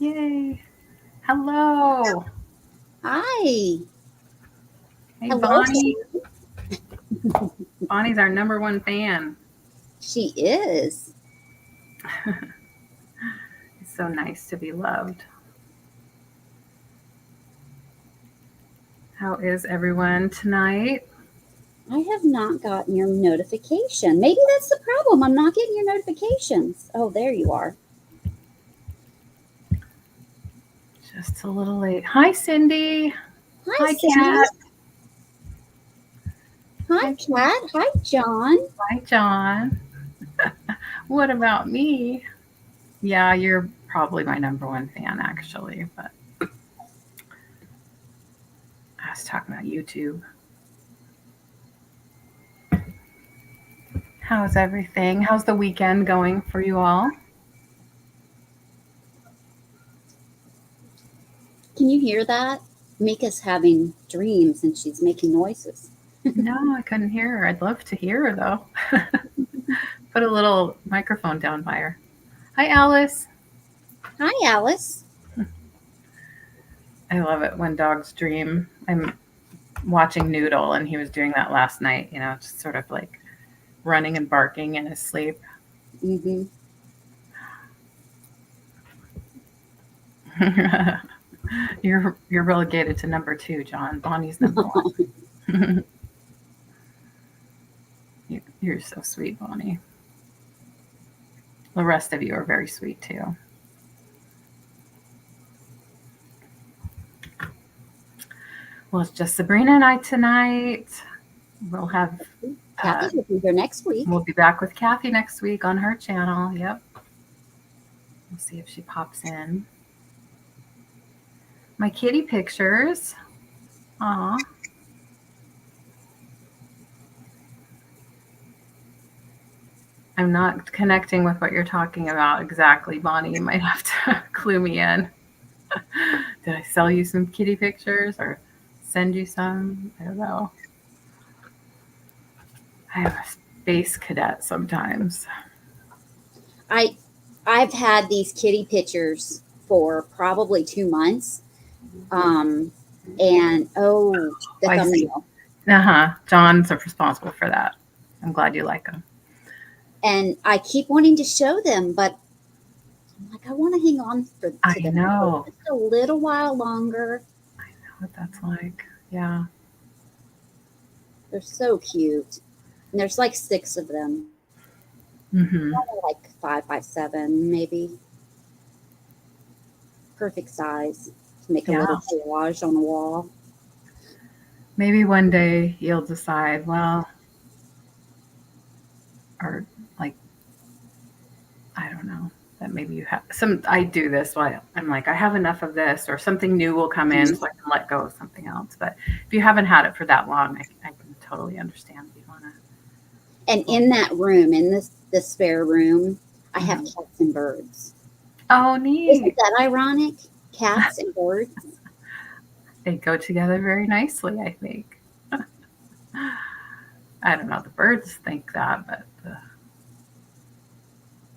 Yay. Hello. Hi. Hey, Hello. Bonnie. Bonnie's our number one fan. She is. It's so nice to be loved. How is everyone tonight? I have not gotten your notification. Maybe that's the problem. I'm not getting your notifications. Oh, there you are. Just a little late. Hi, Cindy. Hi, Hi, Cindy. Kat. Hi, Kat. Hi, John. Hi, John. What about me? Yeah, you're probably my number one fan, actually. But I was talking about YouTube. How's everything? How's the weekend going for you all? Can you hear that? Mika's having dreams and she's making noises. No, I couldn't hear her. I'd love to hear her, though. Put a little microphone down by her. Hi, Alice. Hi, Alice. I love it when dogs dream. I'm watching Noodle, and he was doing that last night, just sort of like running and barking in his sleep. Mm-hmm. You're relegated to number 2, John. Bonnie's number 1. You're so sweet, Bonnie. The rest of you are very sweet too. Well, it's just Sabrina and I tonight. We'll have Kathy will be here next week. We'll be back with Kathy next week on her channel. Yep. We'll see if she pops in. My kitty pictures. Aw. I'm not connecting with what you're talking about exactly, Bonnie. You might have to clue me in. Did I sell you some kitty pictures or send you some? I don't know. I have a space cadet sometimes. I've had these kitty pictures for probably 2 months. And the thumbnail. John's responsible for that. I'm glad you like them. And I keep wanting to show them, but I'm like, I want to hang on to them know. for just a little while longer. I know what that's like. Yeah. They're so cute. And there's like 6 of them. Mm-hmm. Like 5 by 7, maybe. Perfect size to make a little collage on the wall. Maybe one day you'll decide, well, or like, I don't know, that maybe you have I do this while I'm like, I have enough of this, or something new will come in, so I can let go of something else. But if you haven't had it for that long, I can totally understand if you want to. And in that room, in the spare room, I have cats and birds. Oh, neat. Isn't that ironic? Cats and birds. They go together very nicely, I think. I don't know, the birds think that, but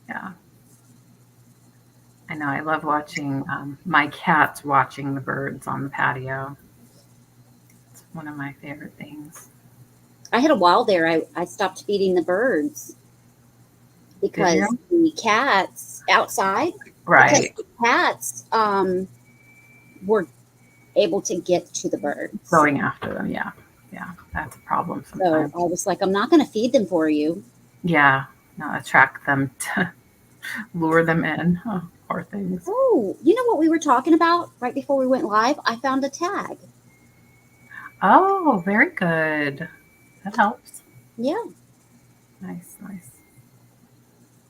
yeah. I know, I love watching my cats watching the birds on the patio. It's one of my favorite things. I had a while there, I stopped feeding the birds because the cats outside, right? Because the cats were able to get to the birds, going after them. Yeah, that's a problem sometimes. So I was like, I'm not going to feed them for you. Yeah, no, attract them to lure them in. Oh, poor things. Oh, you know what we were talking about right before we went live? I found a tag. Oh, very good. That helps. Yeah. Nice.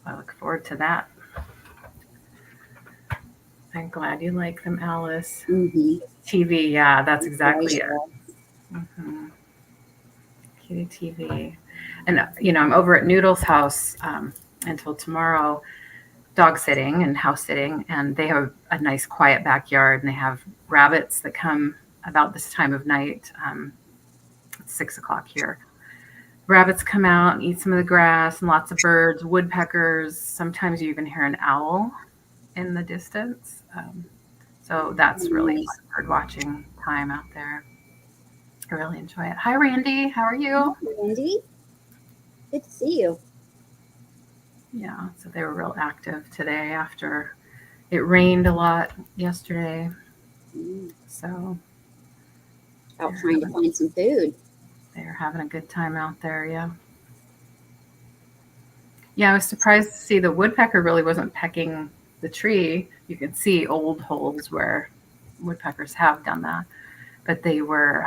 I look forward to that. I'm glad you like them, Alice. Mm-hmm. TV, yeah, that's exactly it. Mm-hmm. Kitty TV. And, I'm over at Noodle's house until tomorrow, dog sitting and house sitting, and they have a nice quiet backyard, and they have rabbits that come about this time of night. It's 6 o'clock here. Rabbits come out and eat some of the grass, and lots of birds, woodpeckers. Sometimes you even hear an owl. in the distance. So that's really Nice. fun bird watching time out there. I really enjoy it. Hi, Randy. How are you? Hi, Randy. Good to see you. Yeah, so they were real active today after it rained a lot yesterday. So Out trying to find some food. they're having a good time out there. Yeah. Yeah, I was surprised to see the woodpecker really wasn't pecking the tree. You can see old holes where woodpeckers have done that, but they were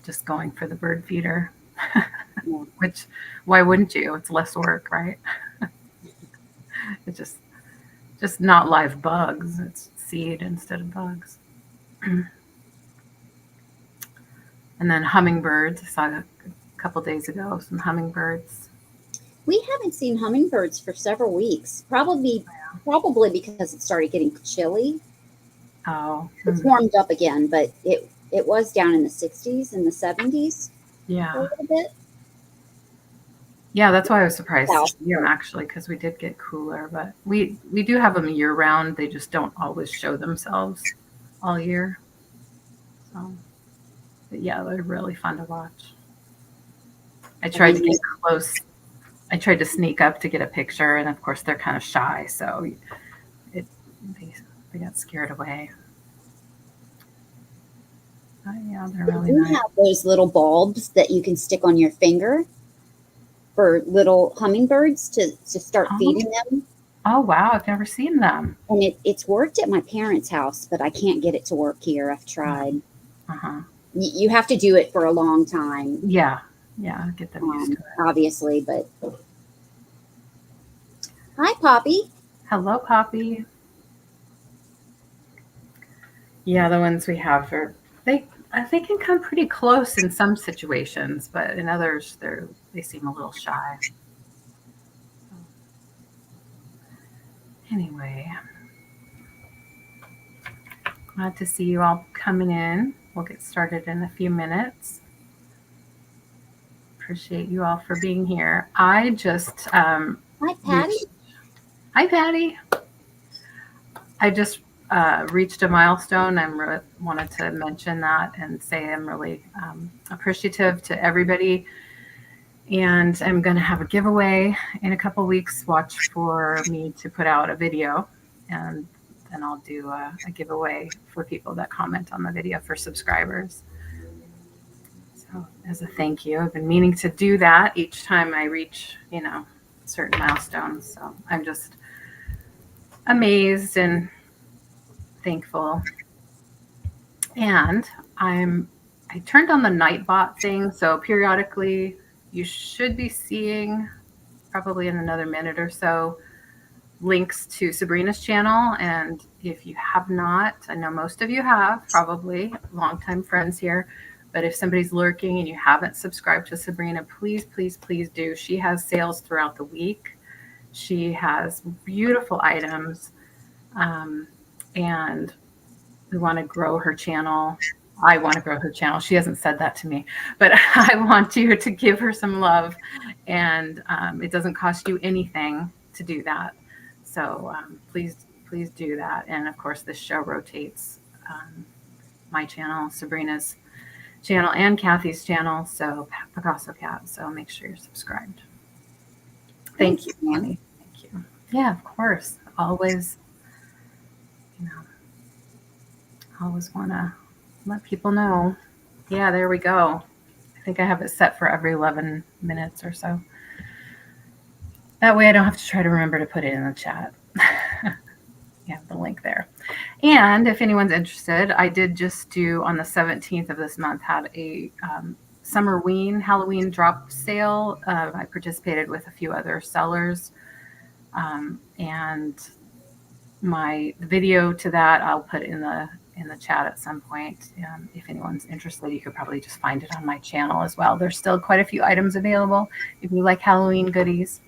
just going for the bird feeder. Yeah. Which, why wouldn't you? It's less work, right? It's just not live bugs. It's seed instead of bugs. And then hummingbirds. I saw a couple days ago some hummingbirds. We haven't seen hummingbirds for several weeks. Probably because it started getting chilly. Oh, It's warmed up again, but it was down in the 60s and the 70s for a yeah. little bit. Yeah, that's why I was surprised to South. see them actually, because we did get cooler. But we do have them year round. They just don't always show themselves all year. So, but yeah, they're really fun to watch. I tried to get close. I tried to sneak up to get a picture, and of course they're kind of shy, so they got scared away. But yeah, they're really You nice. have those little bulbs that you can stick on your finger for little hummingbirds to start feeding them. Oh wow, I've never seen them. And it's worked at my parents' house, but I can't get it to work here. I've tried. Uh-huh. You have to do it for a long time. Yeah, get them used to it. Obviously, but hi, Poppy. Hello, Poppy. Yeah, the ones we have are they can come pretty close in some situations, but in others they seem a little shy. Anyway, glad to see you all coming in. We'll get started in a few minutes. Appreciate you all for being here. I just Hi, Patty. Hi, Patty. I just reached a milestone. I wanted to mention that and say I'm really appreciative to everybody. And I'm going to have a giveaway in a couple weeks. Watch for me to put out a video, and then I'll do a giveaway for people that comment on the video for subscribers. So as a thank you, I've been meaning to do that each time I reach, certain milestones. So I'm just amazed and thankful. And I turned on the Nightbot thing, so periodically you should be seeing, probably in another minute or so, links to Sabrina's channel. And if you have not, I know most of you have, probably longtime friends here, but if somebody's lurking and you haven't subscribed to Sabrina, please, please, please do. She has sales throughout the week. She has beautiful items, and we want to grow her channel. I want to grow her channel. She hasn't said that to me, but I want you to give her some love, and it doesn't cost you anything to do that. So please do that. And of course, this show rotates my channel, Sabrina's channel, and Kathy's channel. So Picasso Cat. So make sure you're subscribed. Thank you, Annie. Thank you. Yeah, of course. Always, always want to let people know. Yeah, there we go. I think I have it set for every 11 minutes or so. That way I don't have to try to remember to put it in the chat. You have the link there. And if anyone's interested, I did just do on the 17th of this month, had a Summerween Halloween drop sale. I participated with a few other sellers. And the video to that I'll put in the chat at some point. If anyone's interested, you could probably just find it on my channel as well. There's still quite a few items available if you like Halloween goodies.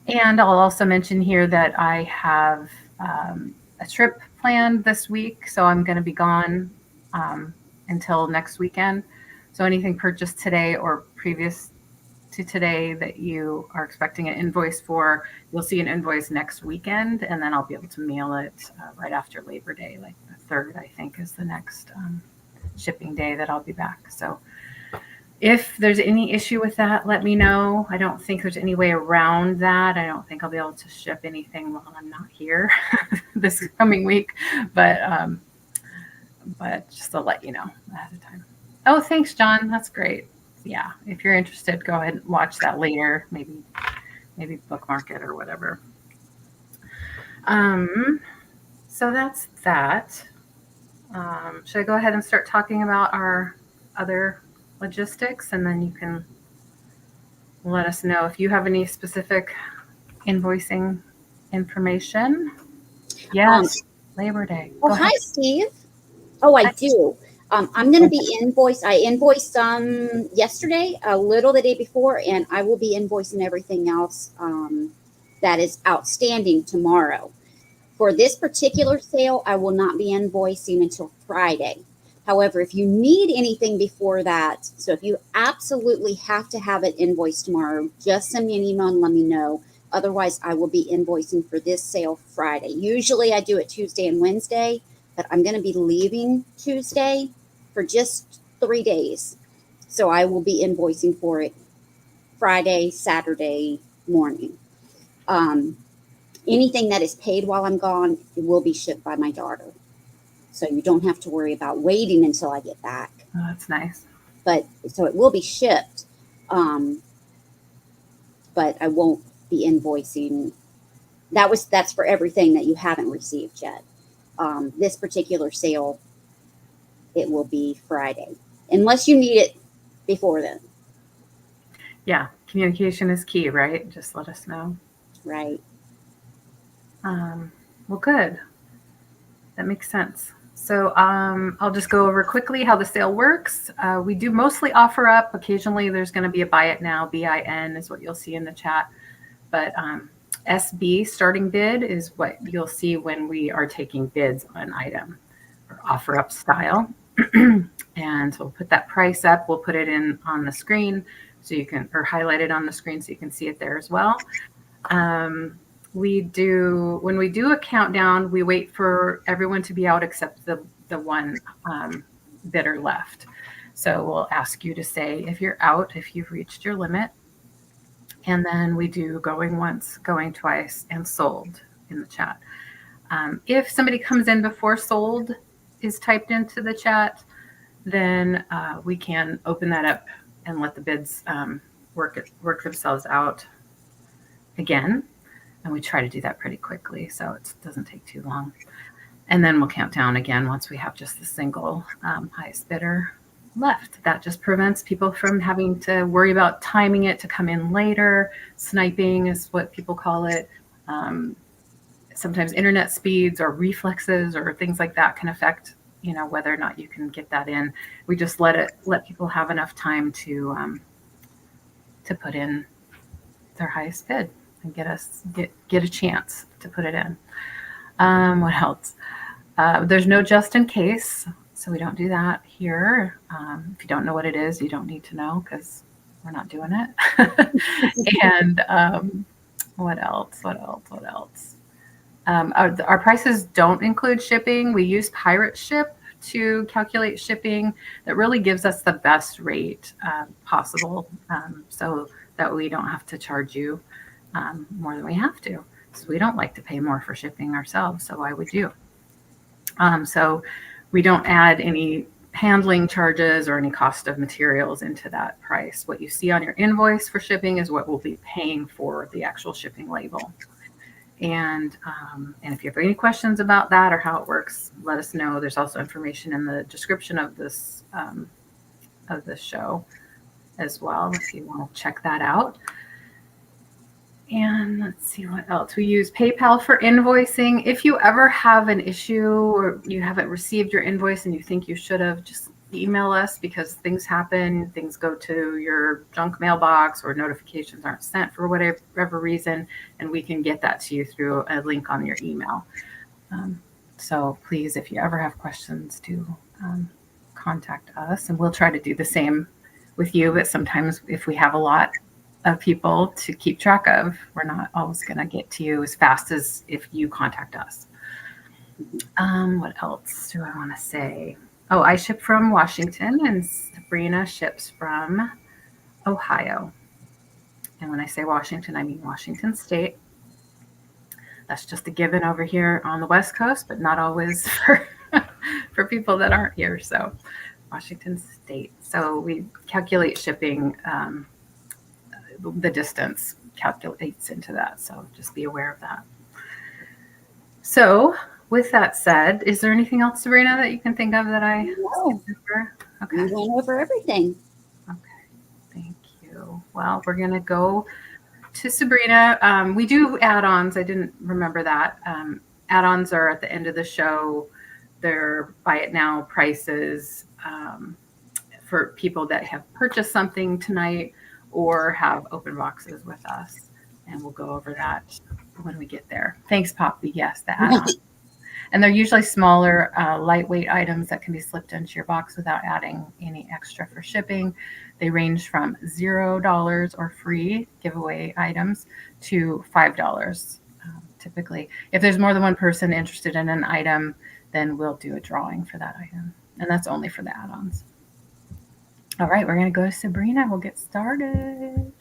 And I'll also mention here that I have a trip planned this week, so I'm going to be gone until next weekend. So anything purchased today or previous to today that you are expecting an invoice for, you'll see an invoice next weekend, and then I'll be able to mail it right after Labor Day, like the 3rd, I think, is the next shipping day that I'll be back. So if there's any issue with that, let me know. I don't think there's any way around that. I don't think I'll be able to ship anything while I'm not here this coming week, but just to let you know ahead of time. Oh, thanks, John. That's great. Yeah, if you're interested, go ahead and watch that later. Maybe bookmark it or whatever. So that's that. Should I go ahead and start talking about our other logistics, and then you can let us know if you have any specific invoicing information? Yes, Labor Day. Oh, hi, Steve. Oh, I do. I'm going to be invoiced. I invoiced some yesterday, a little the day before, and I will be invoicing everything else that is outstanding tomorrow. For this particular sale, I will not be invoicing until Friday. However, if you need anything before that, so if you absolutely have to have it invoiced tomorrow, just send me an email and let me know. Otherwise, I will be invoicing for this sale Friday. Usually I do it Tuesday and Wednesday, but I'm going to be leaving Tuesday for just 3 days. So I will be invoicing for it Friday, Saturday morning. Anything that is paid while I'm gone, it will be shipped by my daughter. So you don't have to worry about waiting until I get back. Oh, that's nice. But so it will be shipped, but I won't be invoicing. That's for everything that you haven't received yet. This particular sale, it will be Friday, unless you need it before then. Yeah, communication is key, right? Just let us know. Right. Well, good. That makes sense. So I'll just go over quickly how the sale works. We do mostly offer up. Occasionally there's going to be a buy it now, BIN is what you'll see in the chat. But SB, starting bid, is what you'll see when we are taking bids on an item or offer up style. And so we'll put that price up. We'll put it in on the screen so you can, or highlight it on the screen so you can see it there as well. When we do a countdown, we wait for everyone to be out except the one bidder left. So we'll ask you to say if you're out, if you've reached your limit. And then we do going once, going twice, and sold in the chat. If somebody comes in before sold is typed into the chat, then we can open that up and let the bids work themselves out again. And we try to do that pretty quickly, so it doesn't take too long. And then we'll count down again once we have just the single highest bidder left. That just prevents people from having to worry about timing it to come in later. Sniping is what people call it. Sometimes internet speeds or reflexes or things like that can affect, whether or not you can get that in. We just let people have enough time to put in their highest bid and get a chance to put it in. What else? There's no just in case, so we don't do that here. If you don't know what it is, you don't need to know because we're not doing it. And what else? Our prices don't include shipping. We use Pirate Ship to calculate shipping. That really gives us the best rate possible, so that we don't have to charge you more than we have to, because we don't like to pay more for shipping ourselves. So why would you? So we don't add any handling charges or any cost of materials into that price. What you see on your invoice for shipping is what we'll be paying for the actual shipping label. And if you have any questions about that or how it works, let us know. There's also information in the description of this show as well, if you want to check that out. And let's see what else. We use PayPal for invoicing. If you ever have an issue or you haven't received your invoice and you think you should have, just email us, because things happen. Things go to your junk mailbox or notifications aren't sent for whatever reason, and we can get that to you through a link on your email. So please, if you ever have questions, do contact us, and we'll try to do the same with you. But sometimes if we have a lot of people to keep track of. We're not always going to get to you as fast as if you contact us. What else do I want to say? Oh, I ship from Washington and Sabrina ships from Ohio. And when I say Washington, I mean Washington State. That's just a given over here on the West Coast, but not always for people that aren't here. So Washington State. So we calculate shipping, the distance calculates into that. So just be aware of that. So with that said, is there anything else, Sabrina, that you can think of that I skipped over? Okay. We went over everything. Okay. Thank you. Well, we're going to go to Sabrina. We do add-ons. I didn't remember that. Add-ons are at the end of the show. They're buy it now prices for people that have purchased something tonight or have open boxes with us. And we'll go over that when we get there. Thanks, Poppy. Yes, the add-on. And they're usually smaller, lightweight items that can be slipped into your box without adding any extra for shipping. They range from $0 or free giveaway items to $5 typically. If there's more than one person interested in an item, then we'll do a drawing for that item. And that's only for the add-ons. All right, we're going to go to Sabrina. We'll get started.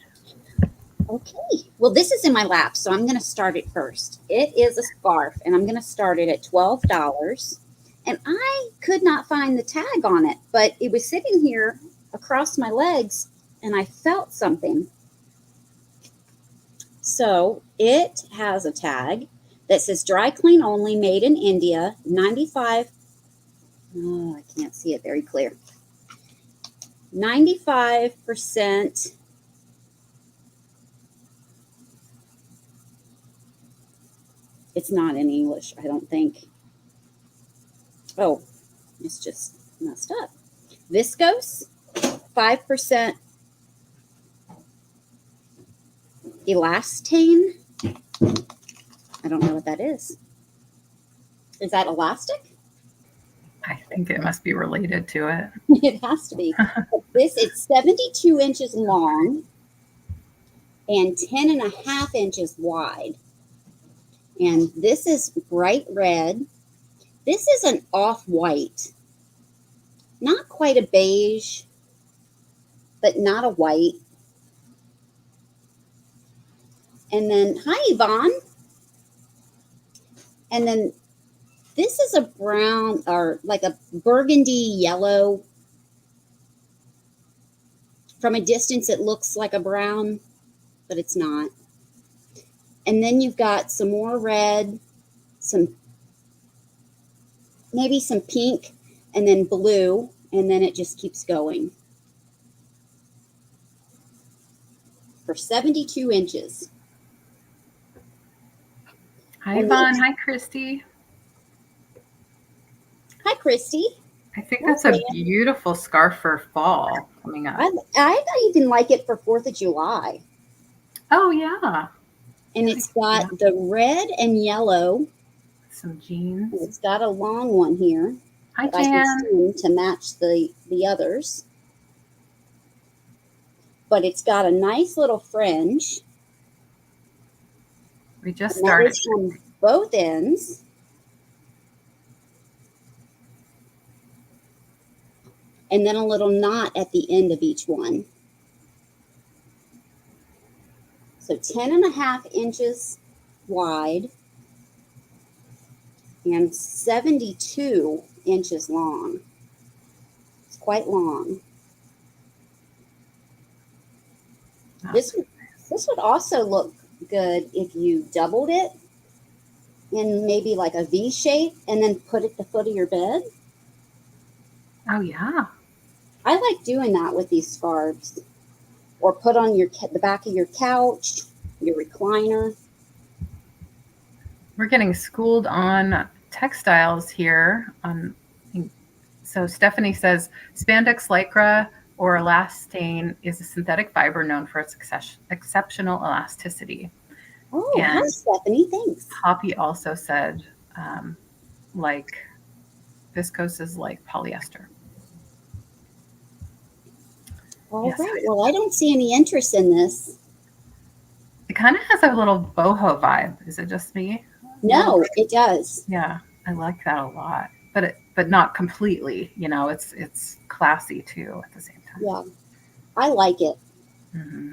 Okay. Well, this is in my lap, so I'm going to start it first. It is a scarf, and I'm going to start it at $12. And I could not find the tag on it, but it was sitting here across my legs, and I felt something. So it has a tag that says dry clean only, made in India, 95. Oh, I can't see it very clear. 95%. It's not in English, I don't think. Oh, it's just messed up. Viscose, 5% elastane. I don't know what that is. Is that elastic? I think it must be related to it. It has to be. It's 72 inches long and 10.5 inches wide. And this is bright red. This is an off-white. Not quite a beige, but not a white. And then, hi, Yvonne. And then this is a brown or like a burgundy yellow. From a distance, it looks like a brown, but it's not. And then you've got some more red, maybe some pink, and then blue, and then it just keeps going. For 72 inches. Hi, Yvonne. Hi, Christy. Hi, Christy. I think that's a beautiful scarf for fall coming up. I even like it for 4th of July. Oh, yeah. And it's got the red and yellow. Some jeans. It's got a long one here. Hi, Jan. I can to match the others. But it's got a nice little fringe. We just started. On both ends. And then a little knot at the end of each one. So 10.5 inches wide and 72 inches long. It's quite long. This would also look good if you doubled it in maybe like a V shape and then put it at the foot of your bed. Oh, yeah. I like doing that with these scarves. Or put on the back of your couch, your recliner. We're getting schooled on textiles here. So Stephanie says, spandex lycra or elastane is a synthetic fiber known for its exceptional elasticity. Oh, hi, Stephanie. Thanks. Poppy also said, like, viscose is like polyester. All right. Well, I don't see any interest in this. It kind of has a little boho vibe. Is it just me? No, it does. Yeah, I like that a lot. But not completely. You know, it's classy too at the same time. Yeah, I like it. Mm-hmm.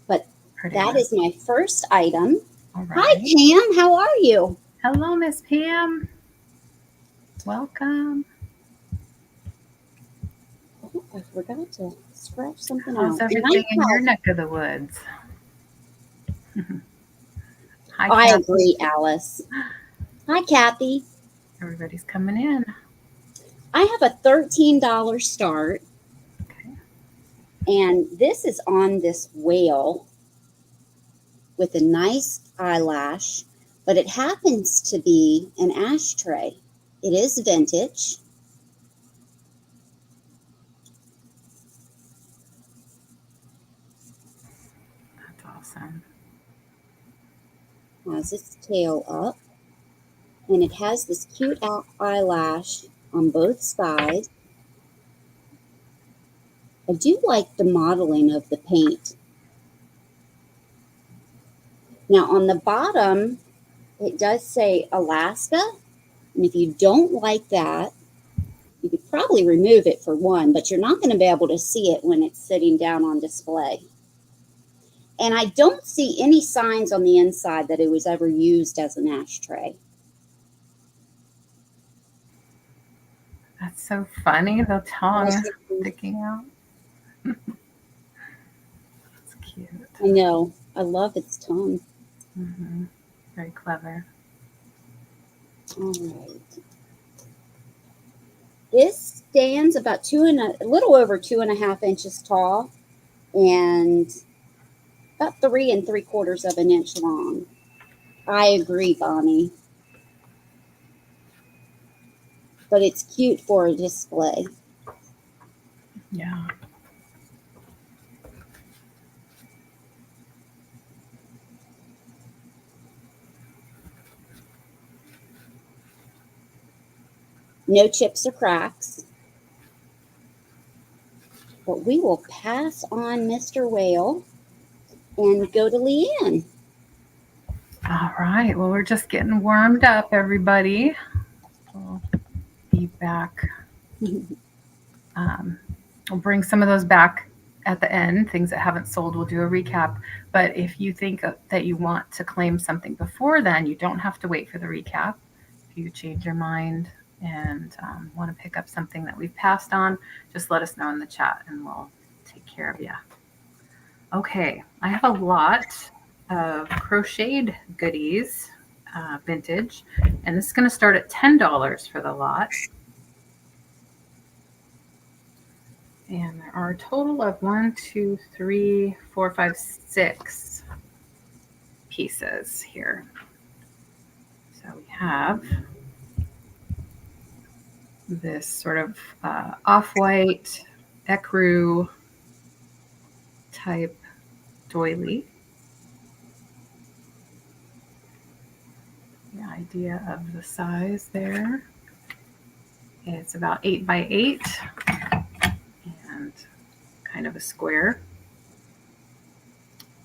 But Pretty that nice. is my first item. All Hi, right. Pam. How are you? Hello, Miss Pam. Welcome. Oh, I forgot to scratch something How's out. And I everything in your have. neck of the woods? Hi, I Kathy. agree, Alice. Hi, Kathy. Everybody's coming in. I have a $13 start, Okay. and this is on this whale with a nice eyelash, but it happens to be an ashtray. It is vintage. That's awesome. Has its tail up, and it has this cute eyelash on both sides. I do like the modeling of the paint. Now on the bottom, it does say Alaska, and if you don't like that, you could probably remove it for one, but you're not going to be able to see it when it's sitting down on display. And I don't see any signs on the inside that it was ever used as an ashtray. That's so funny, the tongue sticking out. That's cute. I know. I love its tongue. Mm-hmm. Very clever. All right. This stands about a little over 2.5 inches tall and about 3 3/4 of an inch long. I agree, Bonnie. But it's cute for a display. Yeah. No chips or cracks. But we will pass on Mr. Whale and go to Leanne. All right. Well, we're just getting warmed up, everybody. We'll be back. We'll bring some of those back at the end. Things that haven't sold, we'll do a recap. But if you think that you want to claim something before then, you don't have to wait for the recap. If you change your mind and want to pick up something that we've passed on, just let us know in the chat and we'll take care of you. Okay, I have a lot of crocheted goodies, vintage, and this is going to start at $10 for the lot. And there are a total of 6 pieces here. So we have this sort of off-white ecru type doily. The idea of the size there. It's about 8 by 8 and kind of a square.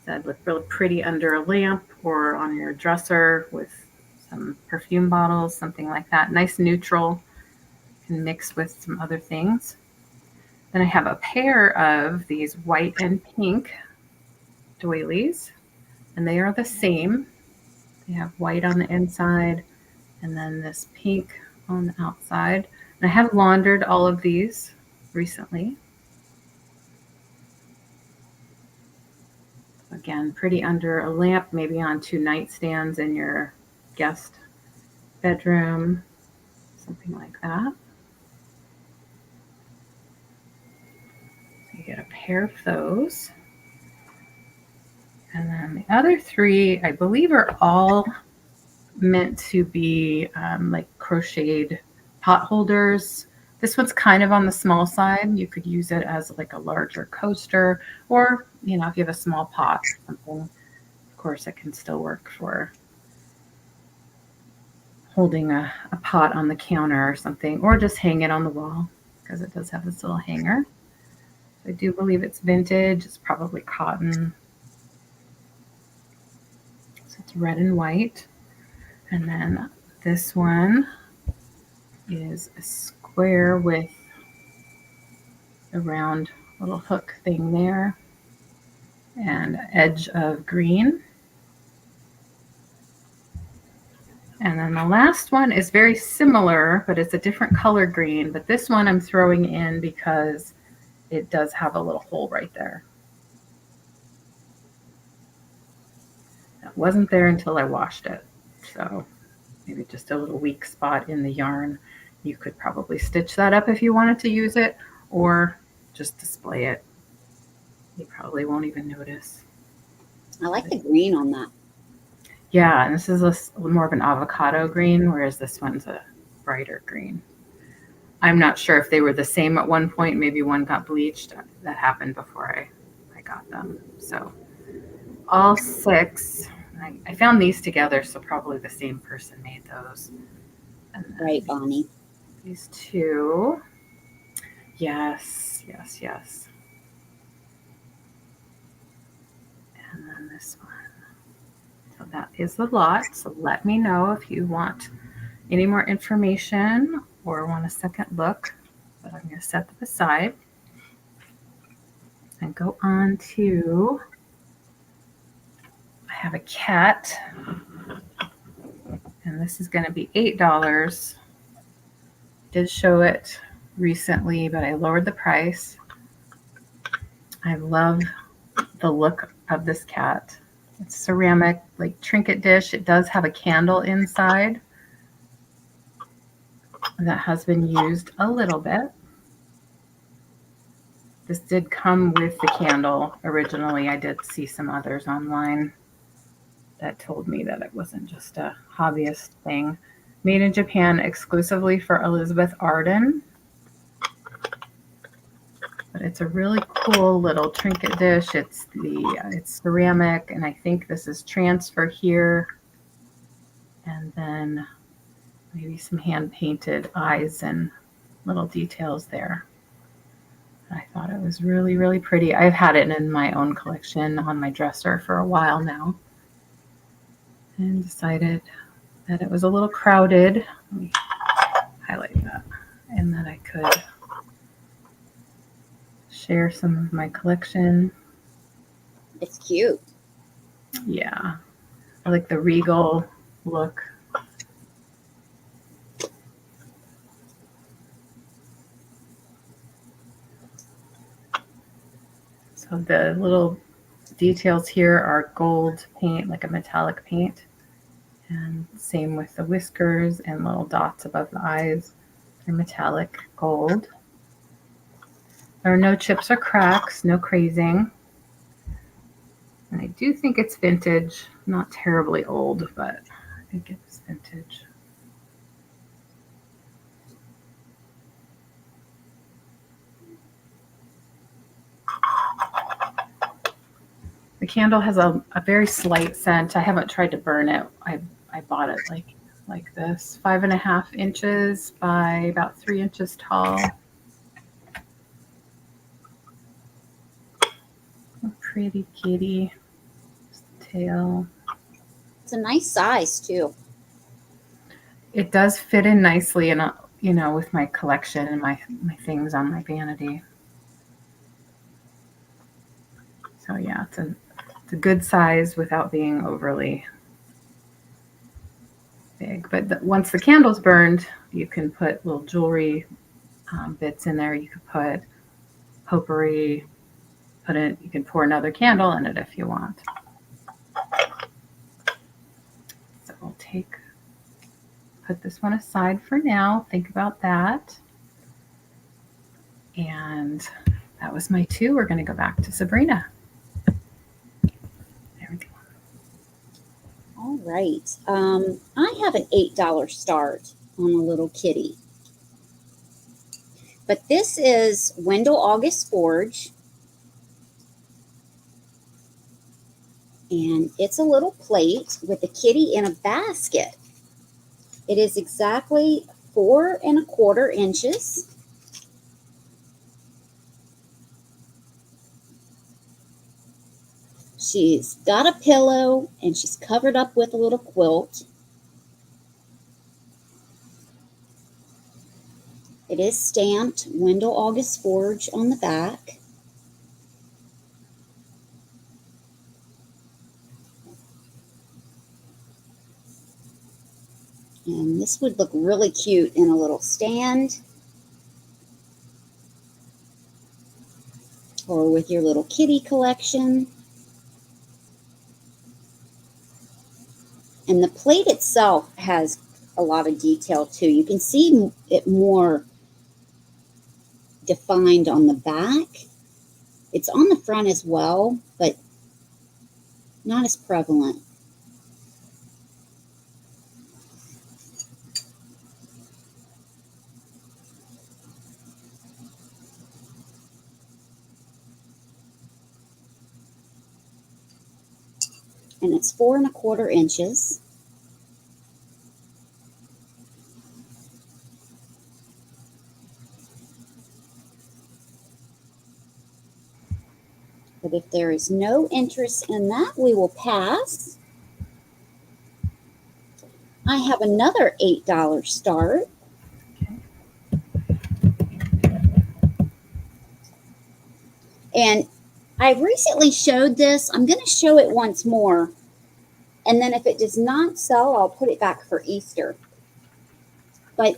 That look really pretty under a lamp or on your dresser with some perfume bottles, something like that. Nice neutral, can mix with some other things. Then I have a pair of these white and pink doilies, and they are the same. They have white on the inside and then this pink on the outside. And I have laundered all of these recently. Again, pretty under a lamp, maybe on 2 nightstands in your guest bedroom, something like that. So you get a pair of those. And then the other 3, I believe, are all meant to be like crocheted pot holders. This one's kind of on the small side. You could use it as like a larger coaster, or, you know, if you have a small pot, something, of course, it can still work for holding a pot on the counter or something, or just hang it on the wall because it does have this little hanger. I do believe it's vintage. It's probably cotton. It's red and white. And then this one is a square with a round little hook thing there and edge of green. And then the last one is very similar, but it's a different color green. But this one I'm throwing in because it does have a little hole right there. That wasn't there until I washed it. So maybe just a little weak spot in the yarn. You could probably stitch that up if you wanted to use it, or just display it. You probably won't even notice. I like the green on that. Yeah, and this is a more of an avocado green, whereas this one's a brighter green. I'm not sure if they were the same at one point. Maybe one got bleached. That happened before I got them. So all 6. I found these together, so probably the same person made those. And Right, Bonnie. These 2. Yes, yes, yes. And then this one. So that is the lot. So let me know if you want any more information or want a second look. But I'm going to set them aside and go on to, I have a cat, and this is going to be $8. Did show it recently, but I lowered the price. I love the look of this cat. It's ceramic, like trinket dish. It does have a candle inside that has been used a little bit. This did come with the candle originally. I did see some others online that told me that it wasn't just a hobbyist thing. Made in Japan exclusively for Elizabeth Arden. But it's a really cool little trinket dish. It's ceramic, and I think this is transfer here. And then maybe some hand-painted eyes and little details there. I thought it was really, really pretty. I've had it in my own collection on my dresser for a while now, and decided that it was a little crowded. Let me highlight that. And that I could share some of my collection. It's cute. Yeah. I like the regal look. So the little details here are gold paint, like a metallic paint. And same with the whiskers and little dots above the eyes. They're metallic gold. There are no chips or cracks, no crazing. And I do think it's vintage, not terribly old, but I think it's vintage. The candle has a very slight scent. I haven't tried to burn it. I bought it like this, 5.5 inches by about 3 inches tall. A pretty kitty. Just the tail. It's a nice size too. It does fit in nicely, and with my collection and my things on my vanity. So yeah, it's a good size without being overly big. But once the candle's burned, you can put little jewelry bits in there. You could put potpourri. You can pour another candle in it if you want. So we'll put this one aside for now. Think about that. And that was my 2. We're going to go back to Sabrina. There we go. All right. I have an $8 start on a little kitty. But this is Wendell August Forge. And it's a little plate with a kitty in a basket. It is exactly 4¼ inches. She's got a pillow and she's covered up with a little quilt. It is stamped Wendell August Forge on the back. And this would look really cute in a little stand or with your little kitty collection. And the plate itself has a lot of detail too. You can see it more defined on the back. It's on the front as well, but not as prevalent. And it's 4 1/4 inches. But if there is no interest in that, we will pass. I have another $8 start. And I recently showed this. I'm going to show it once more. And then if it does not sell, I'll put it back for Easter. But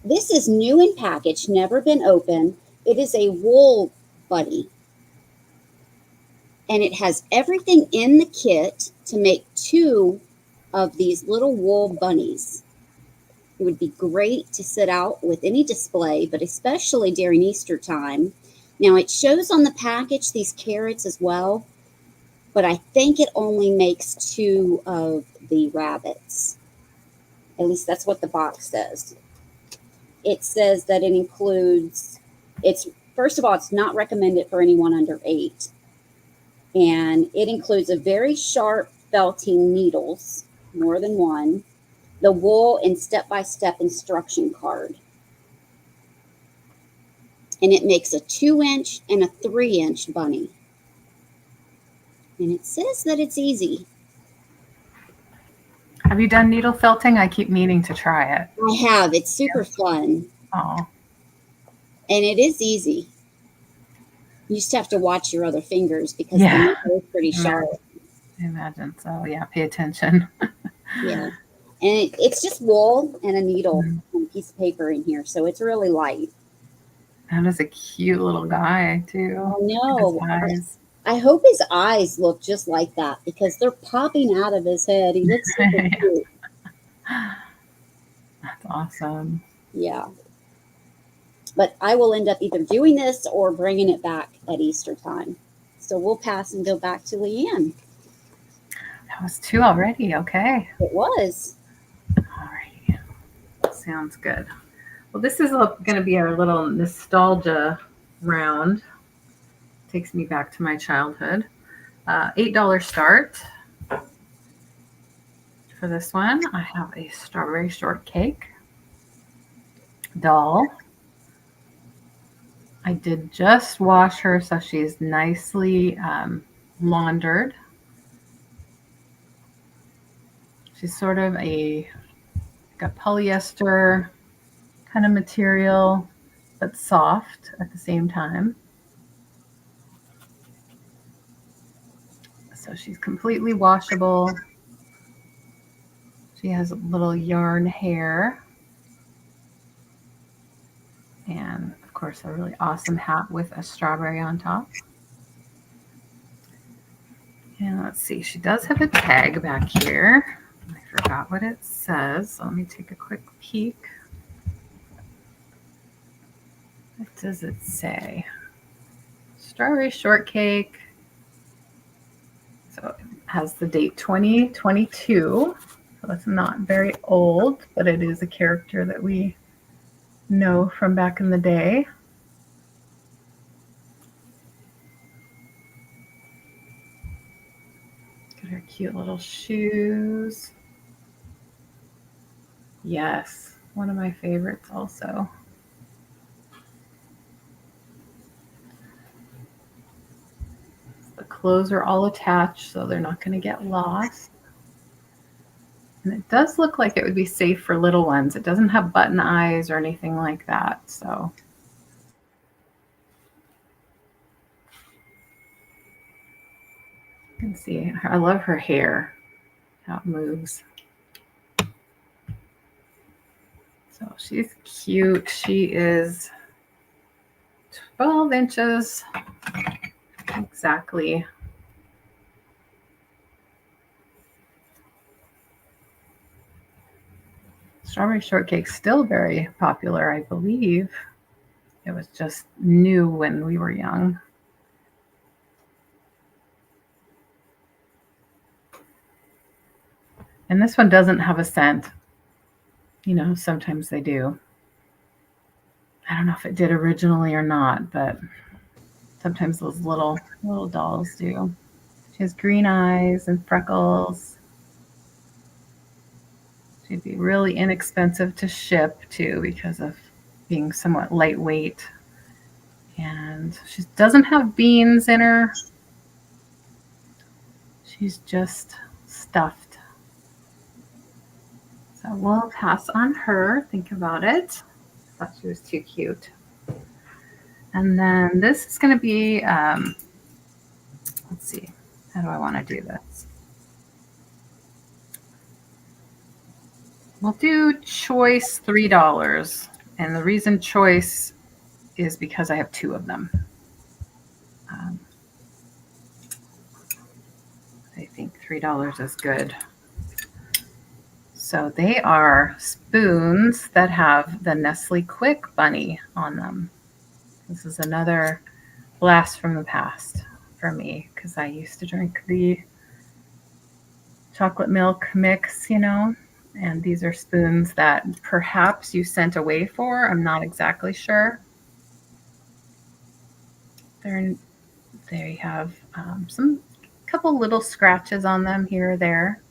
this is new in package, never been opened. It is a wool buddy. And it has everything in the kit to make 2 of these little wool bunnies. It would be great to sit out with any display, but especially during Easter time. Now it shows on the package these carrots as well, but I think it only makes 2 of the rabbits. At least that's what the box says. It says that it includes, first of all, it's not recommended for anyone under 8. And it includes a very sharp felting needles, more than one, the wool and step-by-step instruction card. And it makes a 2-inch and a 3-inch bunny. And it says that it's easy. Have you done needle felting? I keep meaning to try it. I have. It's super fun. Oh. And it is easy. You just have to watch your other fingers because the needle is pretty sharp. I imagine so. Yeah, pay attention. Yeah. And it's just wool and a needle and a piece of paper in here. So it's really light. That is a cute little guy, too. I know. I hope his eyes look just like that because they're popping out of his head. He looks super cute. That's awesome. Yeah. But I will end up either doing this or bringing it back at Easter time. So we'll pass and go back to Leanne. That was 2 already. Okay. It was. Alrighty. Sounds good. Well, this is going to be our little nostalgia round. Takes me back to my childhood. $8 start. For this one, I have a strawberry shortcake doll. I did just wash her, so she's nicely laundered. She's sort of a polyester kind of material, but soft at the same time. So she's completely washable. She has a little yarn hair. And of course, a really awesome hat with a strawberry on top. And let's see, she does have a tag back here. I forgot what it says. So let me take a quick peek. What does it say? Strawberry shortcake. So it has the date 2022. So that's not very old, but it is a character that we know from back in the day. Got her cute little shoes. Yes, one of my favorites also. The clothes are all attached, so they're not going to get lost. And it does look like it would be safe for little ones. It doesn't have button eyes or anything like that, so. You can see, I love her hair, how it moves. So she's cute. She is 12 inches exactly. Strawberry Shortcake's still very popular, I believe. It was just new when we were young. And this one doesn't have a scent. You know, sometimes they do. I don't know if it did originally or not, but sometimes those little dolls do. She has green eyes and freckles. She'd be really inexpensive to ship too because of being somewhat lightweight. And she doesn't have beans in her. She's just stuffed. So we'll pass on her. Think about it. Thought she was too cute. And then this is going to be, let's see, how do I want to do this? We'll do choice $3. And the reason choice is because I have 2 of them. I think $3 is good. So they are spoons that have the Nestle Quick Bunny on them. This is another blast from the past for me because I used to drink the chocolate milk mix, you know, and these are spoons that perhaps you sent away for. I'm not exactly sure. They have some couple little scratches on them here or there.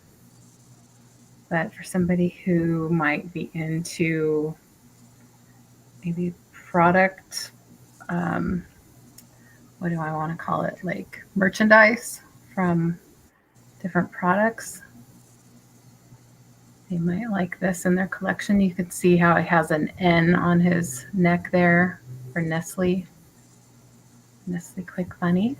But for somebody who might be into maybe product, what do I want to call it? Like merchandise from different products. They might like this in their collection. You can see how it has an N on his neck there for Nestle Quick Bunny.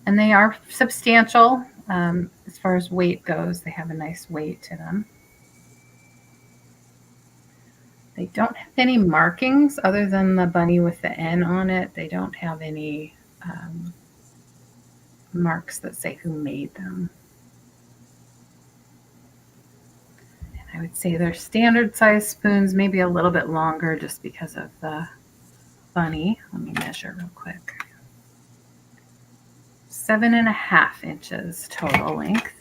And they are substantial as far as weight goes. They have a nice weight to them. They don't have any markings other than the bunny with the N on it. They don't have any marks that say who made them. And I would say they're standard size spoons, maybe a little bit longer just because of the bunny. Let me measure real quick. 7.5 inches total length.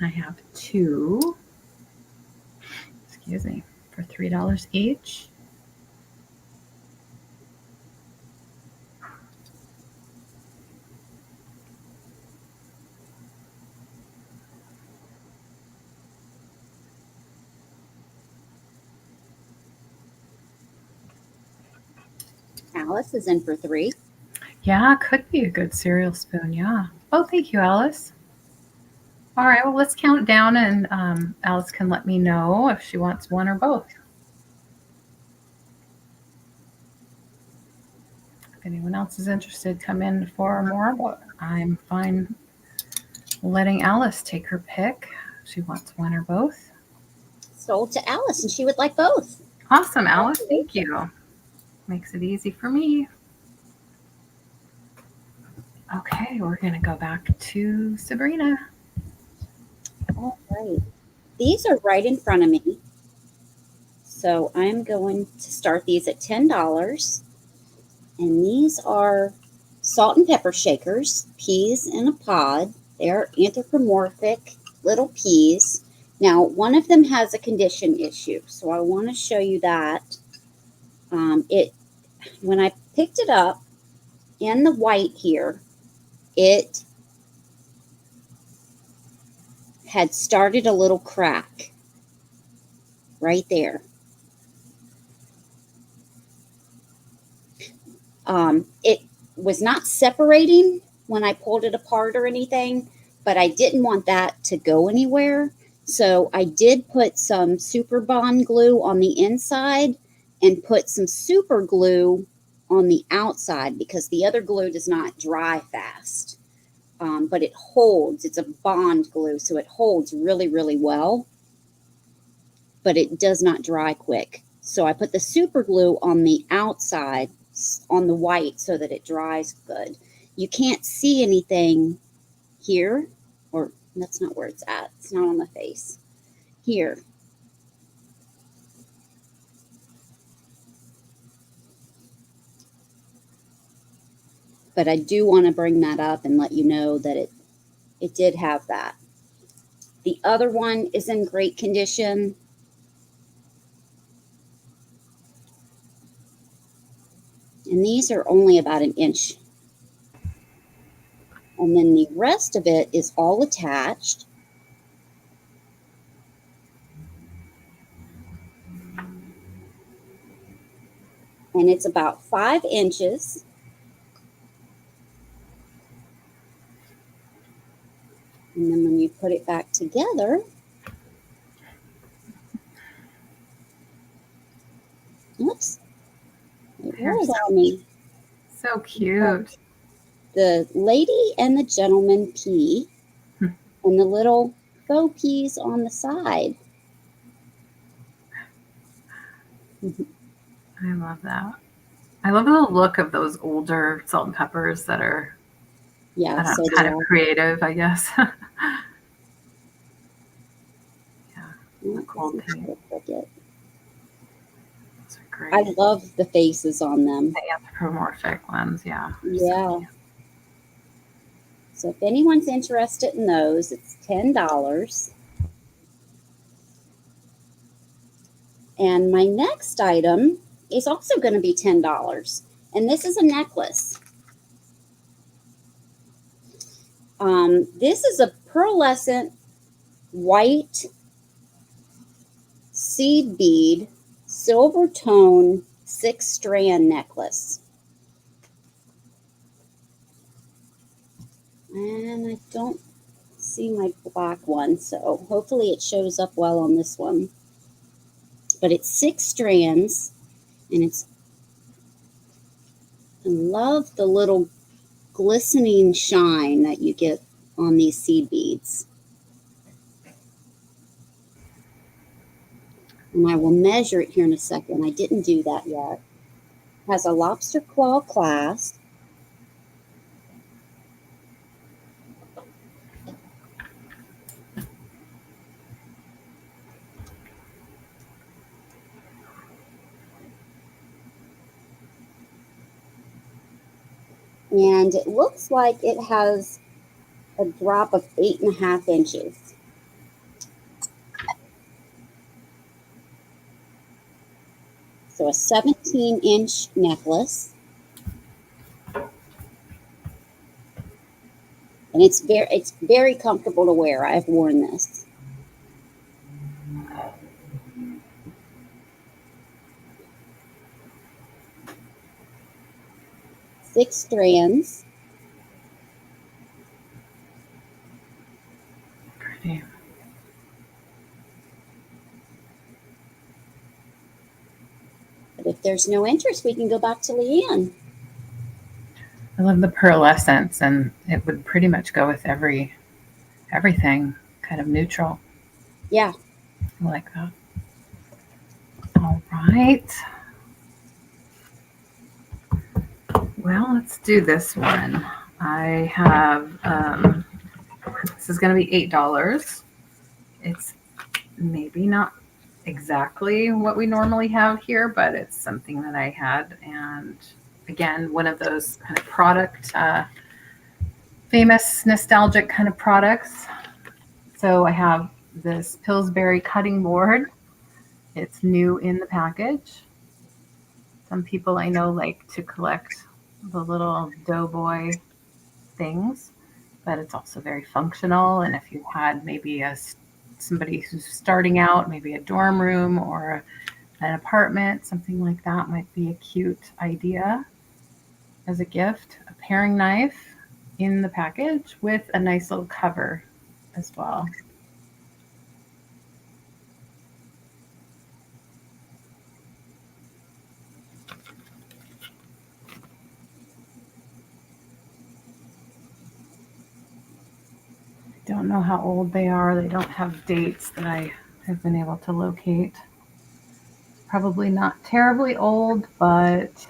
I have 2. Excuse me, for $3 each. Alice is in for 3. Yeah, could be a good cereal spoon. Yeah. Oh, thank you, Alice. All right, well, let's count down and Alice can let me know if she wants one or both. If anyone else is interested, come in for more, but I'm fine letting Alice take her pick. If she wants one or both. Sold to Alice, and she would like both. Awesome, Alice. Thank you. Makes it easy for me. Okay, we're going to go back to Sabrina. All right. These are right in front of me. So I'm going to start these at $10. And these are salt and pepper shakers, peas in a pod. They're anthropomorphic little peas. Now, one of them has a condition issue, so I want to show you that. When I picked it up in the white here, it had started a little crack right there. It was not separating when I pulled it apart or anything, but I didn't want that to go anywhere. So I did put some super bond glue on the inside and put some super glue on the outside because the other glue does not dry fast. But it holds. It's a bond glue, so it holds really, really well, but it does not dry quick. So I put the super glue on the outside, on the white, so that it dries good. You can't see anything here, or that's not where it's at. It's not on the face. Here. But I do want to bring that up and let you know that it did have that. The other one is in great condition. And these are only about an inch. And then the rest of it is all attached. And it's about 5 inches. And then when you put it back together, oops, it rolled on me. So cute. The lady and the gentleman pea and the little faux peas on the side. I love that. I love the look of those older salt and peppers that are kind of creative, I guess. Yeah, cool paint. I love the faces on them. The anthropomorphic ones, yeah. Yeah. So if anyone's interested in those, it's $10. And my next item is also going to be $10. And this is a necklace. This is a pearlescent white seed bead silver tone 6-strand necklace. And I don't see my black one, so hopefully it shows up well on this one. But it's 6 strands, and I love the little glistening shine that you get on these seed beads. And I will measure it here in a second. I didn't do that yet. It has a lobster claw clasp. And it looks like it has a drop of 8.5 inches. So a 17-inch necklace. And it's very comfortable to wear. I've worn this. Six strands. Pretty. But if there's no interest, we can go back to Leanne. I love the pearlescence, and it would pretty much go with everything, kind of neutral. Yeah. I like that. All right. Well, let's do this one. I have, this is going to be $8. It's maybe not exactly what we normally have here, but it's something that I had. And again, one of those kind of product, famous nostalgic kind of products. So I have this Pillsbury cutting board. It's new in the package. Some people I know like to collect the little doughboy things, but it's also very functional. And if you had maybe somebody who's starting out, maybe a dorm room or an apartment, something like that might be a cute idea. as a gift, a paring knife in the package with a nice little cover as well. Don't know how old they are. They don't have dates that I have been able to locate. Probably not terribly old, but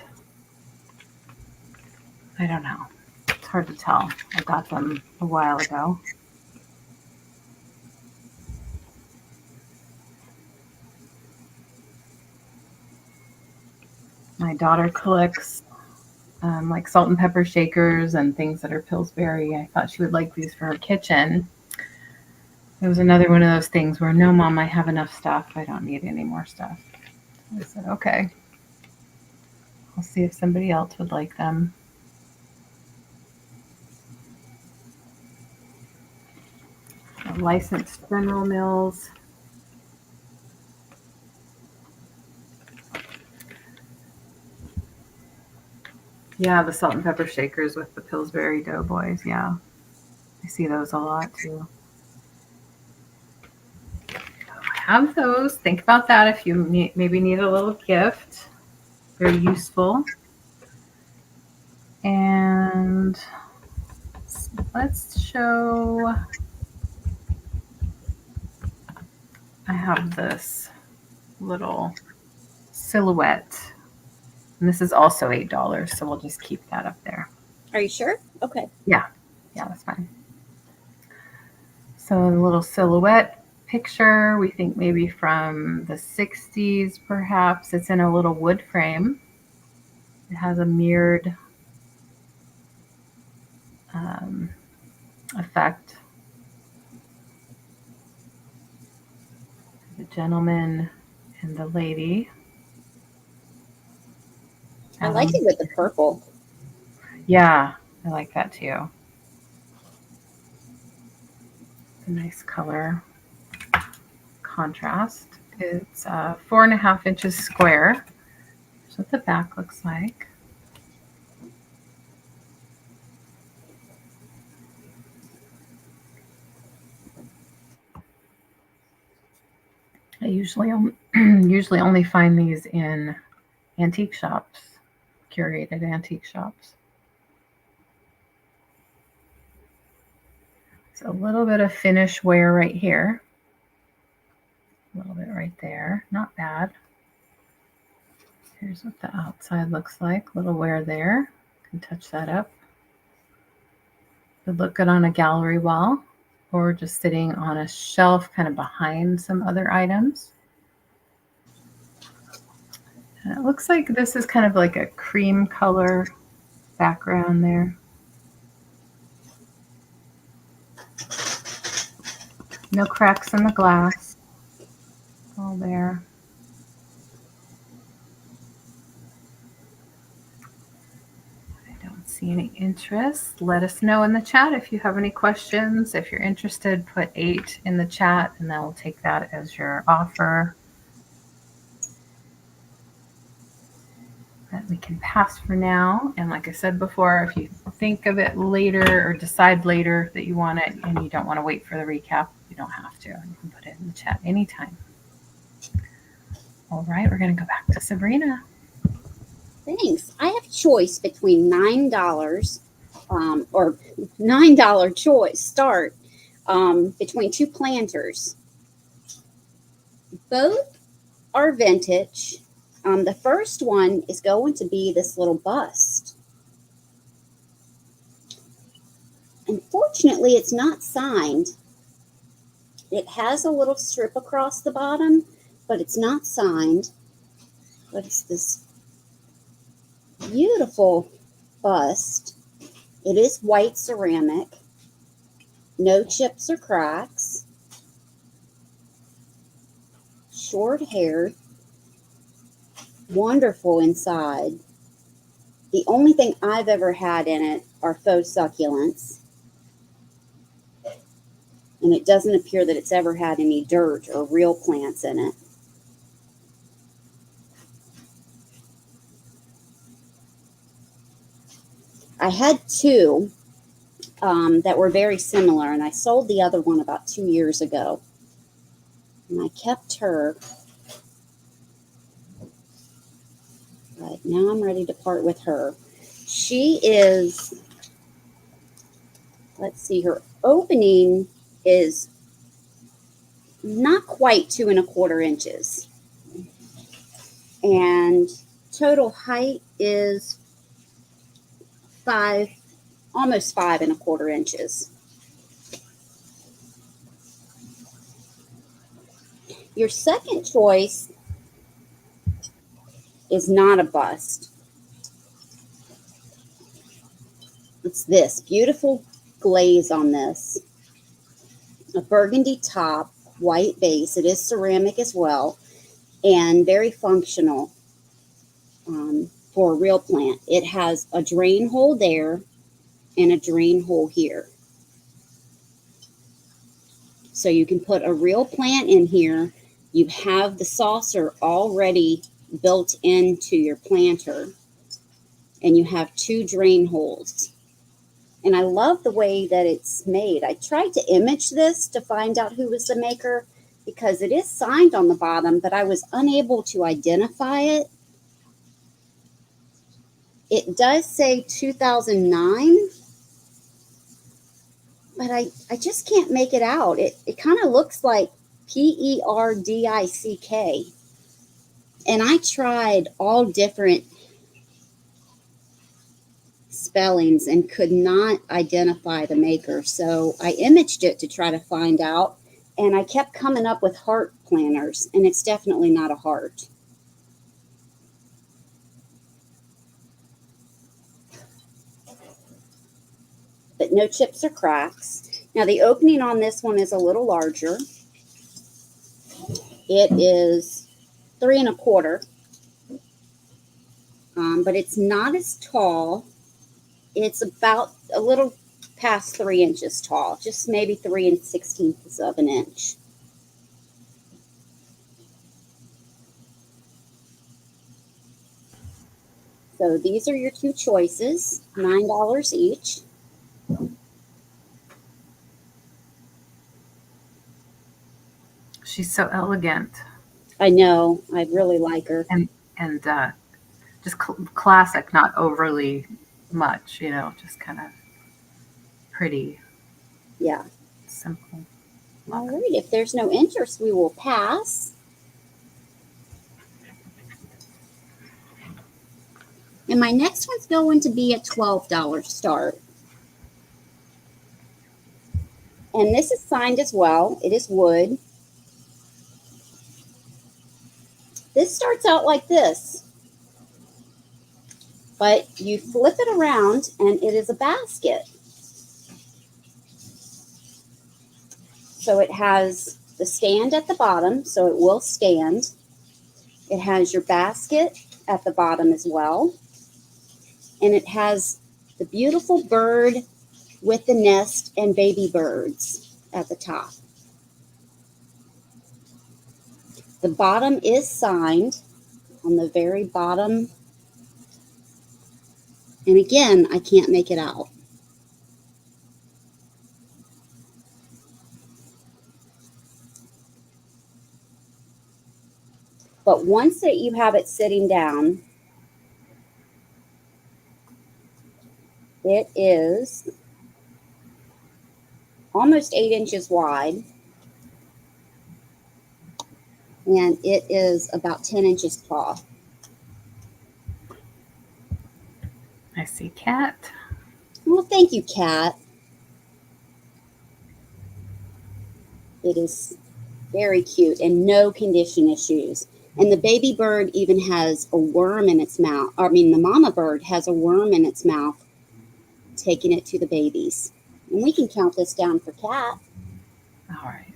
I don't know. It's hard to tell. I got them a while ago. My daughter collects like salt and pepper shakers and things that are Pillsbury. I thought she would like these for her kitchen. It was another one of those things where, no, Mom, I have enough stuff. I don't need any more stuff. I said, okay. I'll see if somebody else would like them. Licensed General Mills. Yeah, the salt and pepper shakers with the Pillsbury Doughboys. Yeah, I see those a lot too. I have those. Think about that if you maybe need a little gift. Very useful. And let's show. I have this little silhouette. And this is also $8, so we'll just keep that up there. Are you sure? Okay. Yeah, that's fine. So a little silhouette picture, we think maybe from the 60s, perhaps. It's in a little wood frame. It has a mirrored effect. The gentleman and the lady. I like it with the purple. Yeah, I like that too. It's a nice color contrast. It's 4.5 inches square. That's what the back looks like. I usually only find these in antique shops, curated antique shops. So a little bit of finish wear right here. A little bit right there. Not bad. Here's what the outside looks like. Little wear there. Can touch that up. Would look good on a gallery wall or just sitting on a shelf kind of behind some other items. And it looks like this is kind of like a cream color background there. No cracks in the glass. All there. I don't see any interest. Let us know in the chat if you have any questions. If you're interested, put 8 in the chat and then we'll take that as your offer. That we can pass for now. And like I said before, if you think of it later or decide later that you want it and you don't want to wait for the recap, you don't have to. You can put it in the chat anytime. All right, we're going to go back to Sabrina. Thanks. I have a choice between $9 or $9 choice start between 2 planters. Both are vintage. The first one is going to be this little bust. Unfortunately, it's not signed. It has a little strip across the bottom, but it's not signed. But it's this beautiful bust. It is white ceramic. No chips or cracks. Short hair. Wonderful inside. The only thing I've ever had in it are faux succulents. And it doesn't appear that it's ever had any dirt or real plants in it. I had two that were very similar, and I sold the other one about 2 years ago. And I kept her, but now I'm ready to part with her. She is, let's see, her opening is not quite 2¼ inches. And total height is almost 5¼ inches. Your second choice is not a bust. It's this beautiful glaze on this. A burgundy top, white base. It is ceramic as well, and very functional for a real plant. It has a drain hole there and a drain hole here. So you can put a real plant in here. You have the saucer already built into your planter, and you have 2 drain holes. And I love the way that it's made. I tried to image this to find out who was the maker because it is signed on the bottom, but I was unable to identify it. It does say 2009, but I just can't make it out. It kind of looks like PERDICK. And I tried all different spellings and could not identify the maker. So I imaged it to try to find out, and I kept coming up with heart planters, and it's definitely not a heart. But no chips or cracks. Now the opening on this one is a little larger. It is 3¼ but it's not as tall. It's about a little past 3 inches tall, just maybe 3/16 of an inch. So these are your 2 choices, $9 each. She's so elegant. I know, I really like her. And just classic, not overly much, just kind of pretty. Yeah. Simple. All right, if there's no interest, we will pass. And my next one's going to be a $12 start. And this is signed as well. It is wood. This starts out like this. But you flip it around and it is a basket. So it has the stand at the bottom, so it will stand. It has your basket at the bottom as well. And it has the beautiful bird with the nest and baby birds at the top. The bottom is signed on the very bottom. And again, I can't make it out. But once that you have it sitting down, it is almost 8 inches wide. And it is about 10 inches tall. I see Cat. Well, thank you, Cat. It is very cute and no condition issues. And the baby bird even has a worm in its mouth. I mean, the mama bird has a worm in its mouth, taking it to the babies. And we can count this down for Cat. All right.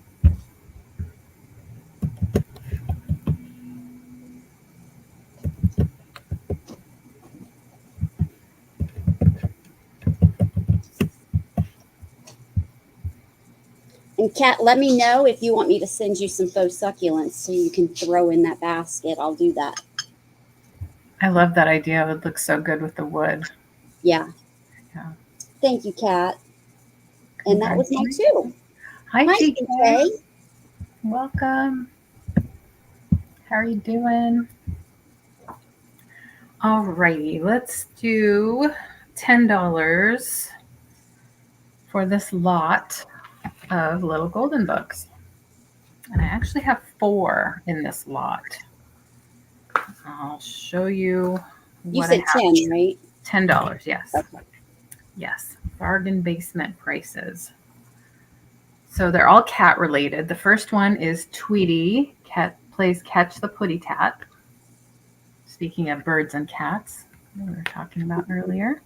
And Kat, let me know if you want me to send you some faux succulents so you can throw in that basket. I'll do that. I love that idea. It would look so good with the wood. Yeah. Yeah. Thank you, Kat. And that was my 2. Hi, Hi, TK. TK. Welcome. How are you doing? All righty, let's do $10 for this lot of little golden books. And I actually have 4 in this lot. I'll show you You what said I have. 10, right? $10, yes. Okay. Yes, bargain basement prices. So they're all cat related. The first one is Tweety. Cat plays Catch the Putty Tat. Speaking of birds and cats, we were talking about earlier.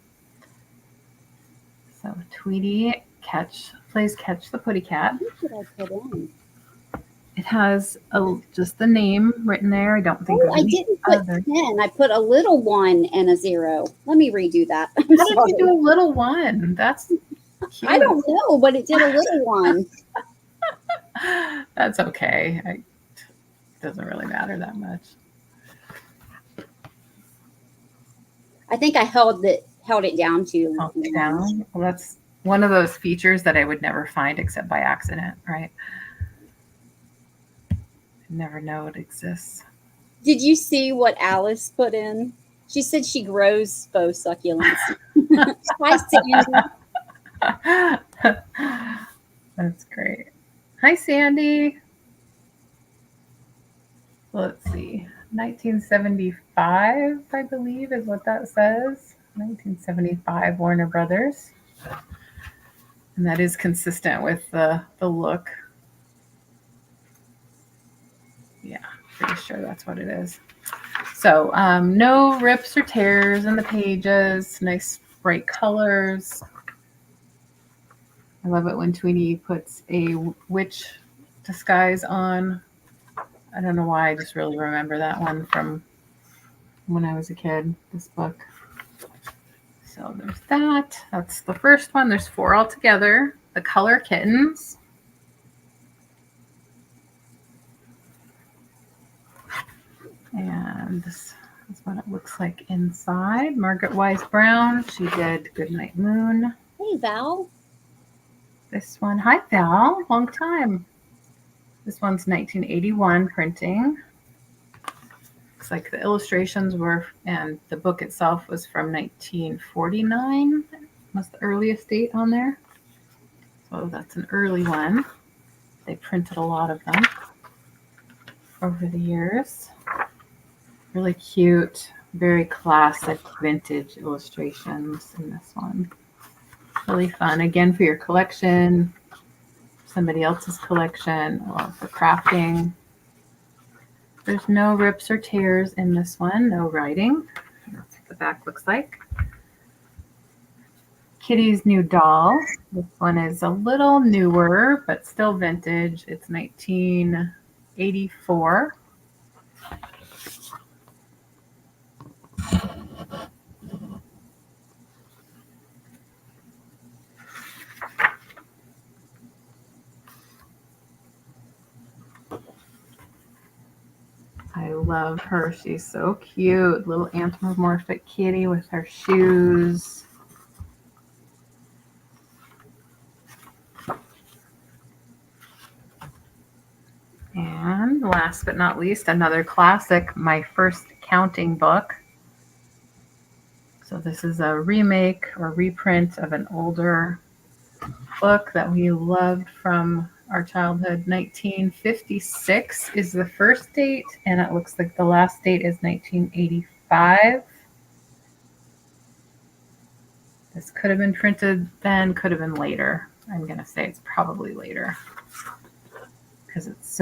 So Tweety plays Catch the Putty Cat. What did I put in? It has just the name written there. I don't think I didn't put 10. I put a little 1 and a 0. Let me redo that. How did you do a little 1? That's cute. I don't know, but it did a little 1. That's okay. It doesn't really matter that much. I think I held it down too. Held it down. Well, that's one of those features that I would never find except by accident, right? I never know it exists. Did you see what Alice put in? She said she grows faux succulents. Hi, Sandy. That's great. Hi, Sandy. Let's see. 1975, I believe, is what that says. 1975 Warner Brothers. And that is consistent with the look. Yeah, pretty sure that's what it is. So no rips or tears in the pages. Nice bright colors. I love it when Tweety puts a witch disguise on. I don't know why. I just really remember that one from when I was a kid, this book. So there's that. That's the first one. There's 4 altogether. The Color Kittens. And this is what it looks like inside. Margaret Wise Brown. She did Goodnight Moon. Hey, Val. This one. Hi, Val. Long time. This one's 1981 printing. Looks like the illustrations were, and the book itself was from 1949. Was the earliest date on there. So that's an early one. They printed a lot of them over the years. Really cute, very classic vintage illustrations in this one. Really fun. Again, for your collection, somebody else's collection, or for crafting. There's no rips or tears in this one, no writing. That's what the back looks like. Kittie's New Doll. This one is a little newer, but still vintage. It's 1984. I love her. She's so cute. Little anthropomorphic kitty with her shoes. And last but not least, another classic, My First Counting book. So this is a remake or reprint of an older book that we loved from our childhood. 1956 is the first date, and it looks like the last date is 1985. This could have been printed then, could have been later. I'm going to say it's probably later because it's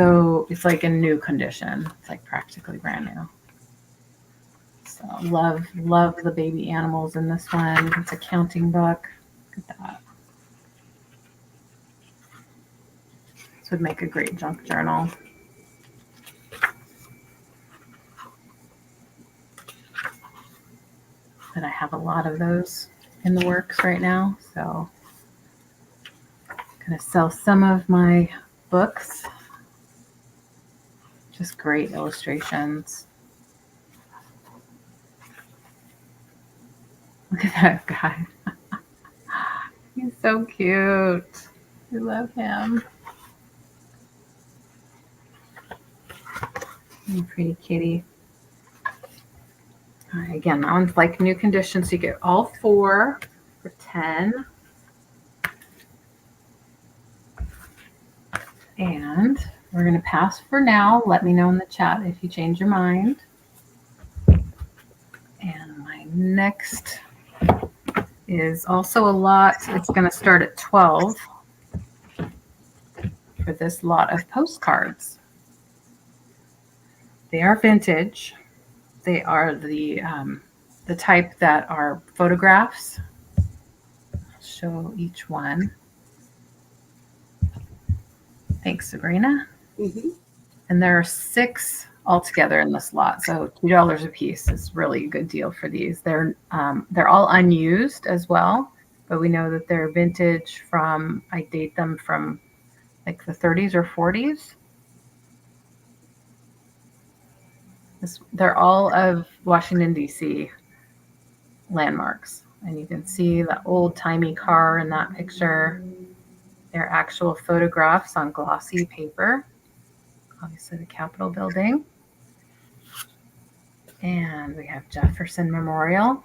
like in new condition. It's like practically brand new. So love the baby animals in this one. It's a counting book. Look at that. This would make a great junk journal. But I have a lot of those in the works right now. So I'm going to sell some of my books. Just great illustrations. Look at that guy. So cute. We love him. And pretty kitty. All right, again, that one's like new conditions. So you get all 4 for 10. And we're going to pass for now. Let me know in the chat if you change your mind. And my next is also a lot. It's going to start at 12 for this lot of postcards. They are vintage. They are the type that are photographs. I'll show each one. Thanks, Sabrina. Mm-hmm. And there are 6 altogether in this lot, so $2 a piece is really a good deal for these. They're all unused as well, but we know that they're vintage from, I date them from like the 30s or 40s. They're all of Washington, D.C. landmarks. And you can see the old-timey car in that picture. They're actual photographs on glossy paper. Obviously the Capitol building. And we have Jefferson Memorial.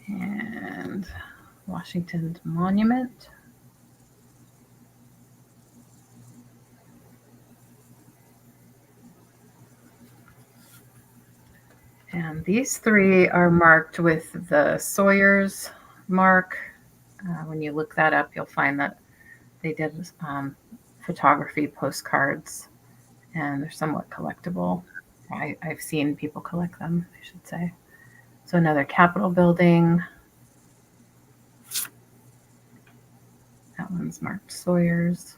And Washington's Monument. And these 3 are marked with the Sawyer's mark. When you look that up, you'll find that they did photography postcards, and they're somewhat collectible. I've seen people collect them, I should say. So another Capitol building. That one's marked Sawyer's.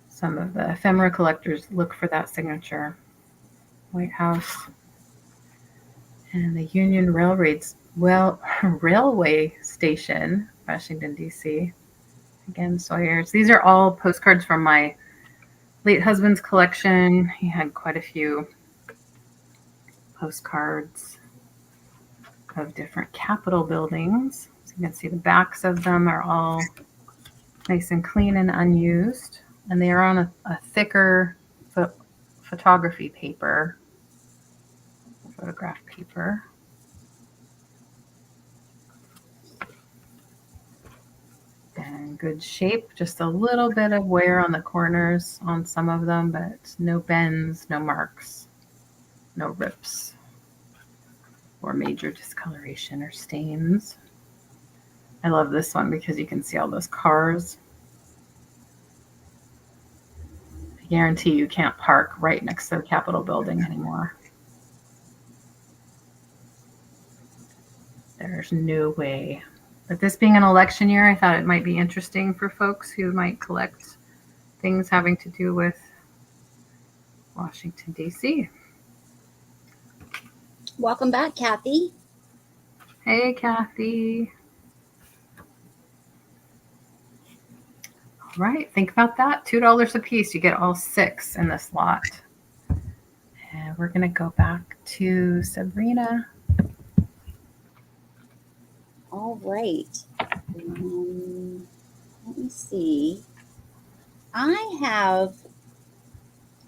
Some of the ephemera collectors look for that signature. White House. And the Union Railway Station, Washington, D.C. Again, Sawyer's. These are all postcards from my late husband's collection. He had quite a few postcards of different Capitol buildings. So you can see the backs of them are all nice and clean and unused. And they are on a thicker photography paper, photograph paper. And good shape, just a little bit of wear on the corners on some of them, but no bends, no marks, no rips, or major discoloration or stains. I love this one because you can see all those cars. I guarantee you can't park right next to the Capitol building anymore. There's no way. But this being an election year, I thought it might be interesting for folks who might collect things having to do with Washington, D.C. Welcome back, Kathy. Hey, Kathy. All right, think about that. $2 a piece. You get all 6 in this lot. And we're going to go back to Sabrina. All right. Let me see. I have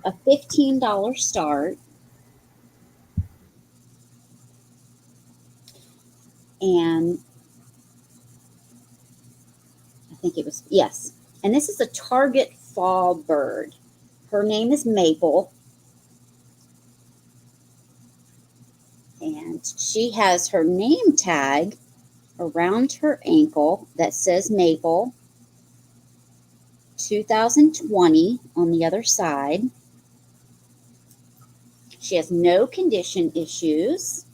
a $15 start. And I think it was, yes. And this is a Target fall bird. Her name is Maple. And she has her name tag around her ankle that says Maple 2020 on the other side. She has no condition issues.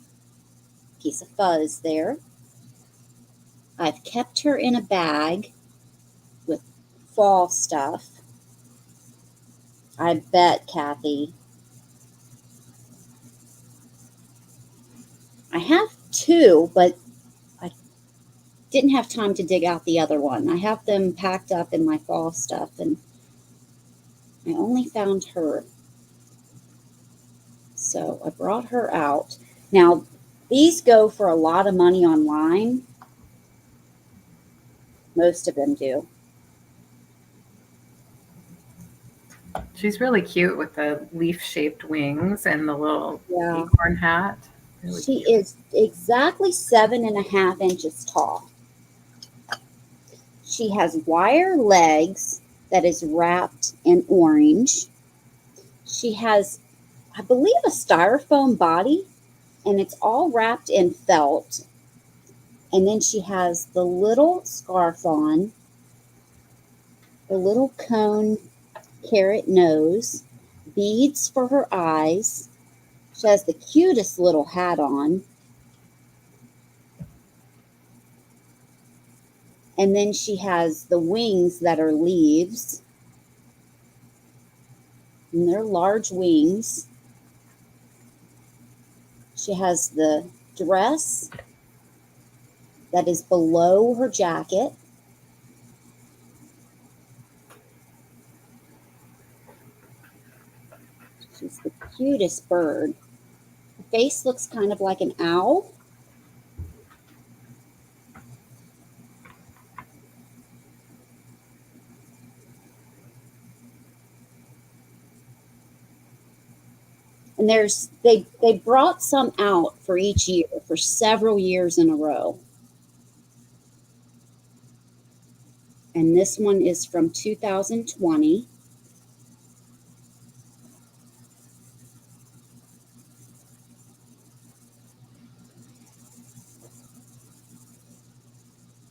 Piece of fuzz there. I've kept her in a bag with fall stuff. I bet, Kathy. I have 2, but I didn't have time to dig out the other one. I have them packed up in my fall stuff, and I only found her. So I brought her out. Now, these go for a lot of money online. Most of them do. She's really cute with the leaf-shaped wings and the little Yeah. acorn hat. Really She cute. is exactly 7.5 inches tall. She has wire legs that is wrapped in orange. She has, I believe, a styrofoam body, and it's all wrapped in felt. And then she has the little scarf on, the little cone carrot nose, beads for her eyes. She has the cutest little hat on. And then she has the wings that are leaves. And they're large wings. She has the dress that is below her jacket. She's the cutest bird. Her face looks kind of like an owl. And they brought some out for each year for several years in a row. And this one is from 2020.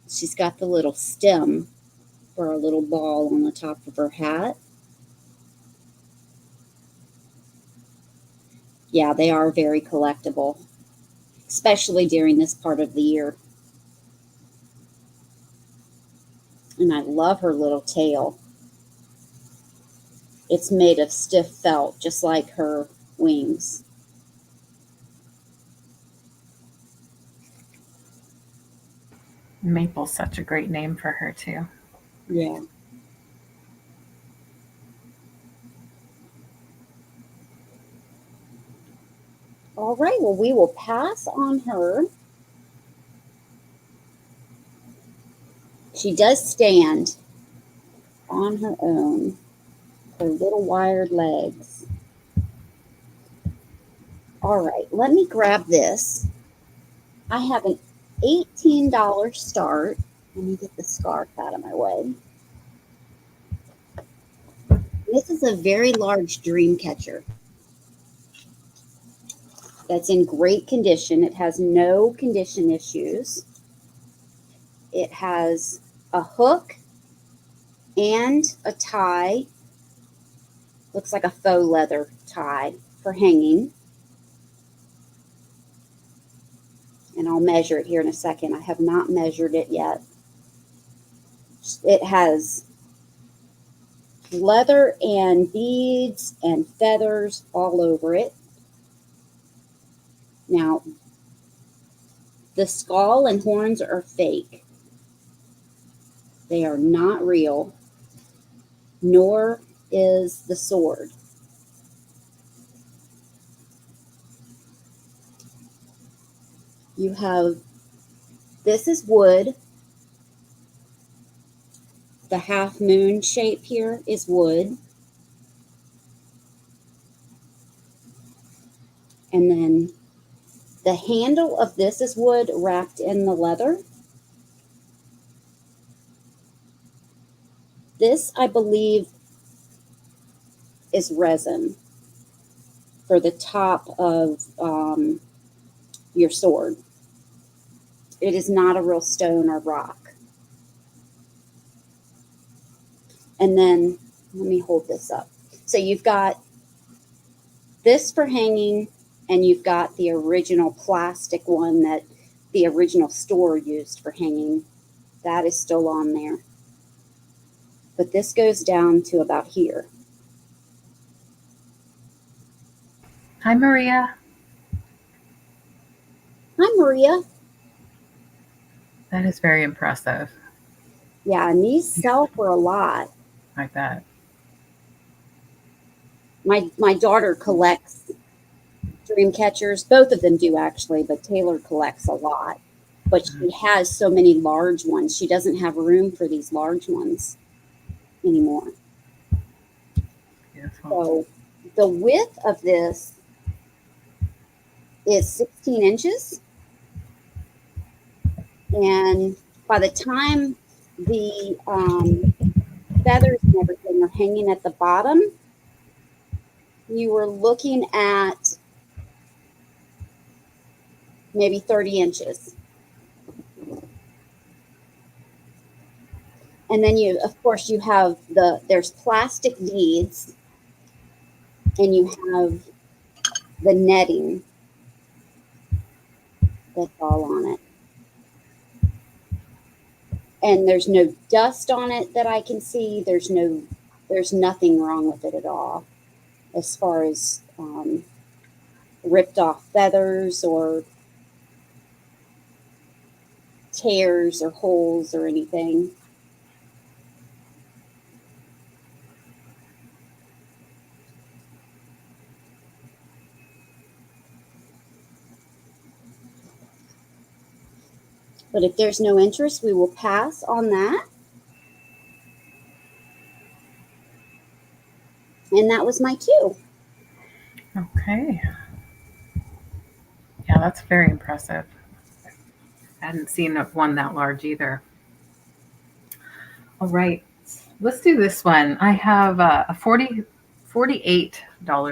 She's got the little stem for a little ball on the top of her hat. Yeah, they are very collectible, especially during this part of the year. And I love her little tail. It's made of stiff felt, just like her wings. Maple's such a great name for her, too. Yeah. All right, well, we will pass on her. She does stand on her own, her little wired legs. All right, let me grab this. I have an $18 start. Let me get the scarf out of my way. This is a very large dream catcher that's in great condition. It has no condition issues. It has a hook and a tie. Looks like a faux leather tie for hanging. And I'll measure it here in a second. I have not measured it yet. It has leather and beads and feathers all over it. Now, the skull and horns are fake. They are not real, nor is the sword. You have, this is wood. The half moon shape here is wood. And then the handle of this is wood wrapped in the leather. This, I believe, is resin for the top of your sword. It is not a real stone or rock. And then, let me hold this up. So you've got this for hanging, and you've got the original plastic one that the original store used for hanging. That is still on there. But this goes down to about here. Hi, Maria. Hi, Maria. That is very impressive. Yeah, and these sell for a lot. Like that. My daughter collects dream catchers. Both of them do actually, but Taylor collects a lot. But she has so many large ones. She doesn't have room for these large ones anymore. Beautiful. So the width of this is 16 inches. And by the time the feathers and everything are hanging at the bottom, you were looking at maybe 30 inches. And then you, of course, you have there's plastic beads, and you have the netting that's all on it. And there's no dust on it that I can see. There's nothing wrong with it at all, as far as ripped off feathers or tears or holes or anything. But if there's no interest, we will pass on that. And that was my 2. Okay. Yeah, that's very impressive. I hadn't seen one that large either. All right, let's do this one. I have a $48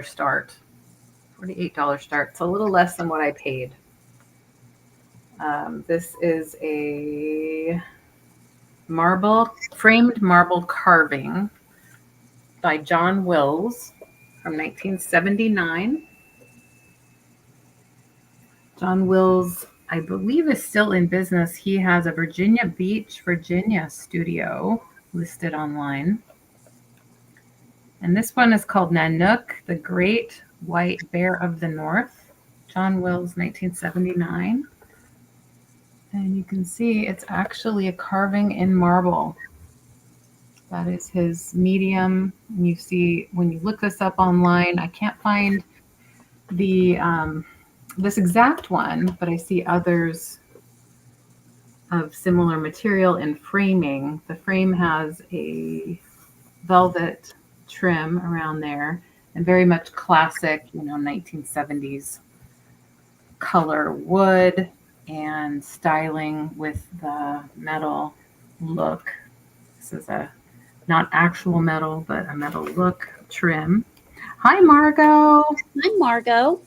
start. $48 start. It's a little less than what I paid. This is a framed marble carving by John Wills from 1979. John Wills, I believe, is still in business. He has a Virginia Beach, Virginia studio listed online. And this one is called Nanook, the Great White Bear of the North. John Wills, 1979. And you can see it's actually a carving in marble. That is his medium. And you see, when you look this up online, I can't find the this exact one, but I see others of similar material in framing. The frame has a velvet trim around there and very much classic, 1970s color wood and styling with the metal look. This is a not actual metal, but a metal look trim. Hi, Margot. Hi, Margot.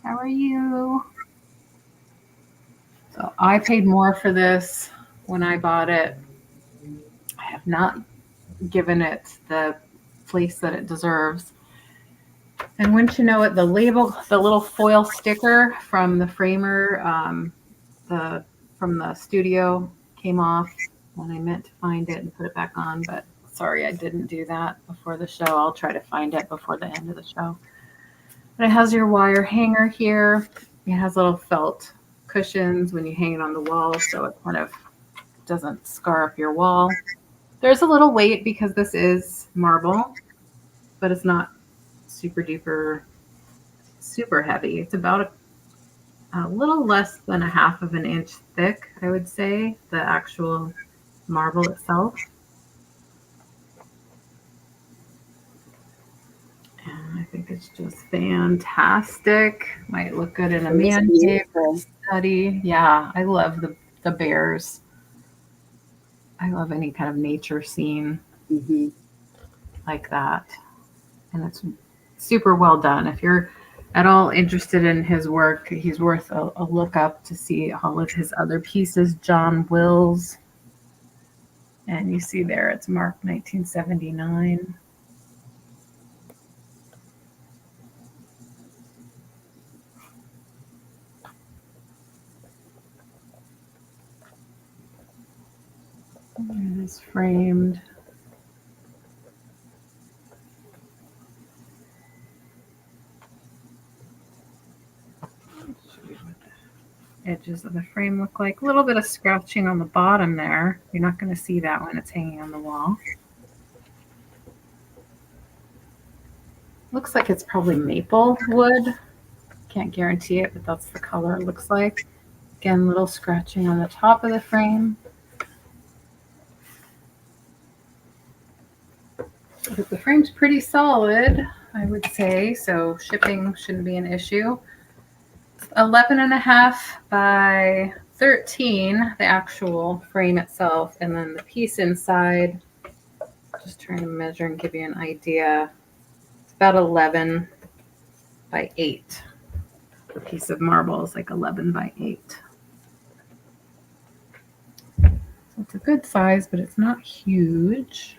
How are you? So I paid more for this when I bought it. I have not given it the place that it deserves. And wouldn't you know it, the label, the little foil sticker from the framer, from the studio came off when I meant to find it and put it back on, but sorry, I didn't do that before the show. I'll try to find it before the end of the show. But it has your wire hanger here. It has little felt cushions when you hang it on the wall, so it kind of doesn't scar up your wall. There's a little weight because this is marble, but it's not super duper super heavy. It's about a little less than a half of an inch thick, I would say, the actual marble itself. And I think it's just fantastic. Might look good in a man cave study. Yeah, I love the bears. I love any kind of nature scene like that. And it's super well done. If you're at all interested in his work, he's worth a look up to see all of his other pieces. John Wills. And you see there, it's marked 1979. And it is framed. Edges of the frame look like. A little bit of scratching on the bottom there. You're not going to see that when it's hanging on the wall. Looks like it's probably maple wood. Can't guarantee it, but that's the color it looks like. Again, little scratching on the top of the frame. But the frame's pretty solid, I would say, so shipping shouldn't be an issue. 11.5 by 13, the actual frame itself, and then the piece inside, just trying to measure and give you an idea. It's about 11 by 8. A piece of marble is like 11 by 8. So it's a good size, but it's not huge.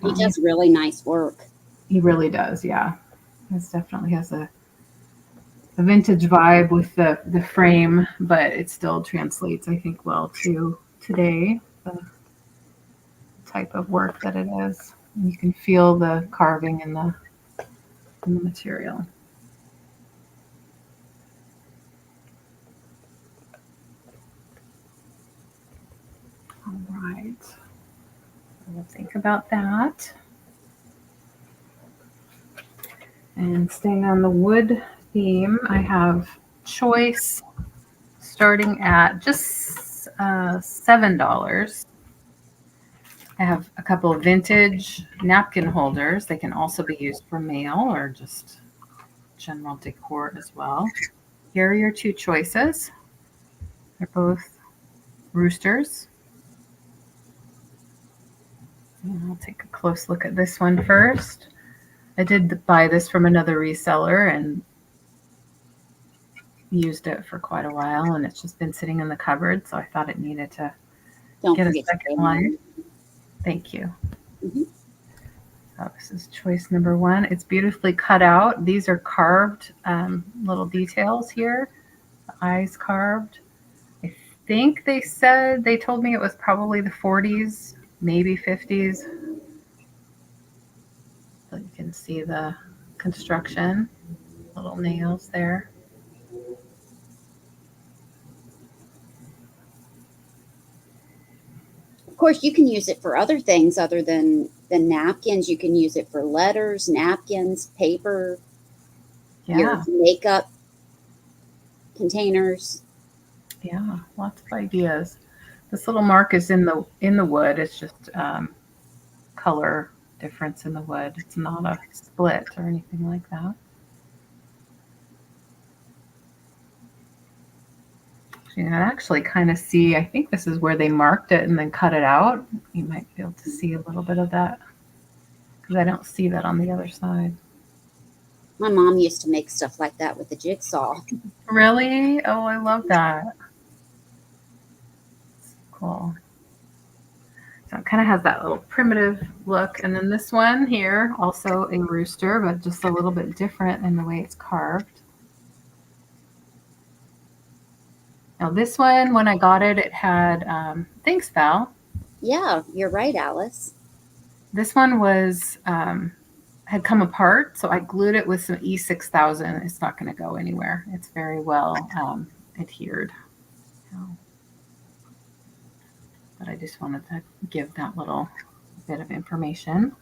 He does really nice work. He really does, yeah. This definitely has a vintage vibe with the frame, but it still translates, I think, well to today, the type of work that it is. And you can feel the carving in the material. All right. We'll think about that. And staying on the wood theme, I have choice starting at just $7. I have a couple of vintage napkin holders. They can also be used for mail or just general decor as well. Here are your two choices. They're both roosters. And I'll take a close look at this one first. I did buy this from another reseller and used it for quite a while, and it's just been sitting in the cupboard, so I thought it needed to get a second life. Thank you. Mm-hmm. So this is choice number 1. It's beautifully cut out. These are carved little details here. The eyes carved. I think they told me it was probably the 40s, maybe 50s. So you can see the construction, little nails there. Of course, you can use it for other things other than napkins. You can use it for letters, napkins, paper, your makeup containers. Yeah, lots of ideas. This little mark is in the wood. It's just color difference in the wood. It's not a split or anything like that. You can actually kind of see, I think this is where they marked it and then cut it out. You might be able to see a little bit of that because I don't see that on the other side. My mom used to make stuff like that with a jigsaw. Really? Oh, I love that. Cool. So it kind of has that little primitive look. And then this one here, also a rooster, but just a little bit different in the way it's carved. Now this one, when I got it, it had, thanks, Val. Yeah, you're right, Alice. This one was, had come apart, so I glued it with some E6000. It's not going to go anywhere. It's very well adhered. But I just wanted to give that little bit of information.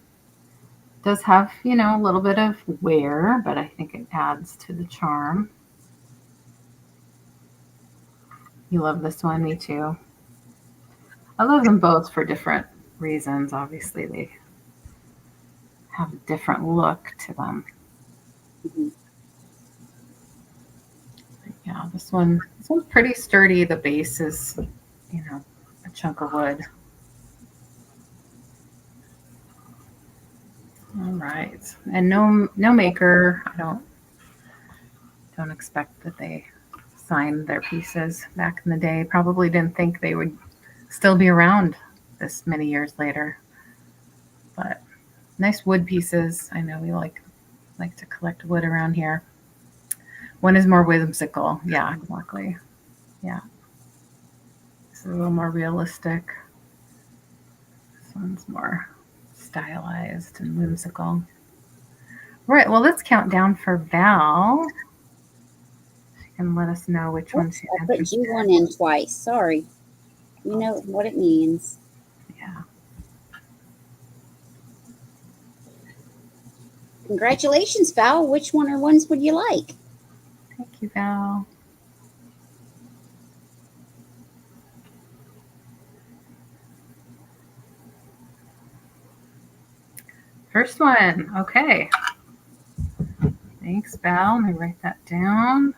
It does have, a little bit of wear, but I think it adds to the charm. You love this one, me too. I love them both for different reasons. Obviously, they have a different look to them. Mm-hmm. Yeah, this one's pretty sturdy. The base is, a chunk of wood. All right, and no maker. I don't expect that they signed their pieces back in the day. Probably didn't think they would still be around this many years later. But nice wood pieces. I know we like to collect wood around here. One is more whimsical. Yeah, exactly. Yeah. This is a little more realistic. This one's more stylized and whimsical. All right, well, let's count down for Val. She can let us know which one she's interested in. I put G1 in twice. Sorry. You know what it means. Yeah. Congratulations, Val. Which one or ones would you like? Thank you, Val. First one. Okay. Thanks, Val. Let me write that down.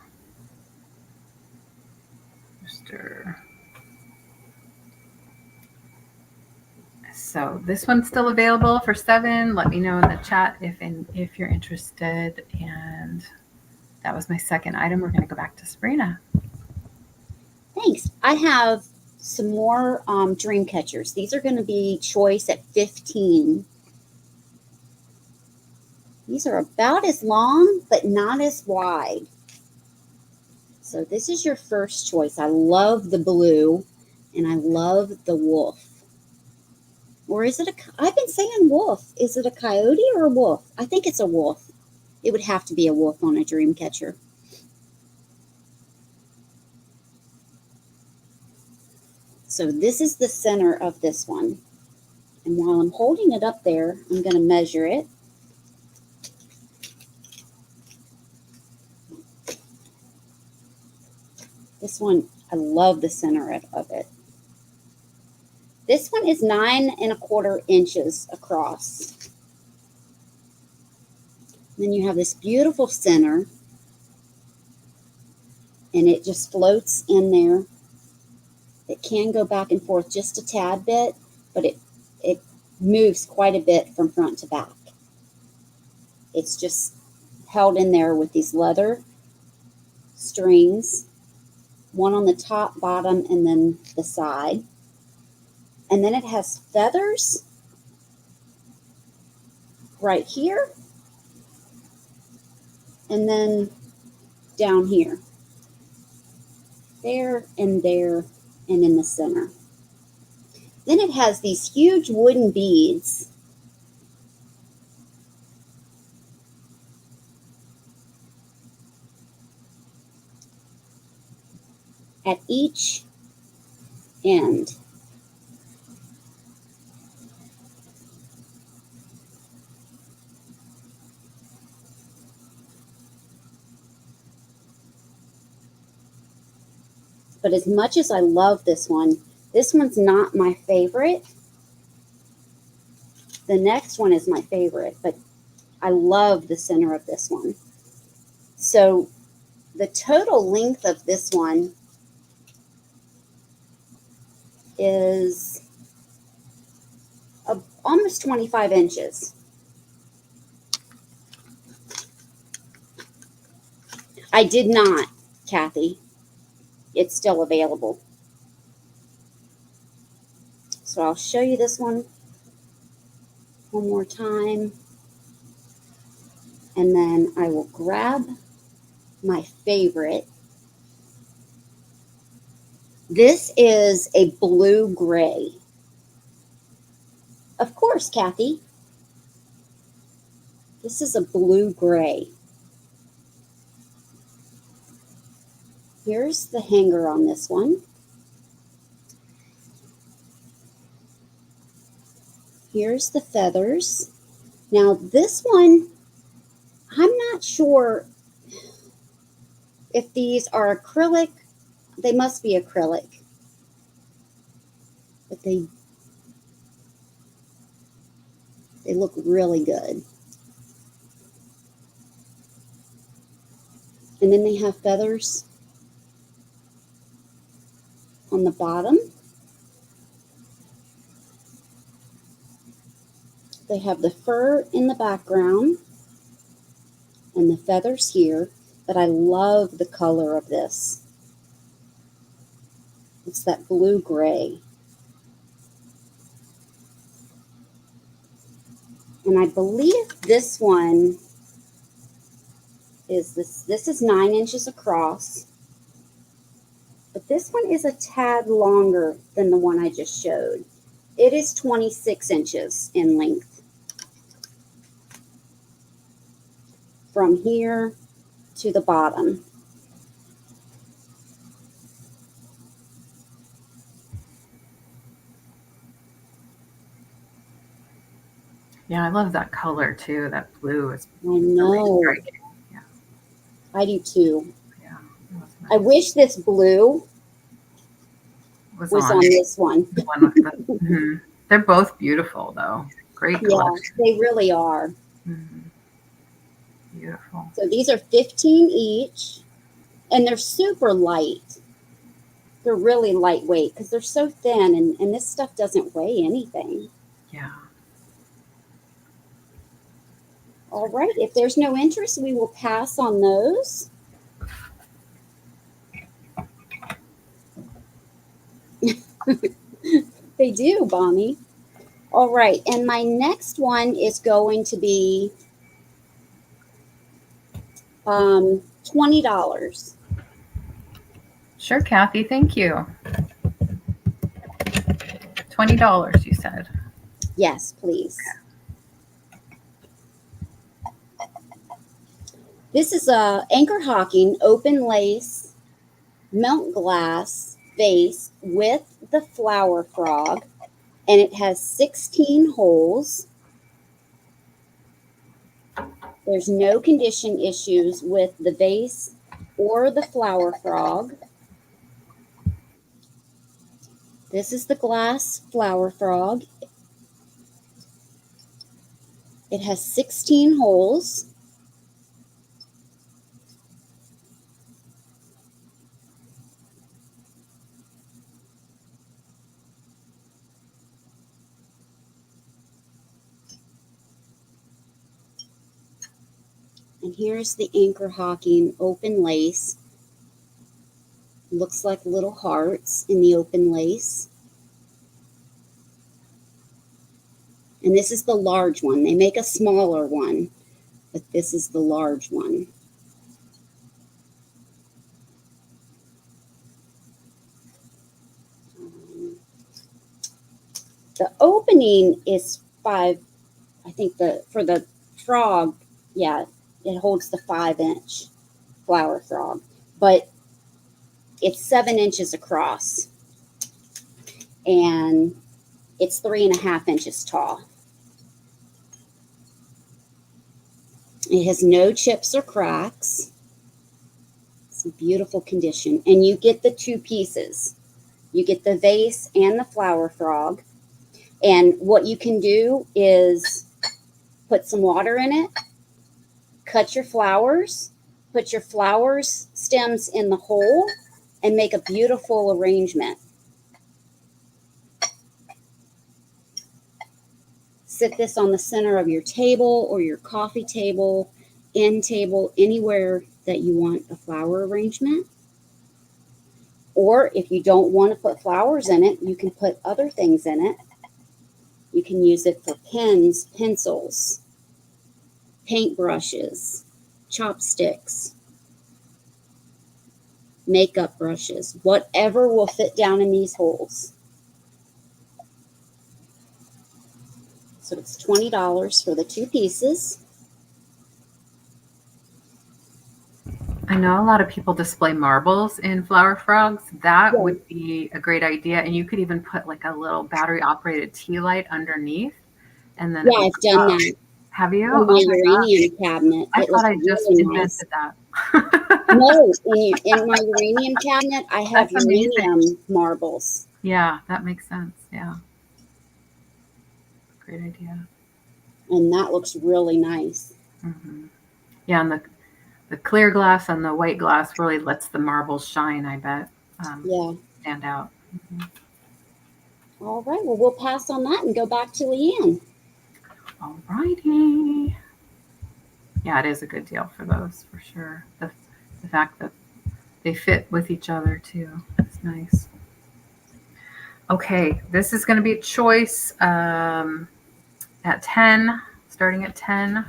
So this one's still available for 7. Let me know in the chat if you're interested. And that was my second item. We're going to go back to Sabrina. Thanks. I have some more dream catchers. These are going to be choice at 15. These are about as long, but not as wide. So this is your first choice. I love the blue, and I love the wolf. Or is it I've been saying wolf. Is it a coyote or a wolf? I think it's a wolf. It would have to be a wolf on a dream catcher. So this is the center of this one. And while I'm holding it up there, I'm going to measure it. This one, I love the center of it. This one is 9¼ inches across. Then you have this beautiful center, and it just floats in there. It can go back and forth just a tad bit, but it moves quite a bit from front to back. It's just held in there with these leather strings, one on the top, bottom, and then the side. And then it has feathers right here, and then down here. There, and in the center. Then it has these huge wooden beads. At each end. But as much as I love this one's not my favorite. The next one is my favorite, but I love the center of this one. So the total length of this one is almost 25 inches. I did not, Kathy. It's still available. So I'll show you this one more time. And then I will grab my favorite. This is a blue-gray. Of course, Kathy. This is a blue-gray. Here's the hanger on this one. Here's the feathers. Now this one, I'm not sure if these are acrylic. They must be acrylic. But they look really good. And then they have feathers on the bottom. They have the fur in the background and the feathers here, but I love the color of this. It's that blue-gray. And I believe this one is this is 9 inches across, but this one is a tad longer than the one I just showed. It is 26 inches in length. From here to the bottom. Yeah, I love that color too. That blue is I really know. striking. Yeah, I do too. yeah, that was I nice. wish this blue Was was on on this one. the one with the. Mhm. They're both beautiful though. Great Yeah, collection. they really are. Mhm. Beautiful. So these are 15 each, and they're super light. They're really lightweight because they're so thin, and this stuff doesn't weigh anything. Yeah. All right, if there's no interest, we will pass on those. They do, Bonnie. All right, and my next one is going to be $20. Sure, Kathy. Thank you. $20. You said. Yes, please. This is a Anchor Hawking open lace melt glass vase with the flower frog, and it has 16 holes. There's no condition issues with the vase or the flower frog. This is the glass flower frog. It has 16 holes. And here's the Anchor Hawking open lace. Looks like little hearts in the open lace. And this is the large one. They make a smaller one, but this is the large one. The opening is 5. I think for the frog, yeah, it holds the 5-inch flower frog, but it's 7 inches across, and it's 3.5 inches tall. It has no chips or cracks. It's in beautiful condition, and you get the 2 pieces. You get the vase and the flower frog. And what you can do is put some water in it, cut your flowers, put your flowers stems in the hole, and make a beautiful arrangement. Sit this on the center of your table or your coffee table, end table, anywhere that you want a flower arrangement. Or if you don't want to put flowers in it, you can put other things in it. You can use it for pens, pencils, paintbrushes, chopsticks, makeup brushes, whatever will fit down in these holes. So it's $20 for the 2 pieces. I know a lot of people display marbles in flower frogs. That Yeah. would be a great idea. And you could even put like a little battery operated tea light underneath. And then it Yeah, would I've done that Have you? in Oh my my God. uranium cabinet. I It thought looks I just really nice. invented that. No, in my uranium cabinet, I have That's amazing. uranium marbles. Yeah, that makes sense. Yeah. Great idea. And that looks really nice. Hmm. Yeah, and the clear glass and the white glass really lets the marbles shine, I bet. Yeah. Stand out. Mhm. All right. Well, we'll pass on that and go back to Leanne. All righty. Yeah, it is a good deal for those for sure. The fact that they fit with each other too. It's nice. Okay, this is going to be a choice at 10, starting at 10.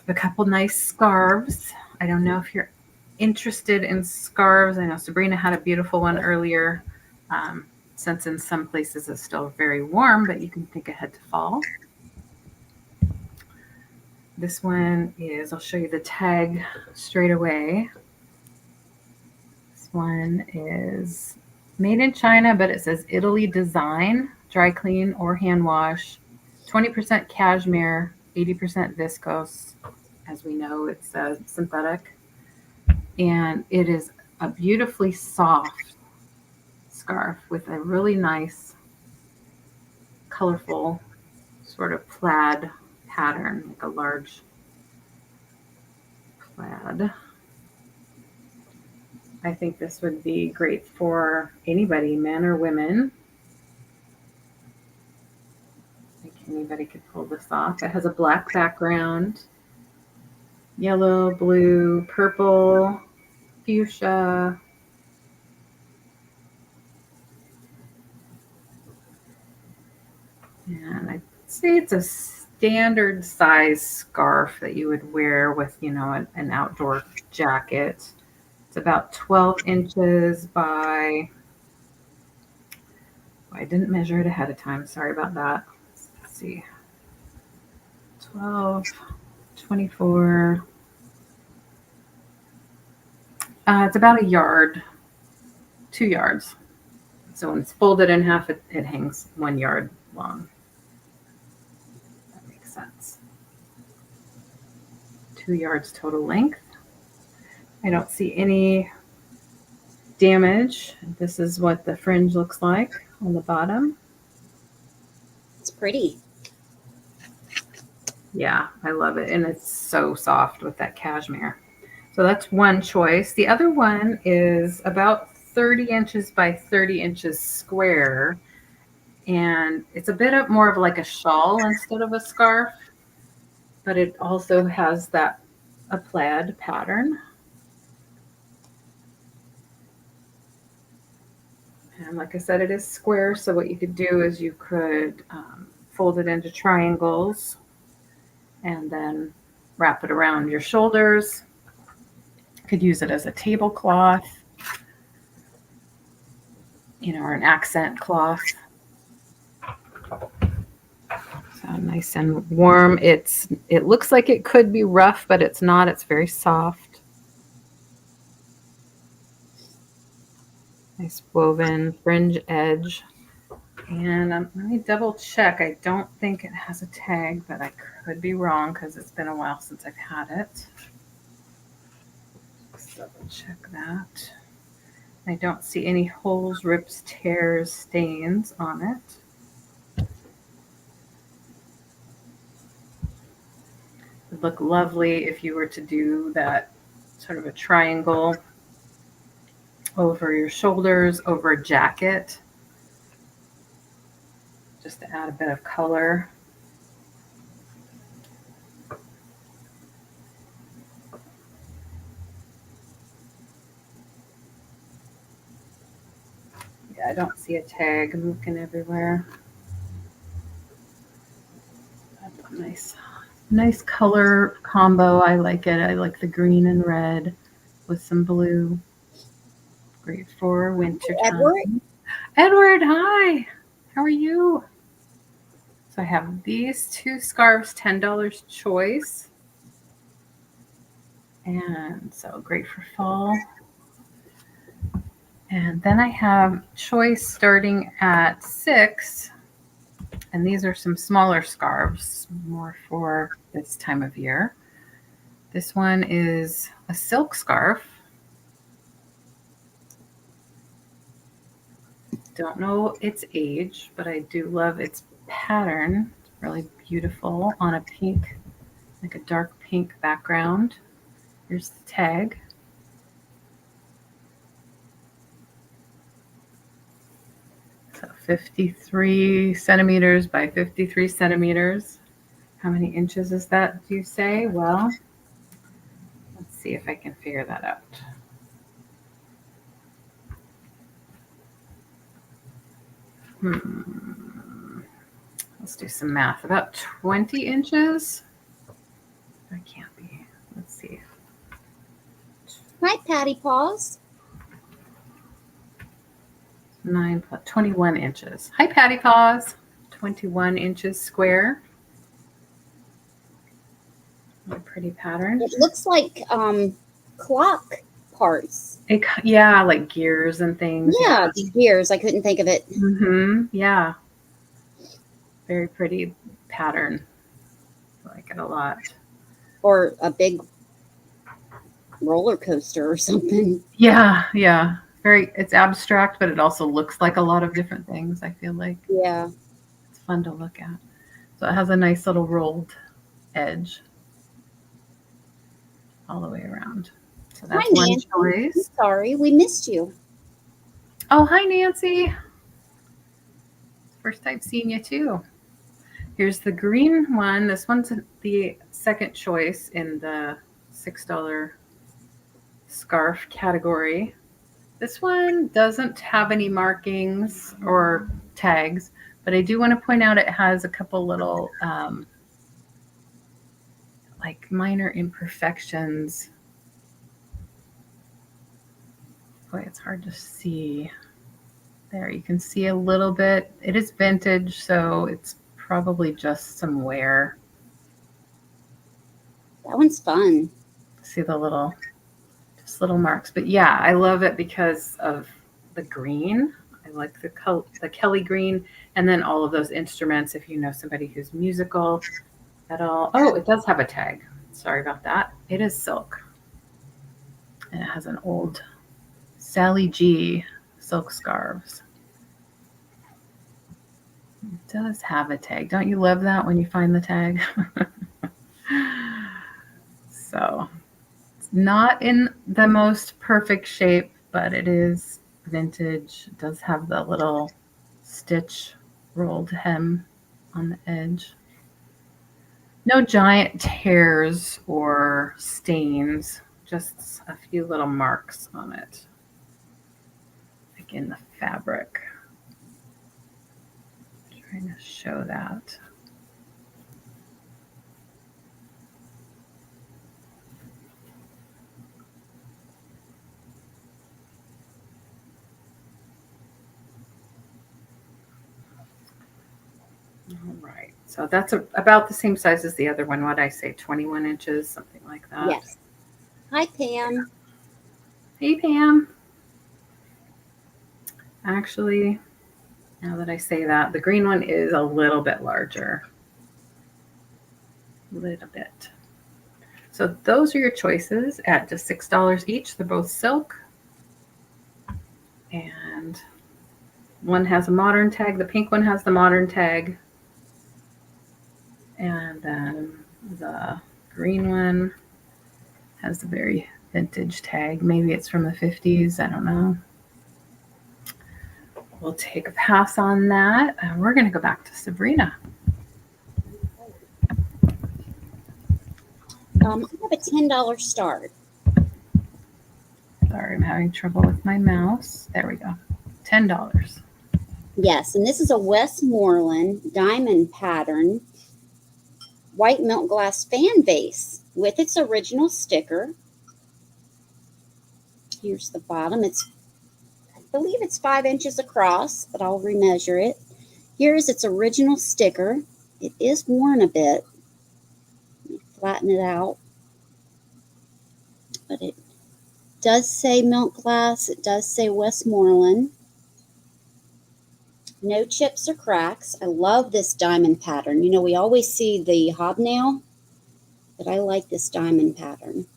A couple nice scarves. I don't know if you're interested in scarves. I know Sabrina had a beautiful one earlier. Since in some places it's still very warm, but you can think ahead to fall. This one is, I'll show you the tag straight away. This one is made in China, but it says Italy design, dry clean or hand wash, 20% cashmere, 80% viscose. As we know, it's synthetic. And it is a beautifully soft scarf with a really nice, colorful sort of plaid pattern, like a large plaid. I think this would be great for anybody, men or women. I think anybody could pull this off. It has a black background, yellow, blue, purple, fuchsia. And I'd say it's a standard size scarf that you would wear with, you know, an outdoor jacket. It's about 12 inches by, I didn't measure it ahead of time. Sorry about that. Let's see. 12, 24. It's about a yard, 2 yards. So when it's folded in half, it hangs 1 yard long. That makes sense. 2 yards total length. I don't see any damage. This is what the fringe looks like on the bottom. It's pretty. Yeah, I love it. And it's so soft with that cashmere. So that's one choice. The other one is about 30 inches by 30 inches square. And it's a bit more of like a shawl instead of a scarf. But it also has that a plaid pattern. And like I said, it is square. So what you could do is you could fold it into triangles and then wrap it around your shoulders. Could use it as a tablecloth, you know, or an accent cloth. So nice and warm. It looks like it could be rough, but it's not. It's very soft. Nice woven fringe edge. And let me double check. I don't think it has a tag, but I could be wrong because it's been a while since I've had it. Let's double check that. I don't see any holes, rips, tears, stains on it. It would look lovely if you were to do that sort of a triangle over your shoulders, over a jacket, just to add a bit of color. Yeah, I don't see a tag. I'm looking everywhere. That's nice color combo. I like it. I like the green and red with some blue. Great for winter time. Edward, hi. How are you? So I have these 2 scarves, $10 choice. And so great for fall. And then I have choice starting at $6. And these are some smaller scarves, more for this time of year. This one is a silk scarf. Don't know its age, but I do love its pattern. It's really beautiful on a pink, like a dark pink background. Here's the tag. So 53 centimeters by 53 centimeters. How many inches is that, do you say? Well, let's see if I can figure that out. Let's do some math. About 20 inches. That can't be. Let's see. Hi, Patty Paws. 9 plus 21 inches. Hi, Patty Paws. 21 inches square. A pretty pattern. It looks like clock parts. Yeah, like gears and things. Yeah, the gears. I couldn't think of it. Yeah. Very pretty pattern. I like it a lot. Or a big roller coaster or something. Yeah, yeah. It's abstract, but it also looks like a lot of different things, I feel like. Yeah. It's fun to look at. So it has a nice little rolled edge all the way around. So that's Hi, one Nancy. choice. Sorry, we missed you. Oh, hi, Nancy. First time seeing you too. Here's the green one. This one's the second choice in the $6 scarf category. This one doesn't have any markings or tags, but I do want to point out it has a couple little like minor imperfections. Boy, it's hard to see. There, you can see a little bit. It is vintage, so it's probably just some wear. That one's fun. See the little marks. But yeah, I love it because of the green. I like the Kelly green, and then all of those instruments. If you know somebody who's musical at all. Oh, it does have a tag. Sorry about that. It is silk. And it has an old Sally G silk scarves. It does have a tag. Don't you love that when you find the tag? So it's not in the most perfect shape, but it is vintage. It does have the little stitch rolled hem on the edge. No giant tears or stains, just a few little marks on it, like in the fabric. Trying to show that. All right, so that's about the same size as the other one. What did I say, 21 inches, something like that? Yes. Hi, Pam. Hey, Pam. Actually, now that I say that, the green one is a little bit larger. A little bit. So those are your choices at just $6 each. They're both silk. And one has a modern tag. The pink one has the modern tag. And then the green one has the very vintage tag. Maybe it's from the 50s. I don't know. We'll take a pass on that. And we're going to go back to Sabrina. I have a $10 start. Sorry, I'm having trouble with my mouse. There we go. $10. Yes, and this is a Westmoreland diamond pattern white milk glass fan vase with its original sticker. Here's the bottom. I believe it's 5 inches across, but I'll remeasure it. Here's its original sticker. It is worn a bit. Let me flatten it out. But it does say milk glass. It does say Westmoreland. No chips or cracks. I love this diamond pattern. You know, we always see the hobnail, but I like this diamond pattern.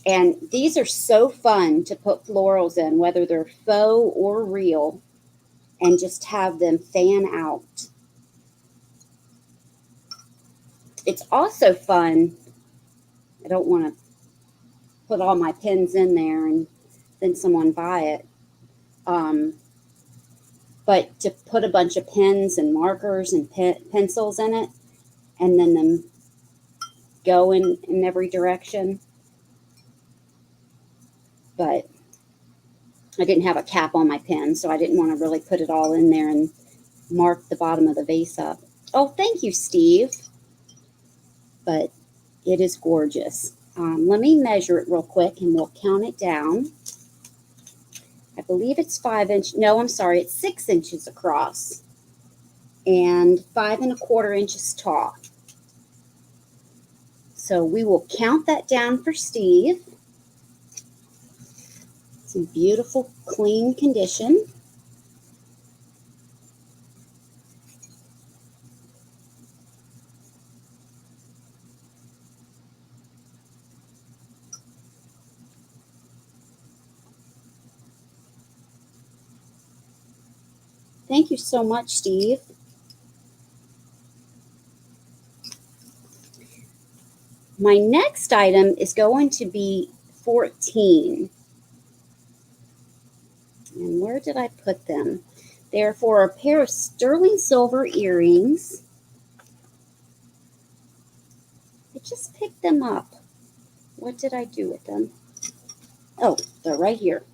And these are so fun to put florals in, whether they're faux or real, and just have them fan out. It's also fun. I don't want to put all my pins in there and then someone buy it. But to put a bunch of pens and markers and pencils in it, and then them go in every direction. But I didn't have a cap on my pen, so I didn't want to really put it all in there and mark the bottom of the vase up. Oh, thank you, Steve. But it is gorgeous. Let me measure it real quick and we'll count it down. I believe it's 5 inch. No, I'm sorry. It's 6 inches across and 5 1/4 inches tall. So we will count that down for Steve. It's in beautiful, clean condition. Thank you so much, Steve. My next item is going to be 14. And where did I put them? They're for a pair of sterling silver earrings. I just picked them up. What did I do with them? Oh, they're right here.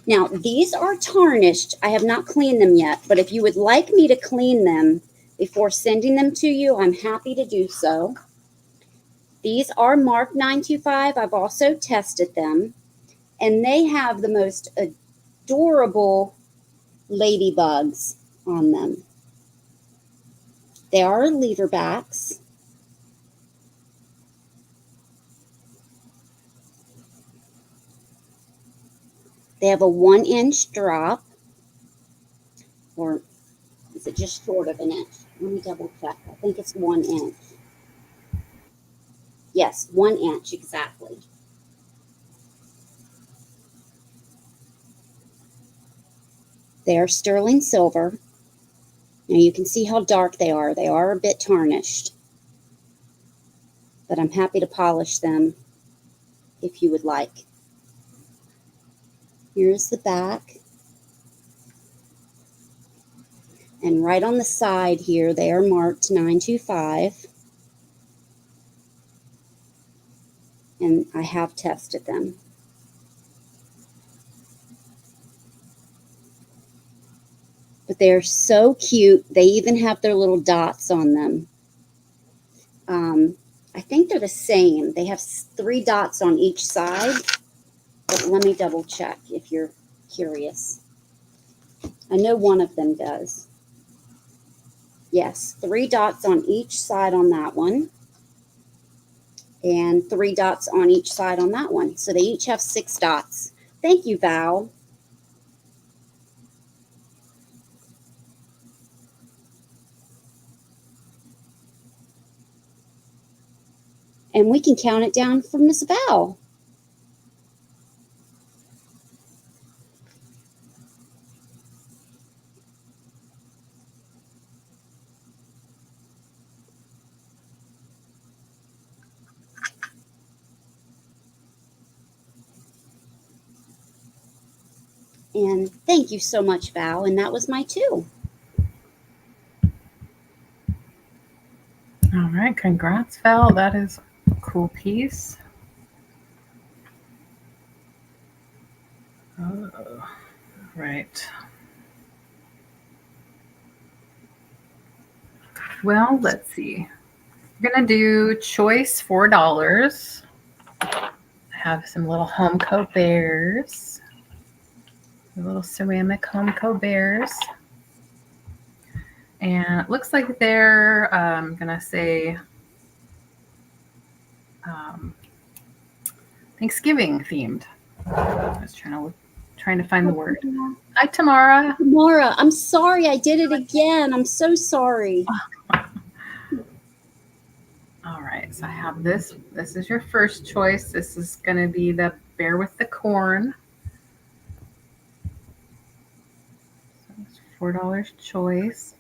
Now, these are tarnished. I have not cleaned them yet, but if you would like me to clean them before sending them to you, I'm happy to do so. These are marked 925. I've also tested them, and they have the most adorable ladybugs on them. They are lever backs. They have a 1-inch drop, or is it just short of an inch? Let me double check. I think it's 1 inch. Yes, 1 inch exactly. They are sterling silver. Now you can see how dark they are. They are a bit tarnished, but I'm happy to polish them if you would like. Here's the back. And right on the side here, they are marked 925. And I have tested them. But they're so cute. They even have their little dots on them. I think they're the same. They have 3 dots on each side. But let me double check if you're curious. I know one of them does. Yes, 3 dots on each side on that one. And 3 dots on each side on that one. So they each have 6 dots. Thank you, Val. And we can count it down from Miss Val. And thank you so much, Val. And that was my 2. All right, congrats, Val. That is a cool piece. Right. Well, let's see. We're going to do choice $4. I have some little Homeco bears. The little ceramic Homeco bears. And it looks like they're, I'm going to say, Thanksgiving themed. I was trying to find the word. Hi, Tamara. Tamara, I'm sorry I did it again. I'm so sorry. All right, so I have this. This is your first choice. This is going to be the bear with the corn. So it's $4 choice.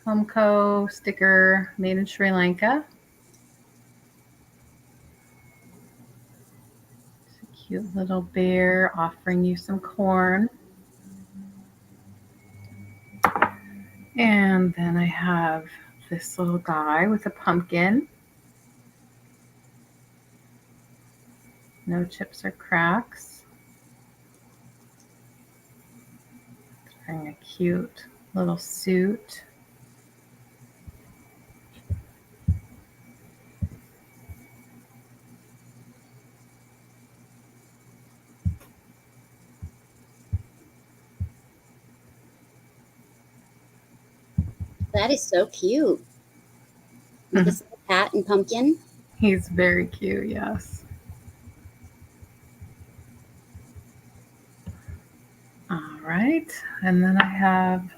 Homeco sticker made in Sri Lanka. It's a cute little bear offering you some corn. And then I have this little guy with a pumpkin. No chips or cracks. Wearing a cute little suit. That is so cute. With this little hat and pumpkin. He's very cute, yes. All right, and then I have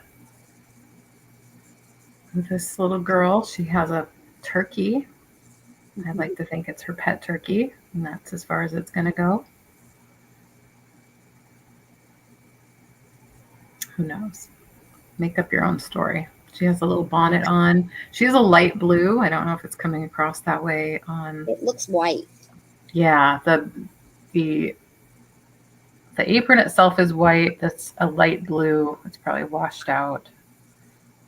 this little girl. She has a turkey. I'd like to think it's her pet turkey, and that's as far as it's going to go. Who knows? Make up your own story. She has a little bonnet on. She has a light blue. I don't know if it's coming across that way on. It looks white. Yeah, the apron itself is white. That's a light blue. It's probably washed out.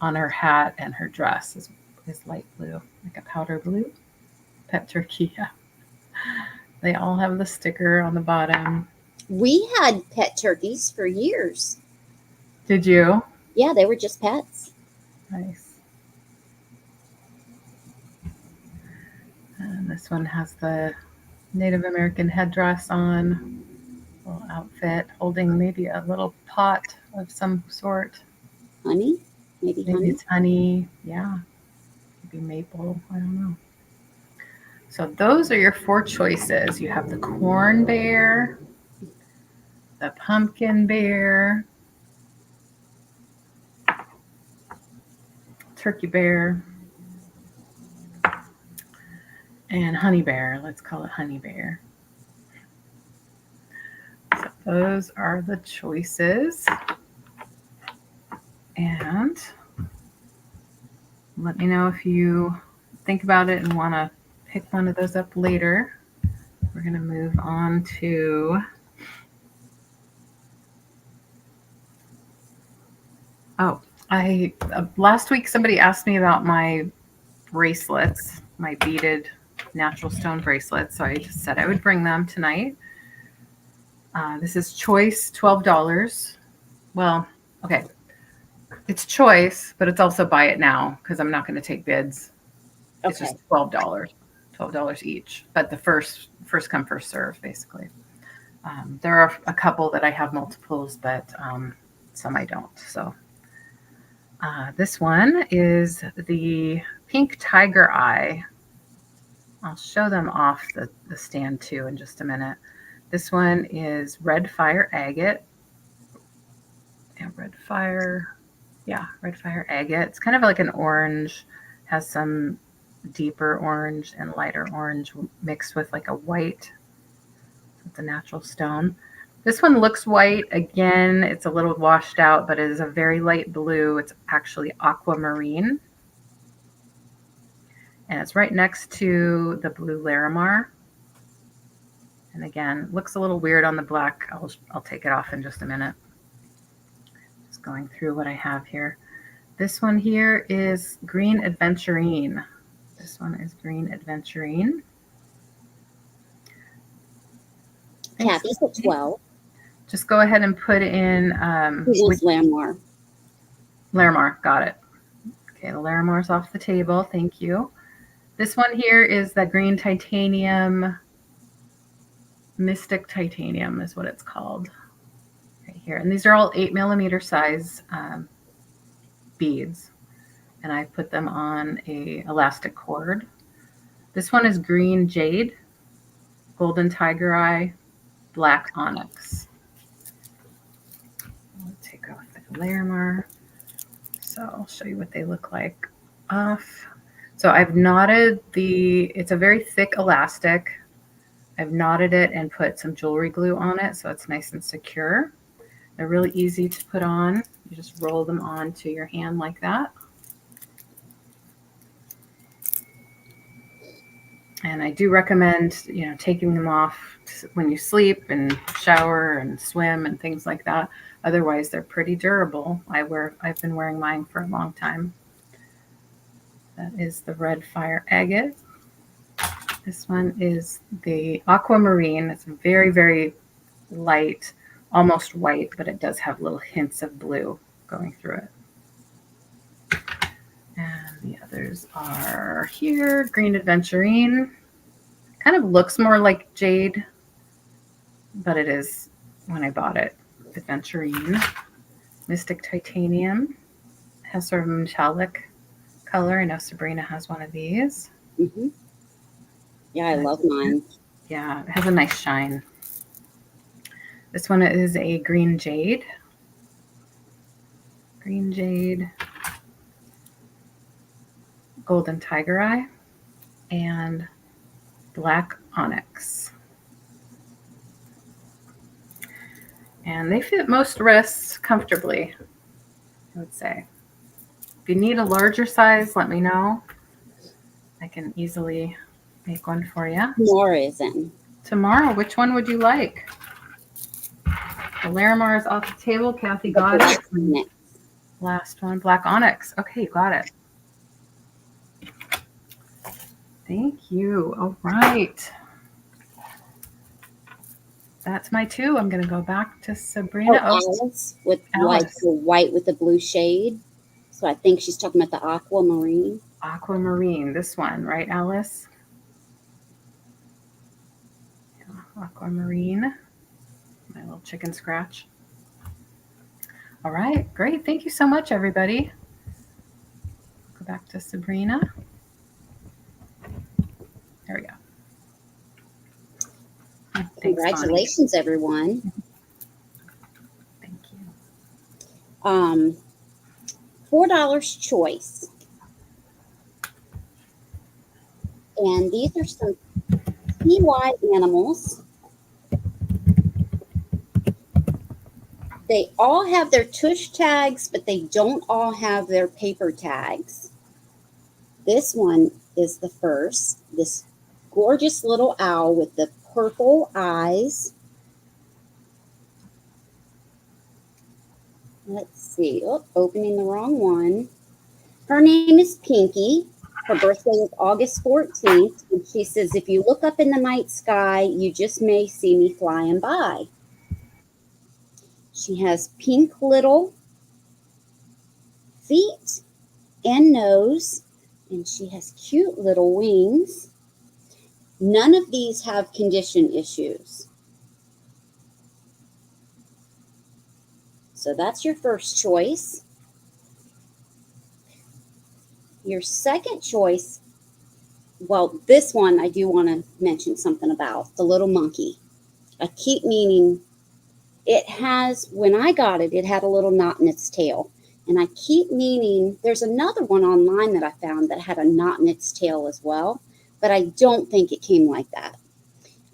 On her hat, and her dress is light blue, like a powder blue. Pet turkey. Yeah. They all have the sticker on the bottom. We had pet turkeys for years. Did you? Yeah, they were just pets. Nice. And this one has the Native American headdress on, little outfit, holding maybe a little pot of some sort. Honey? Maybe honey? It's honey. Yeah. Maybe maple. I don't know. So those are your 4 choices. You have the corn bear, the pumpkin bear, turkey bear, and honey bear. Let's call it honey bear. So those are the choices. And let me know if you think about it and want to pick one of those up later. We're going to move on to last week somebody asked me about my bracelets, my beaded natural stone bracelets. So I just said I would bring them tonight. This is choice, $12. Well, okay. It's choice, but it's also buy it now because I'm not going to take bids. Okay. It's just $12 each. But the first come, first serve, basically. There are a couple that I have multiples, but some I don't. So this one is the pink tiger eye. I'll show them off the stand too in just a minute. This one is red fire agate. Red fire agate. It's kind of like an orange, has some deeper orange and lighter orange mixed with like a white. It's a natural stone. This one looks white. Again, it's a little washed out, but it is a very light blue. It's actually aquamarine. And it's right next to the blue Larimar. And again, looks a little weird on the black. I'll take it off in just a minute. Just going through what I have here. This one here is green adventurine. This one is green adventurine. Kathy's at 12. Just go ahead and put in Larimar. Larimar, got it. Okay, the Larimar's off the table. Thank you. This one here is the green titanium, Mystic Titanium is what it's called. Right here. And these are all 8mm size beads. And I put them on a elastic cord. This one is green jade, golden tiger eye, black onyx. I'll take off the Larimar. So I'll show you what they look like off. So I've knotted it's a very thick elastic. I've knotted it and put some jewelry glue on it so it's nice and secure. They're really easy to put on. You just roll them onto your hand like that. And I do recommend, taking them off when you sleep and shower and swim and things like that. Otherwise, they're pretty durable. I've been wearing mine for a long time. That is the red fire agate. This one is the aquamarine. It's very, very light, almost white, but it does have little hints of blue going through it. And the others are here. Green adventurine. Kind of looks more like jade, but it is, when I bought it, adventurine. Mystic titanium. Has sort of a metallic color. I know Sabrina has one of these. Mm-hmm. Yeah, I love mine. Yeah, it has a nice shine. This one is a green jade. Green jade. Golden tiger eye. And black onyx. And they fit most wrists comfortably. would say. If you need a larger size, let me know. I can easily make one for you. More is in. Tomorrow, which one would you like? The Larimar is off the table. Kathy got it. Next. Last one, Black Onyx. Okay, you got it. Thank you. All right. That's my 2. I'm going to go back to Sabrina. Alice with Alice. like the white with the blue shade. So I think she's talking about the aquamarine. Aquamarine. This one, right, Alice? Yeah, aquamarine. My little chicken scratch. All right, great. Thank you so much, everybody. Go back to Sabrina. There we go. Thanks, Congratulations, Bonnie. everyone. Thank you. $4 choice. And these are some TY animals. They all have their tush tags, but they don't all have their paper tags. This one is the first. This gorgeous little owl with the purple eyes. Let's see. Oh, opening the wrong one. Her name is Pinky. Her birthday is August 14th. And she says, if you look up in the night sky, you just may see me flying by. She has pink little feet and nose, and she has cute little wings. None of these have condition issues. So that's your first choice. Your second choice, well, this one I do want to mention something about, the little monkey. I keep meaning it has, when I got it, it had a little knot in its tail. And I keep meaning, there's another one online that I found that had a knot in its tail as well, but I don't think it came like that.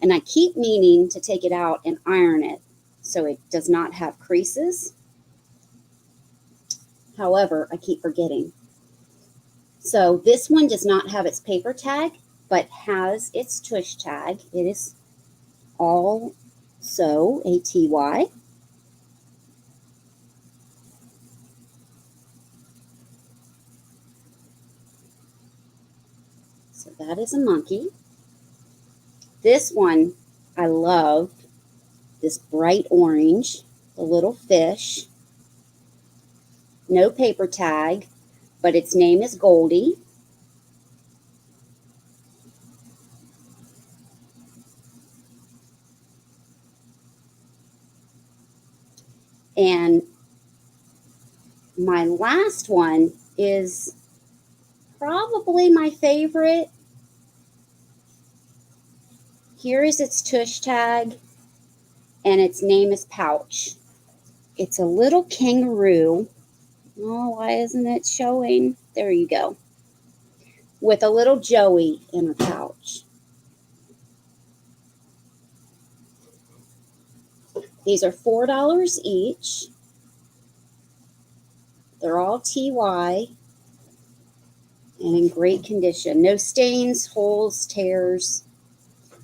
And I keep meaning to take it out and iron it so it does not have creases. However, I keep forgetting. So this one does not have its paper tag, but has its tush tag. It is also a TY. So that is a monkey. This one I love, this bright orange, the little fish. No paper tag, but its name is Goldie. And my last one is probably my favorite. Here is its tush tag, and its name is Pouch. It's a little kangaroo. Oh, why isn't it showing? There you go. With a little Joey in her pouch. These are $4 each. They're all TY and in great condition. No stains, holes, tears.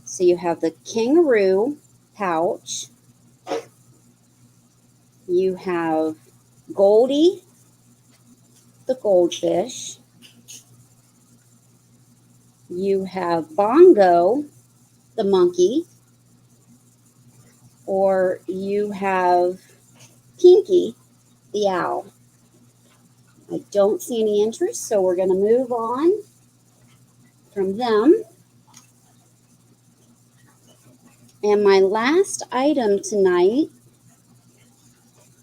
So you have the kangaroo pouch. You have Goldie, the goldfish. You have Bongo, the monkey. Or you have Pinky, the owl. I don't see any interest, so we're going to move on from them. And my last item tonight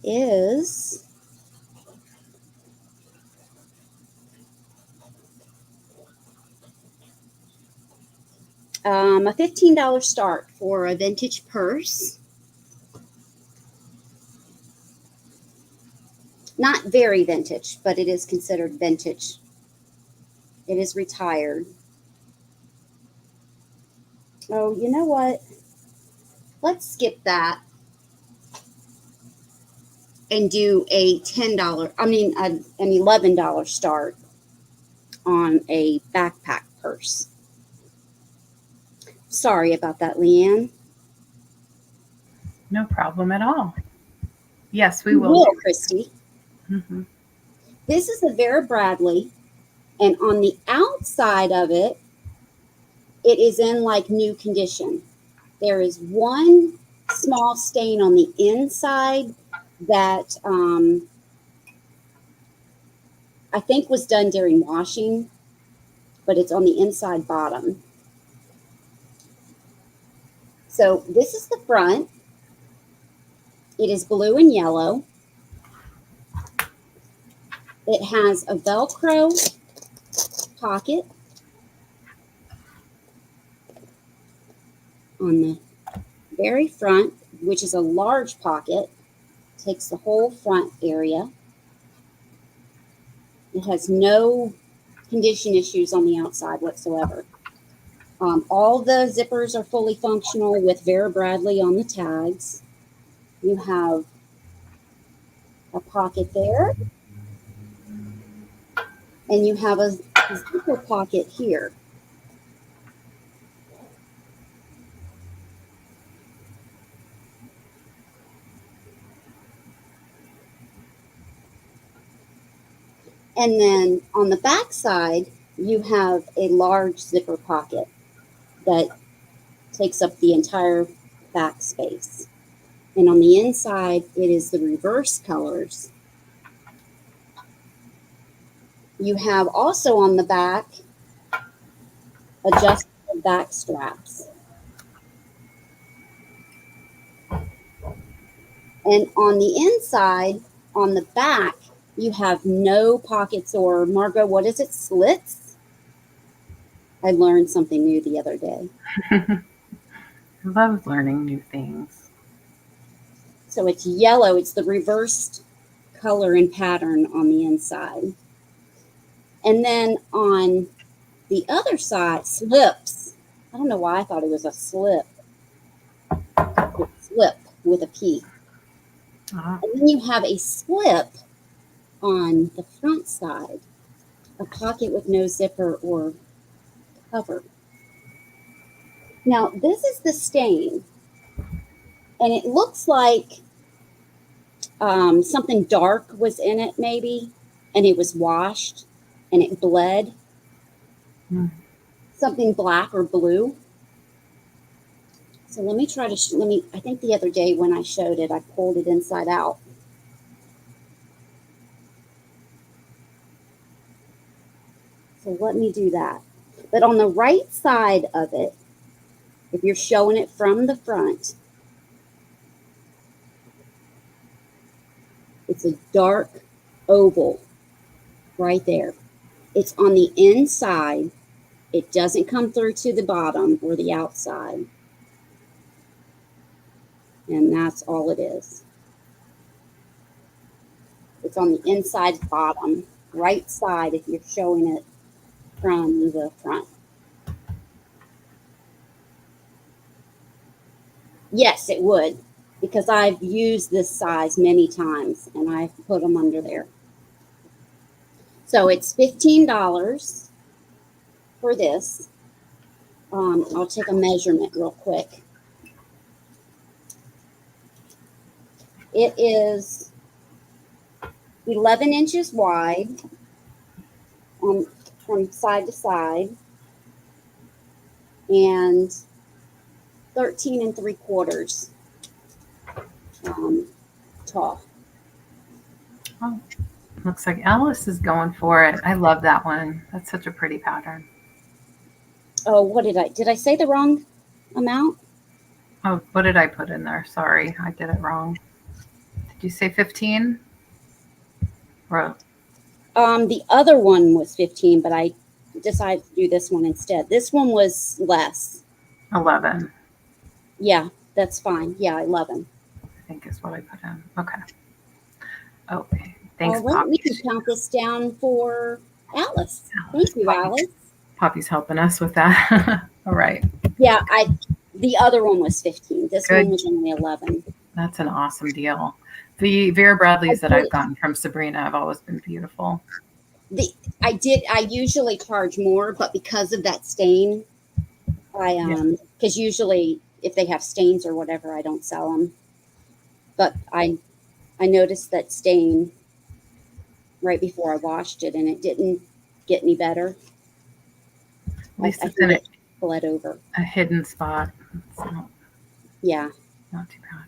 is a $15 start for a vintage purse. Not very vintage, but it is considered vintage. It is retired. Oh, you know what? Let's skip that. and do a an $11 start on a backpack purse. Sorry about that, Leanne. No problem at all. Yes, we We will. will, Christy. Mm-hmm. This is the Vera Bradley, and on the outside of it, it is in like new condition. There is one small stain on the inside that I think was done during washing, but it's on the inside bottom. So this is the front. It is blue and yellow. It has a Velcro pocket on the very front, which is a large pocket. Takes the whole front area. It has no condition issues on the outside whatsoever. All the zippers are fully functional with Vera Bradley on the tags. You have a pocket there, and you have a zipper pocket here. And then on the back side, you have a large zipper pocket that takes up the entire back space. And on the inside, it is the reverse colors. You have also on the back adjustable back straps. And on the inside, on the back, you have no pockets or, Margot, what is it, slits? I learned something new the other day. I love learning new things. So it's yellow. It's the reversed color and pattern on the inside. And then on the other side, slips. I don't know why I thought it was a slip. It's slip with a P. Uh-huh. And then you have a slip on the front side, a pocket with no zipper or cover. Now, this is the stain, and it looks like something dark was in it maybe, and it was washed, and it bled. Something black or blue. So let me try to, I think the other day when I showed it, I pulled it inside out. So let me do that. But on the right side of it, if you're showing it from the front, it's a dark oval right there. It's on the inside. It doesn't come through to the bottom or the outside. And that's all it is. It's on the inside bottom, right side if you're showing it from the front. Yes, it would, because I've used this size many times and I've put them under there. So it's $15 for this. I'll take a measurement real quick. It is 11 inches wide from side to side and 13 3/4 tall. Oh, looks like Alice is going for it. I love that one. That's such a pretty pattern. Oh, what did I say the wrong amount? Oh, what did I put in there? Sorry, I did it wrong. Did you say 15? Or The other one was 15, but I decided to do this one instead. This one was less. 11? Yeah, that's fine. Yeah, 11. I think is what I put in. Okay. Okay. Thanks, All right, Poppy. we can count this down for Alice. Thank you, Alice. Poppy's helping us with that. All right. Yeah, the other one was 15. This Good. one was only 11. That's an awesome deal. The Vera Bradleys that I've gotten from Sabrina have always been beautiful. I usually charge more, but because of that stain, because usually if they have stains or whatever, I don't sell them. But I noticed that stain right before I washed it, and it didn't get any better. At least it's in it bled over. A hidden spot. So yeah. Not too bad.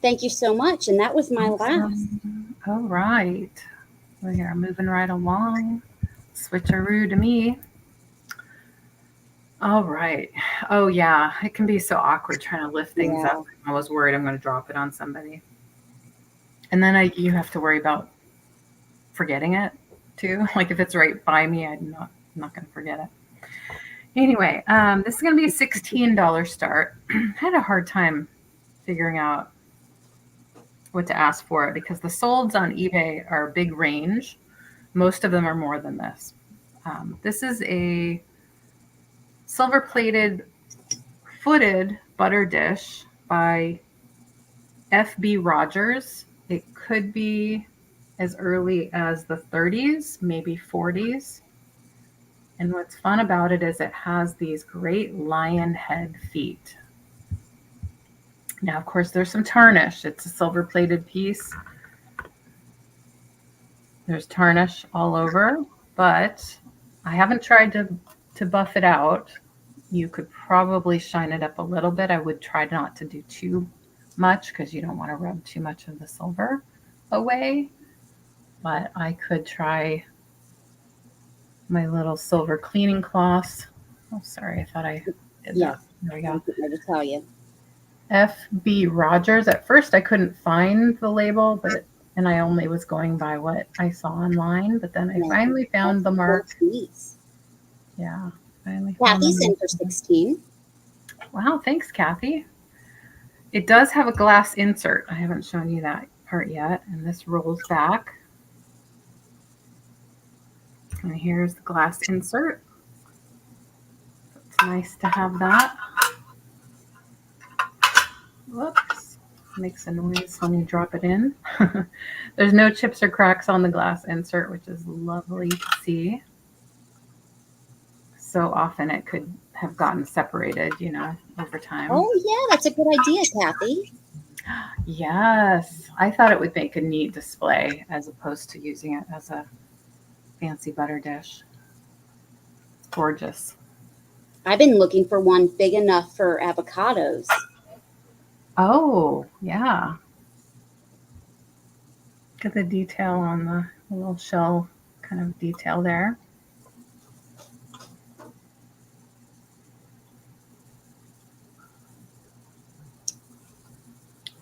Thank you so much. And that was my last. All right. Well, here, I'm moving right along. Switcheroo to me. All right. Oh, yeah. It can be so awkward trying to lift things up. I was worried I'm going to drop it on somebody. And then you have to worry about forgetting it, too. Like, if it's right by me, I'm not going to forget it. Anyway, this is going to be a $16 start. I had a hard time figuring out what to ask for it because the solds on eBay are a big range. Most of them are more than this. This is a silver-plated footed butter dish by F.B. Rogers. It could be as early as the 30s, maybe 40s. And what's fun about it is it has these great lion head feet. Now, of course, there's some tarnish. It's a silver-plated piece. There's tarnish all over, but I haven't tried to buff it out. You could probably shine it up a little bit. I would try not to do too much because you don't want to rub too much of the silver away. But I could try my little silver cleaning cloths. Oh, sorry. I thought I did that. There we go. I to tell you. F.B. Rogers. At first, I couldn't find the label, and I only was going by what I saw online. But then I finally found the mark. Yeah, finally. Kathy's in for 16. Wow, thanks, Kathy. It does have a glass insert. I haven't shown you that part yet, and this rolls back. And here's the glass insert. It's nice to have that. Whoops, makes a noise when you drop it in. There's no chips or cracks on the glass insert, which is lovely to see. So often it could have gotten separated, over time. Oh, yeah, that's a good idea, Kathy. Yes, I thought it would make a neat display as opposed to using it as a fancy butter dish. It's gorgeous. I've been looking for one big enough for avocados. Oh, yeah. Look at the detail on the little shell kind of detail there.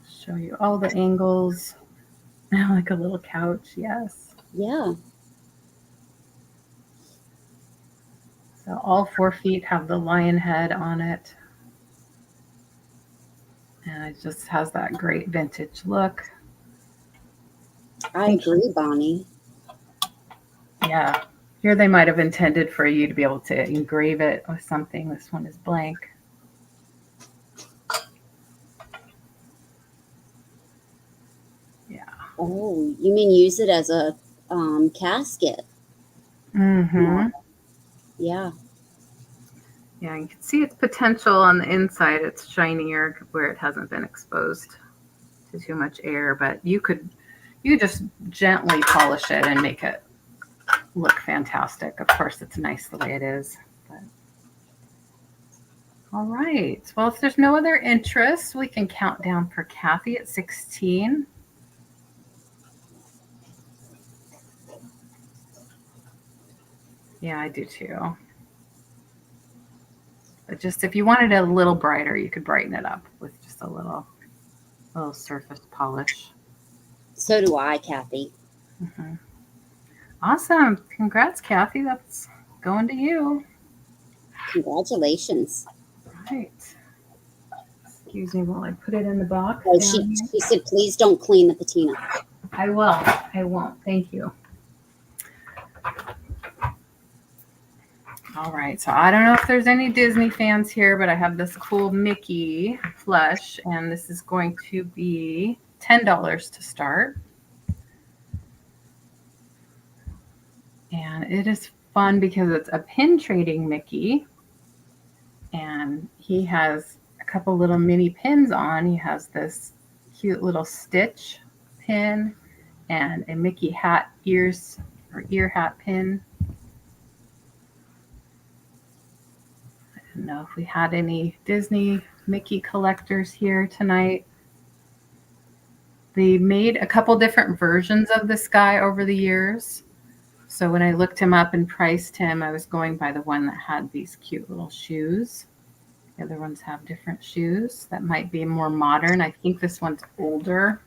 Show you all the angles. Like a little couch, yes. Yeah. So all 4 feet have the lion head on it. And it just has that great vintage look. I agree, Bonnie. Yeah. Here they might have intended for you to be able to engrave it with something. This one is blank. Yeah. Oh, you mean use it as a casket? Mm-hmm. Yeah. Yeah, you can see its potential on the inside. It's shinier where it hasn't been exposed to too much air, but you could just gently polish it and make it look fantastic. Of course, it's nice the way it is. But. All right. Well, if there's no other interest, we can count down for Kathy at 16. Yeah, I do too. But just if you wanted it a little brighter, you could brighten it up with just a little surface polish. So do I, Kathy. Mm-hmm. Awesome. Congrats, Kathy. That's going to you. Congratulations. Right. Excuse me while I put it in the box. Oh, she said, please don't clean the patina. I will. I won't. Thank you. All right, so I don't know if there's any Disney fans here, but I have this cool Mickey plush, and this is going to be $10 to start. And it is fun because it's a pin trading Mickey, and he has a couple little mini pins on. He has this cute little Stitch pin and a Mickey hat ears or ear hat pin. I don't know if we had any Disney Mickey collectors here tonight. They made a couple different versions of this guy over the years. So when I looked him up and priced him, I was going by the one that had these cute little shoes. The other ones have different shoes that might be more modern. I think this one's older.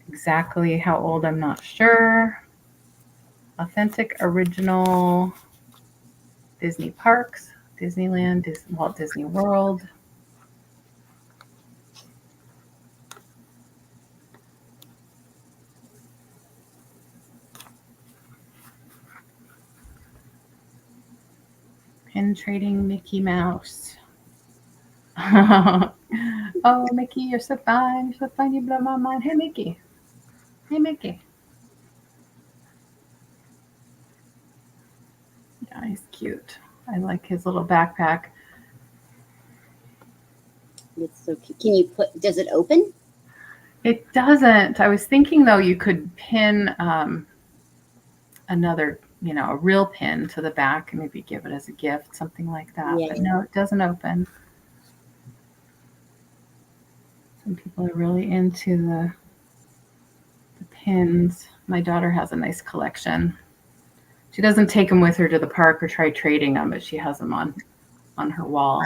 Exactly how old, I'm not sure. Authentic original Disney parks, Disneyland, Walt Disney World. Pin trading Mickey Mouse. Oh, Mickey, you're so fine. You're so fine. You blow my mind. Hey, Mickey. Hey, Mickey. Yeah, he's cute. I like his little backpack. It's so cute. Can you put, does it open? It doesn't. I was thinking, though, you could pin another, a real pin to the back and maybe give it as a gift, something like that. Yeah. But no, it doesn't open. Some people are really into the pins. My daughter has a nice collection. She doesn't take them with her to the park or try trading them, but she has them on her wall.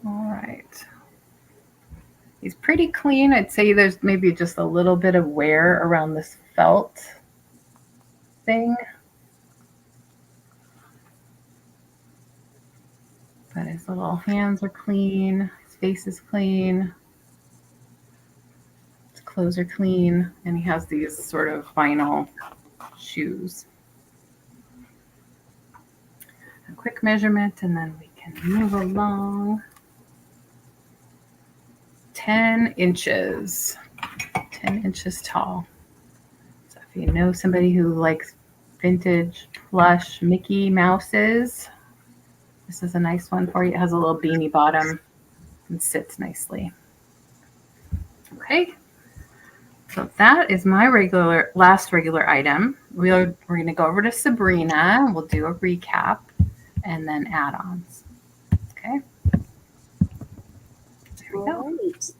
All right. He's pretty clean. I'd say there's maybe just a little bit of wear around this felt thing. But his little hands are clean. His face is clean. His clothes are clean. And he has these sort of vinyl shoes. A quick measurement, and then we can move along. 10 inches. 10 inches tall. So if you know somebody who likes vintage plush Mickey Mouses, this is a nice one for you. It has a little beanie bottom and sits nicely. Okay. So that is my last regular item. We're going to go over to Sabrina. We'll do a recap and then add-ons. Okay. There we go. All right.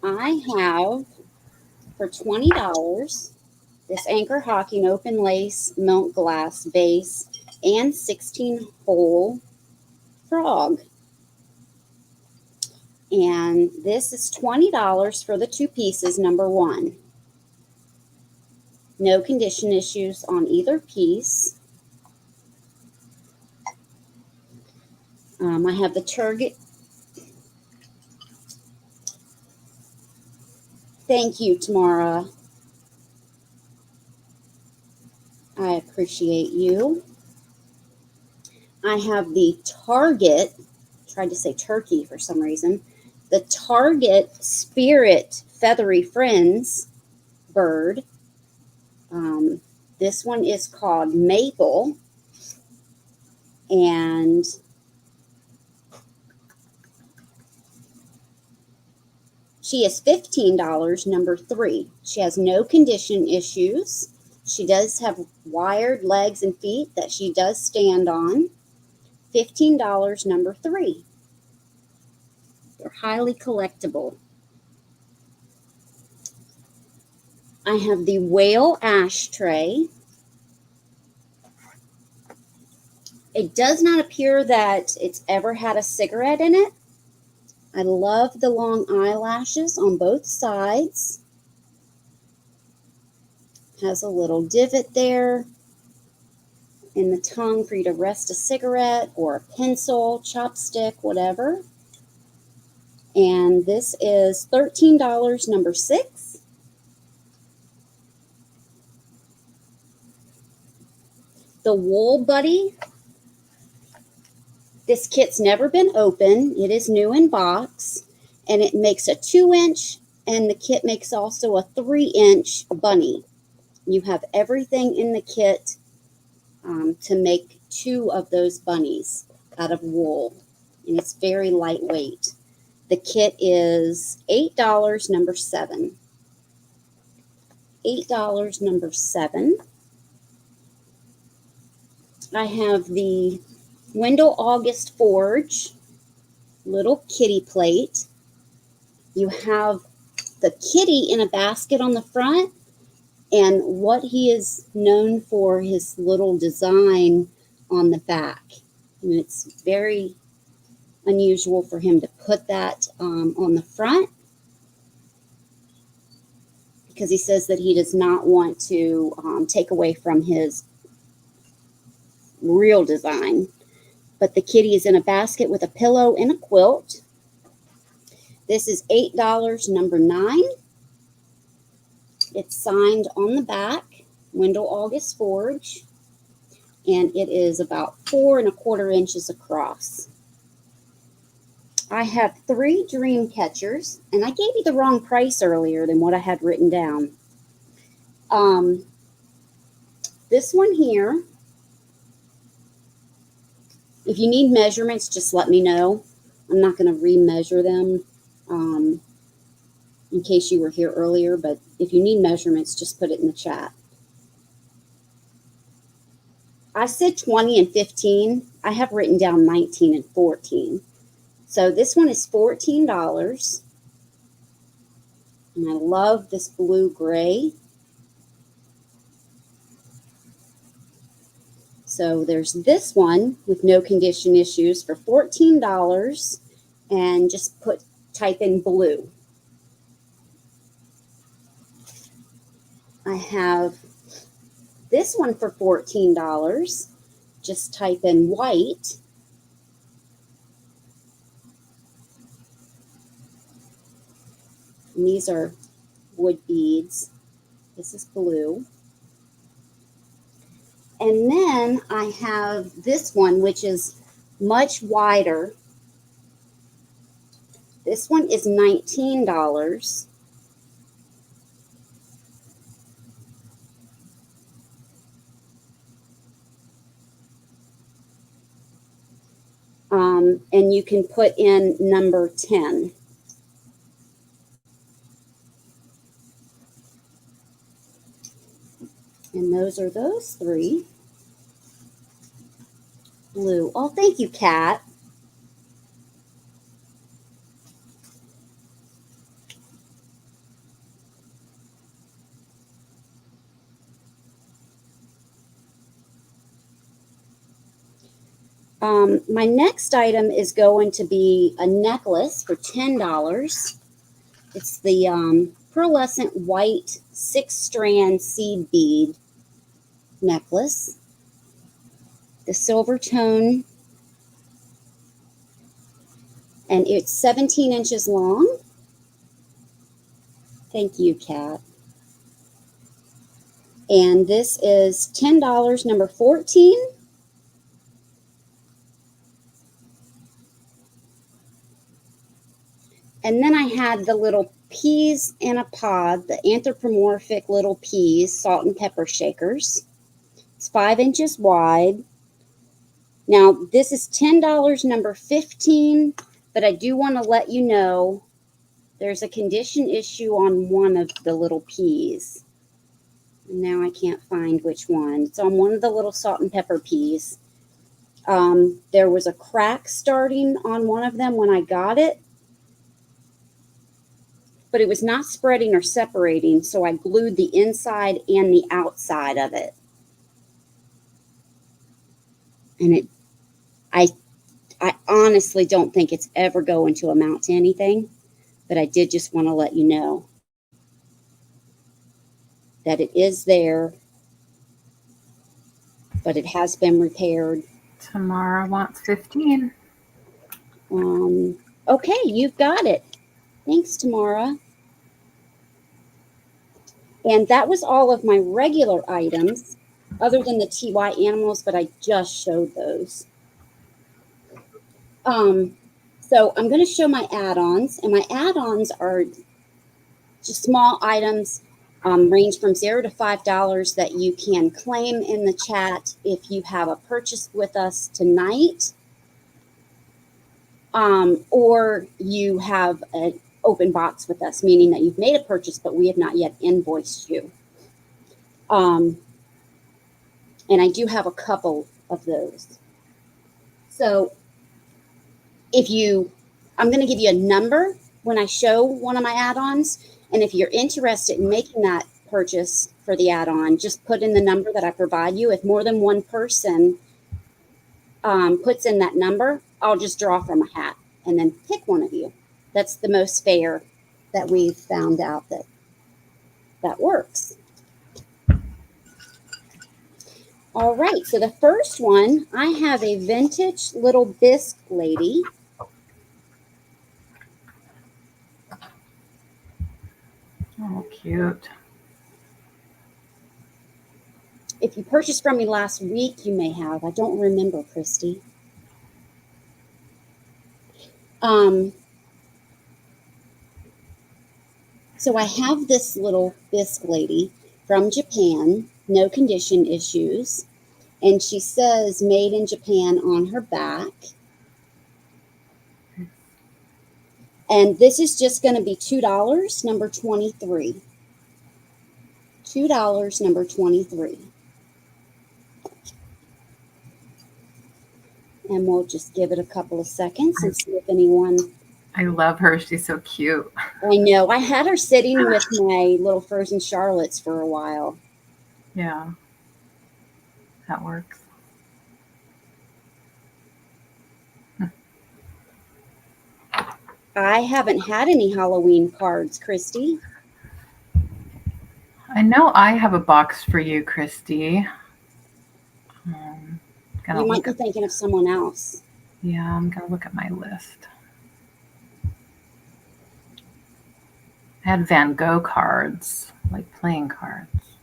I have for $20 this Anchor Hocking open lace milk glass vase and 16-hole frog. And this is $20 for the 2 pieces, number 1. No condition issues on either piece. I have the Target. Thank you, Tamara. I appreciate you. I have the Target, tried to say turkey for some reason, the Target Spirit Feathery Friends bird. This one is called Maple, and she is $15, number 3. She has no condition issues. She does have wired legs and feet that she does stand on. $15, number 3. They're highly collectible. I have the whale ashtray. It does not appear that it's ever had a cigarette in it. I love the long eyelashes on both sides. Has a little divot there in the tongue for you to rest a cigarette or a pencil, chopstick, whatever. And this is $13, number 6. the Wool Buddy. This kit's never been open. It is new in box, and it makes a 2-inch, and the kit makes also a 3-inch bunny. You have everything in the kit to make 2 of those bunnies out of wool, and it's very lightweight. The kit is $8, number 7. $8, number 7. I have the Wendell August Forge little kitty plate. You have the kitty in a basket on the front, and what he is known for, his little design on the back. And it's very unusual for him to put that on the front, because he says that he does not want to take away from his real design. But the kitty is in a basket with a pillow and a quilt. This is $8, number 9. It's signed on the back, Wendell August Forge, and it is about 4 1/4 inches across. I have 3 dream catchers, and I gave you the wrong price earlier than what I had written down. This one here, if you need measurements, just let me know. I'm not going to remeasure them in case you were here earlier, but if you need measurements, just put it in the chat. I said 20 and 15. I have written down 19 and 14. So this one is $14. And I love this blue gray. So there's this one with no condition issues for $14, and just type in blue. I have this one for $14. Just type in white. And these are wood beads. This is blue. And then I have this one, which is much wider. This one is $19. And you can put in number 10. And those are those 3. Blue. Oh, thank you, Kat. My next item is going to be a necklace for $10. It's the pearlescent white 6-strand seed bead necklace. The silver tone, and it's 17 inches long. Thank you, Kat. And this is $10, number 14. And then I had the little peas in a pod, the anthropomorphic little peas, salt and pepper shakers. It's 5 inches wide. Now, this is $10, number 15, but I do want to let you know there's a condition issue on one of the little peas. And now I can't find which one. It's on one of the little salt and pepper peas. There was a crack starting on one of them when I got it, but it was not spreading or separating, so I glued the inside and the outside of it. And I honestly don't think it's ever going to amount to anything, but I did just want to let you know that it is there, but it has been repaired. Tamara wants 15. Okay, you've got it. Thanks, Tamara. And that was all of my regular items. other than the TY animals, but I just showed those. So I'm going to show my add-ons, and my add-ons are just small items, range from $0 to $5 that you can claim in the chat if you have a purchase with us tonight, or you have an open box with us, meaning that you've made a purchase, but we have not yet invoiced you. And I do have a couple of those. So I'm going to give you a number when I show one of my add-ons. And if you're interested in making that purchase for the add-on, just put in the number that I provide you. If more than one person puts in that number, I'll just draw from a hat and then pick one of you. That's the most fair that we've found out that works. All right, so the first one, I have a vintage little bisque lady. Oh, cute. If you purchased from me last week, you may have. I don't remember, Christy. So I have this little bisque lady from Japan, no condition issues. And she says made in Japan on her back. And this is just going to be $2, number 23. $2, number 23. And we'll just give it a couple of seconds and see if anyone... I love her. She's so cute. I know. I had her sitting with my little furs and Charlottes for a while. Yeah. That works. I haven't had any Halloween cards, Christy. I know I have a box for you, Christy. You might be thinking of someone else. Yeah, I'm going to look at my list. I had Van Gogh cards, like playing cards.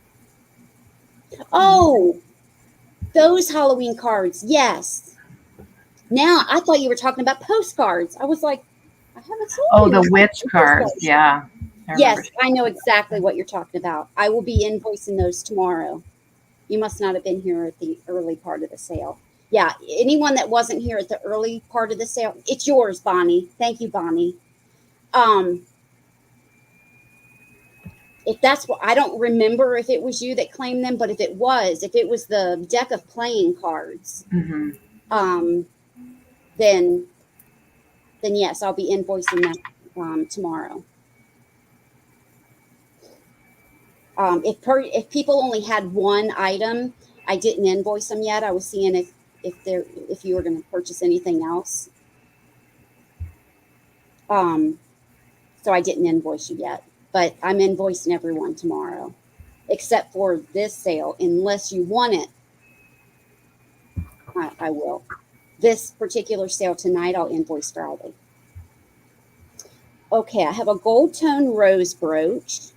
Oh, those Halloween cards. Yes. Now, I thought you were talking about postcards. I was like, I haven't seen Oh, the witch cards. Yeah. Yes, I know exactly what you're talking about. I will be invoicing those tomorrow. You must not have been here at the early part of the sale. Yeah, anyone that wasn't here at the early part of the sale, it's yours, Bonnie. Thank you, Bonnie. If that's what, I don't remember if it was you that claimed them, but if it was the deck of playing cards, then yes, I'll be invoicing that tomorrow. If people only had one item, I didn't invoice them yet. I was seeing if you were going to purchase anything else. So I didn't invoice you yet, but I'm invoicing everyone tomorrow, except for this sale. Unless you want it, I will. This particular sale tonight, I'll invoice Friday. Okay, I have a gold tone rose brooch.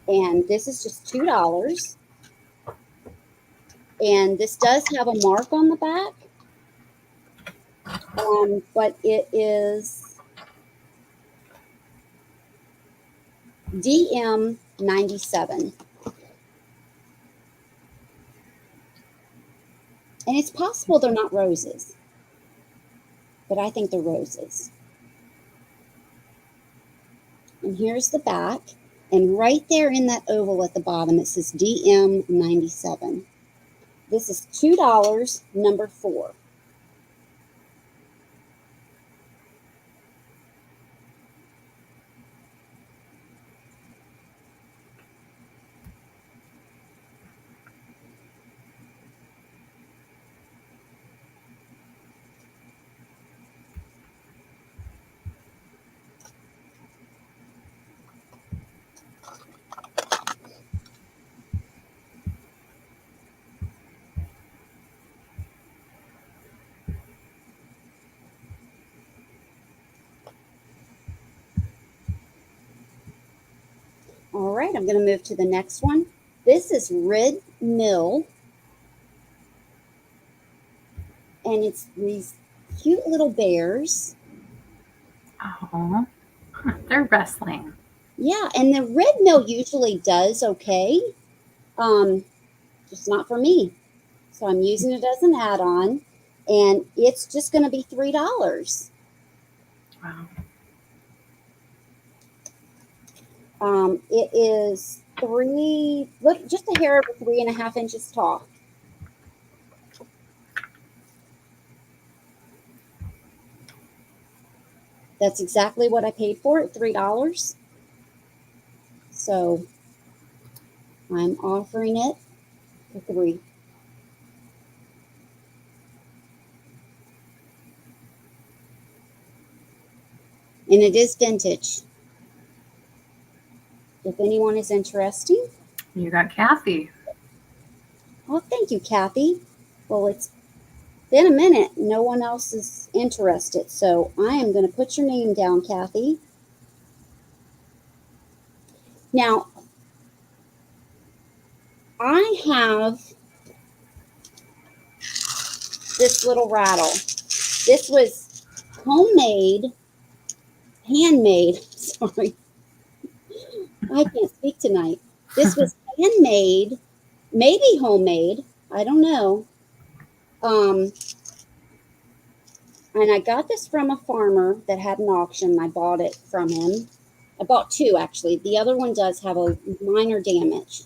And this is just $2. And this does have a mark on the back. But it is DM97. And it's possible they're not roses, but I think they're roses. And here's the back. And right there in that oval at the bottom, it says DM97. This is $2, number 4. All right, I'm going to move to the next one. This is Red Mill. And it's these cute little bears. Oh, they're wrestling. Yeah, and the Red Mill usually does okay. Just not for me. So I'm using it as an add-on, and it's just going to be $3. Wow. It is just a hair over 3.5 inches tall. That's exactly what I paid for it, $3. So I'm offering it for $3. And it is vintage. If anyone is interested. You got Kathy. Oh, thank you, Kathy. Well, it's been a minute. No one else is interested. So I am going to put your name down, Kathy. Now, I have this little rattle. This was handmade. Sorry, I can't speak tonight. This was handmade, maybe homemade. I don't know. And I got this from a farmer that had an auction. I bought it from him. I bought two, actually. The other one does have a minor damage.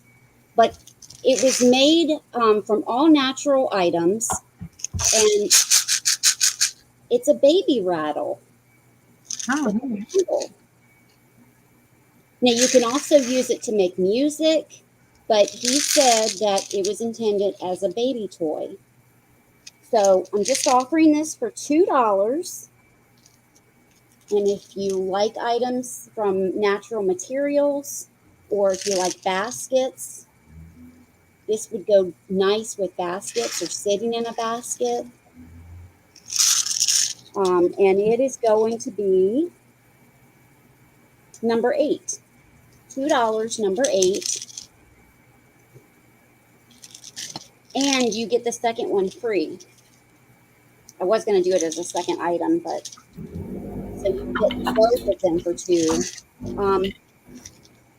But it was made from all natural items. And it's a baby rattle. Oh, neat. Now, you can also use it to make music. But he said that it was intended as a baby toy. So I'm just offering this for $2. And if you like items from natural materials, or if you like baskets, this would go nice with baskets or sitting in a basket. And it is going to be number 8. $2, number 8. And you get the second one free. I was going to do it as a second item, but so you get both of them for $2.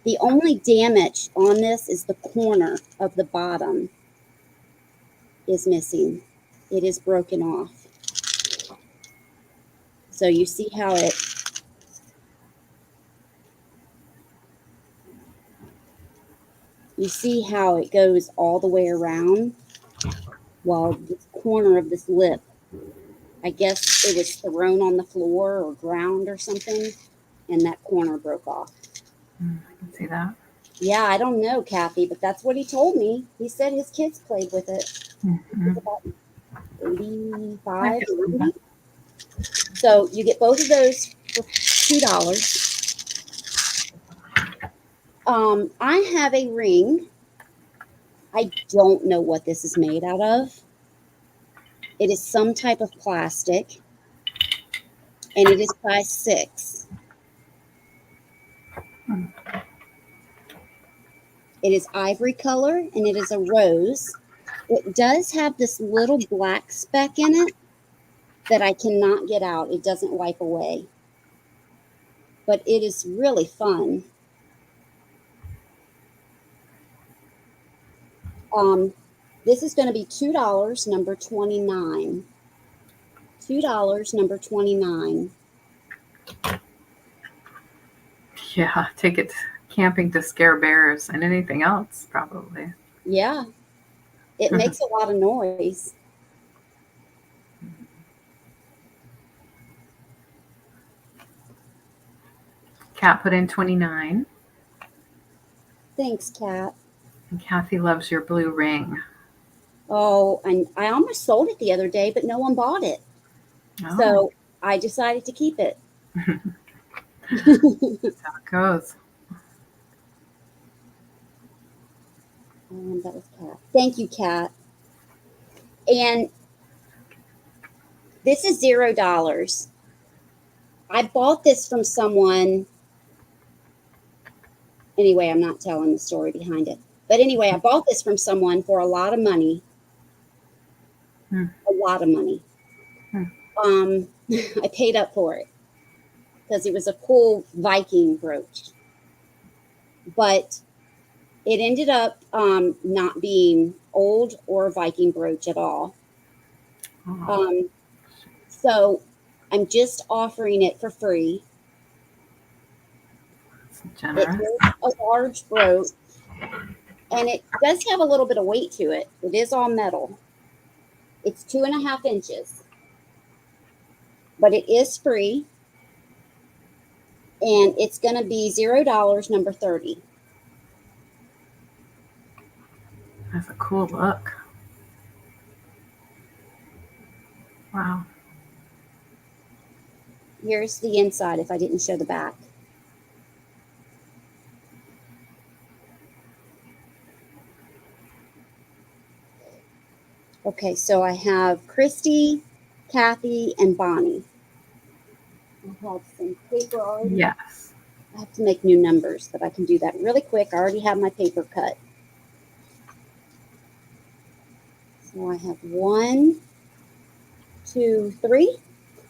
The only damage on this is the corner of the bottom is missing. It is broken off. So you see how it goes all the way around. Well, the corner of this lip, I guess it was thrown on the floor or ground or something, and that corner broke off. I can see that. Yeah, I don't know, Kathy, but that's what he told me. He said his kids played with it. Mm-hmm. It's about 85, 90. So you get both of those for $2. I have a ring. I don't know what this is made out of. It is some type of plastic, and it is size 6. It is ivory color, and it is a rose. It does have this little black speck in it that I cannot get out. It doesn't wipe away. But it is really fun. This is going to be $2, number 29. $2, number 29. Yeah, take it camping to scare bears and anything else, probably. Yeah, it makes a lot of noise. Kat put in 29. Thanks, Kat. And Kathy loves your blue ring. Oh, and I almost sold it the other day, but no one bought it. Oh. So I decided to keep it. That's how it goes. That was Kat. Thank you, Kat. And this is $0. I bought this from someone. Anyway, I'm not telling the story behind it. But anyway, I bought this from someone for a lot of money. Hmm. A lot of money. Hmm. I paid up for it because it was a cool Viking brooch. But it ended up not being old or a Viking brooch at all. Oh, So I'm just offering it for free. that's It generous. is a large brooch, and it does have a little bit of weight to it. It is all metal. It's 2.5 inches, but it is free, and it's going to be $0, number 30. That's a cool look. Wow. Here's the inside if I didn't show the back. Okay, so I have Christy, Kathy, and Bonnie. I have some paper already. Yes. I have to make new numbers, but I can do that really quick. I already have my paper cut. So I have 1, 2, 3.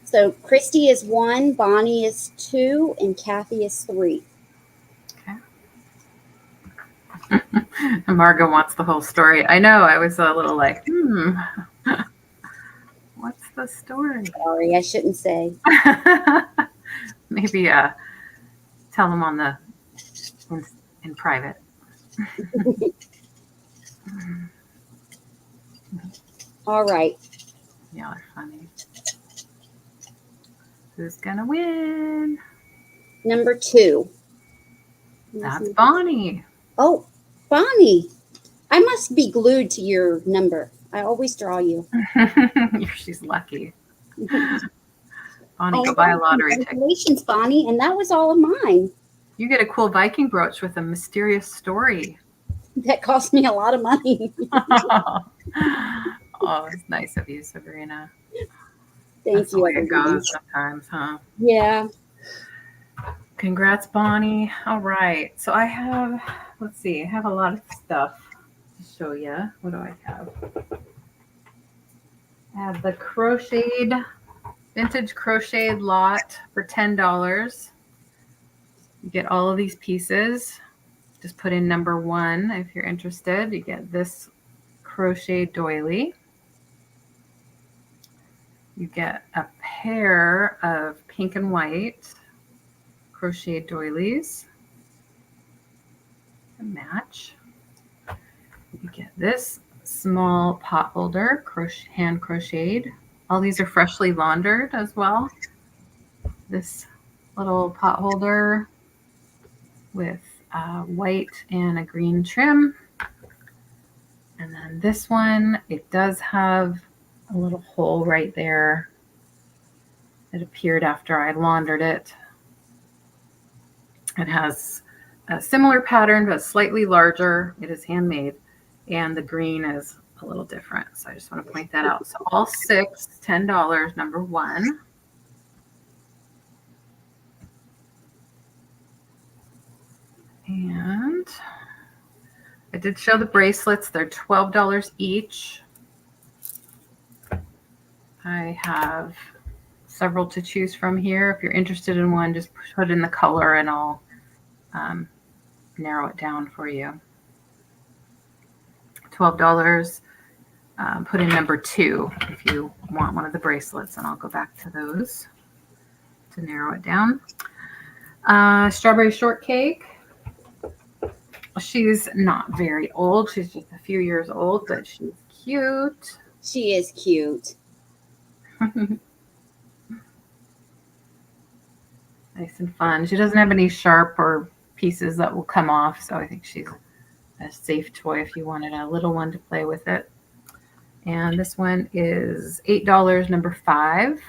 So Christy is 1, Bonnie is 2, and Kathy is 3. And Margot wants the whole story. I know. I was a little like, what's the story? Sorry, I shouldn't say. Maybe tell them on the in private. All right. Y'all are funny. Who's gonna win? Number 2. That's Bonnie. Oh, Bonnie. I must be glued to your number. I always draw you. She's lucky. Bonnie, go buy a lottery ticket. Congratulations, Bonnie. And that was all of mine. You get a cool Viking brooch with a mysterious story. That cost me a lot of money. Oh, it's nice of you, Sabrina. Thank That's you. the way it goes sometimes, huh? Yeah. Congrats, Bonnie. All right. So I have, let's see, I have a lot of stuff to show you. What do I have? I have the vintage crocheted lot for $10. You get all of these pieces. Just put in number 1 if you're interested. You get this crochet doily. You get a pair of pink and white crochet doilies. A match. You get this small pot holder, hand crocheted. All these are freshly laundered as well. This little pot holder with white and a green trim. And then this one, it does have a little hole right there. It appeared after I laundered it. It has a similar pattern, but slightly larger. It is handmade. And the green is a little different. So I just want to point that out. So all 6, $10, number 1. And I did show the bracelets. They're $12 each. I have several to choose from here. If you're interested in one, just put in the color and I'll narrow it down for you. $12. Put in number 2 if you want one of the bracelets, and I'll go back to those to narrow it down. Strawberry Shortcake. She's not very old. She's just a few years old, but she's cute. She is cute. Nice and fun. She doesn't have any sharp or pieces that will come off, so I think she's a safe toy if you wanted a little one to play with it. And this one is $8, number 5.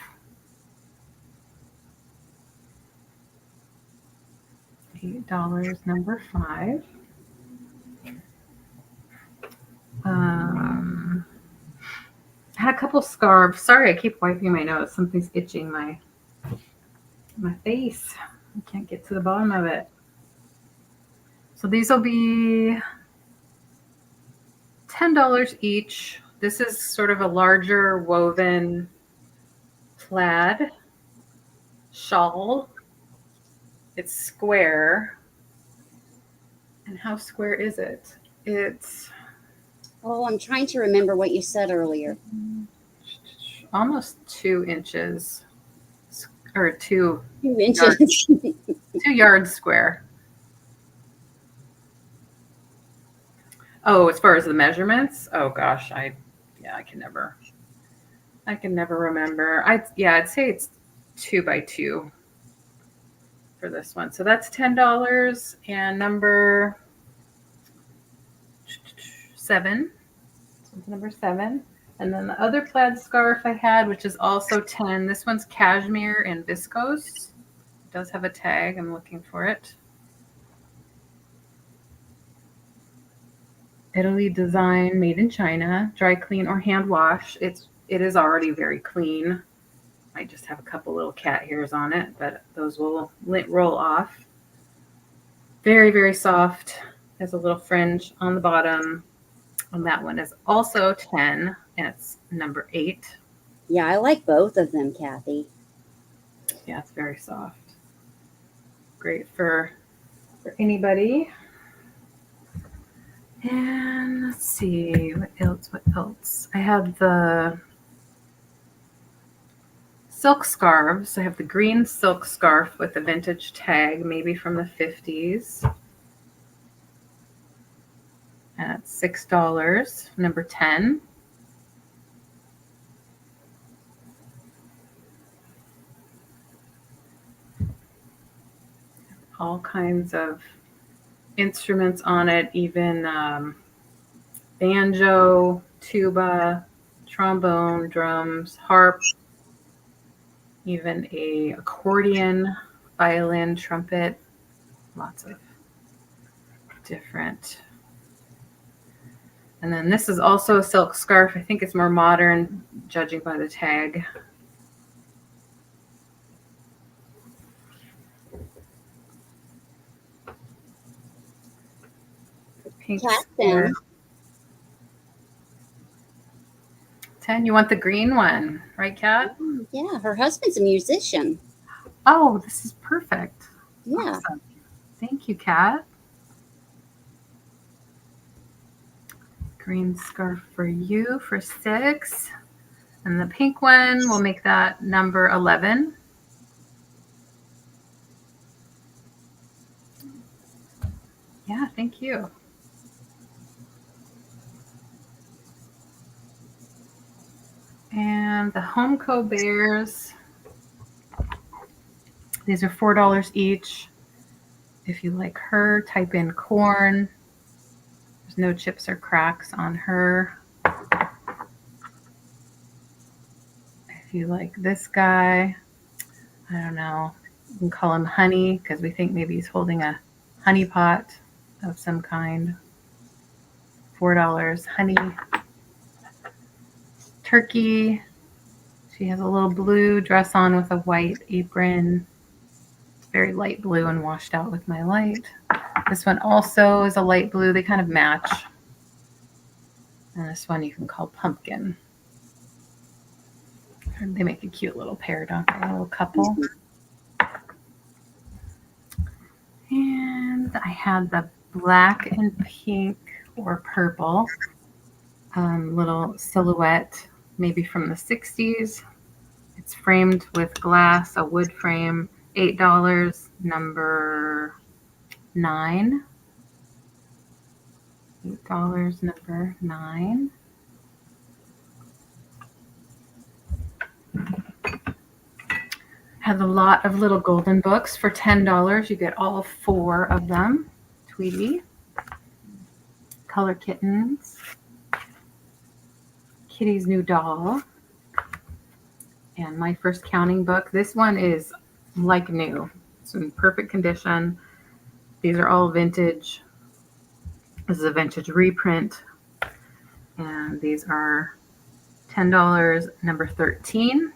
$8, number 5. I had a couple scarves. Sorry, I keep wiping my nose. Something's itching my face. I can't get to the bottom of it. So these will be $10 each. This is sort of a larger woven plaid shawl. It's square. And how square is it? It's Oh, I'm trying to remember what you said earlier. almost 2 inches or 2 2 inches. 2 yards square. Oh, as far as the measurements, oh gosh, I can never remember. I'd say it's 2 by 2 for this one. So that's $10. And number 7. So number 7. And then the other plaid scarf I had, which is also 10. This one's cashmere and viscose. It does have a tag. I'm looking for it. Italy design, made in China, dry clean or hand wash. It is already very clean. I just have a couple little cat hairs on it, but those will roll off. Very, very soft. There's a little fringe on the bottom. And that one is also 10, and it's number 8. Yeah, I like both of them, Kathy. Yeah, it's very soft. Great for anybody. And let's see, what else? I have the silk scarves. I have the green silk scarf with the vintage tag, maybe from the 50s. And it's $6, number 10. All kinds of instruments on it, even banjo, tuba, trombone, drums, harp, even a accordion, violin, trumpet, lots of different. And then this is also a silk scarf. I think it's more modern, judging by the tag. The pink square. 10. You want the green one, right, Kat? Yeah, her husband's a musician. Oh, this is perfect. Yeah. Awesome. Thank you, Kat. Green scarf for you for 6. And the pink one, we'll make that number 11. Yeah, thank you. And the Homeco bears, these are $4 each. If you like her, type in corn. There's no chips or cracks on her. If you like this guy, I don't know, you can call him Honey because we think maybe he's holding a honey pot of some kind. $4, Honey. Turkey. She has a little blue dress on with a white apron. It's very light blue and washed out with my light. This one also is a light blue. They kind of match. And this one you can call Pumpkin. They make a cute little pair, don't they? A little couple. And I had the black and pink or purple little silhouette, maybe from the 60s. It's framed with glass, a wood frame, $8, number 9. $8, number 9. Have a lot of little golden books for $10. You get all 4 of them. Tweety, Color Kittens, Kittie's New Doll, and My First Counting Book. This one is like new. It's in perfect condition. These are all vintage. This is a vintage reprint. And these are $10, number 13.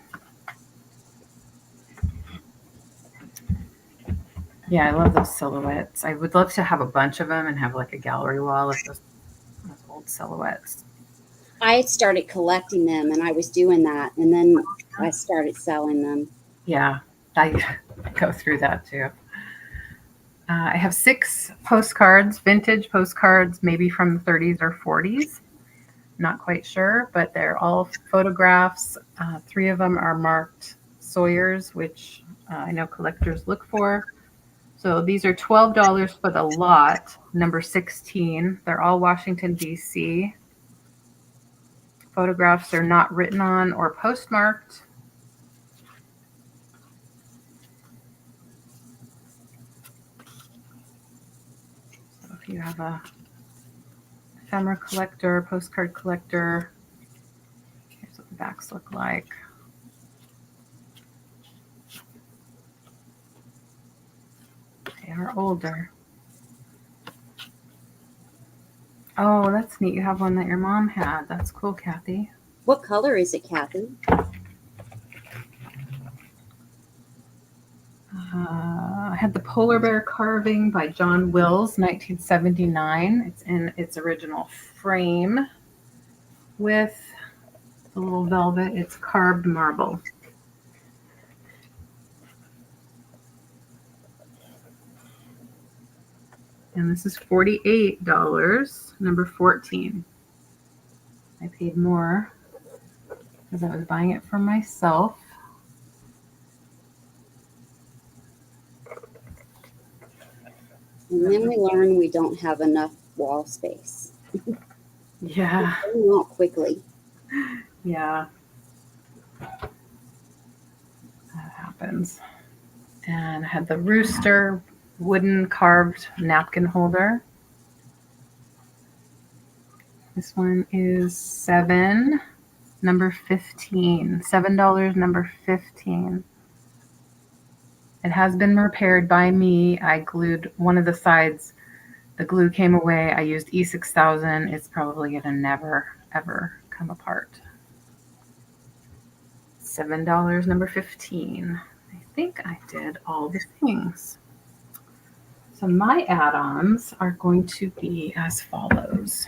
Yeah, I love those silhouettes. I would love to have a bunch of them and have like a gallery wall of those old silhouettes. I had started collecting them, and I was doing that, and then I started selling them. Yeah, I go through that too. I have 6 postcards, vintage postcards, maybe from the 30s or 40s. Not quite sure, but they're all photographs. 3 of them are marked Sawyers, which I know collectors look for. So these are $12 for the lot, number 16. They're all Washington, D.C. Photographs are not written on or postmarked. So if you have a ephemera collector, postcard collector, here's what the backs look like. They are older. Oh, that's neat. You have one that your mom had. That's cool, Kathy. What color is it, Kathy? I had the polar bear carving by John Wills, 1979. It's in its original frame with the little velvet. It's carved marble. And this is $48, number 14. I paid more because I was buying it for myself. And then we learn we don't have enough wall space. Yeah. We won't quickly. Yeah. That happens. And I had the rooster wooden carved napkin holder. This one is number 15. $7, number 15. It has been repaired by me. I glued one of the sides. The glue came away. I used E6000. It's probably going to never, ever come apart. $7, number 15. I think I did all the things. So my add-ons are going to be as follows.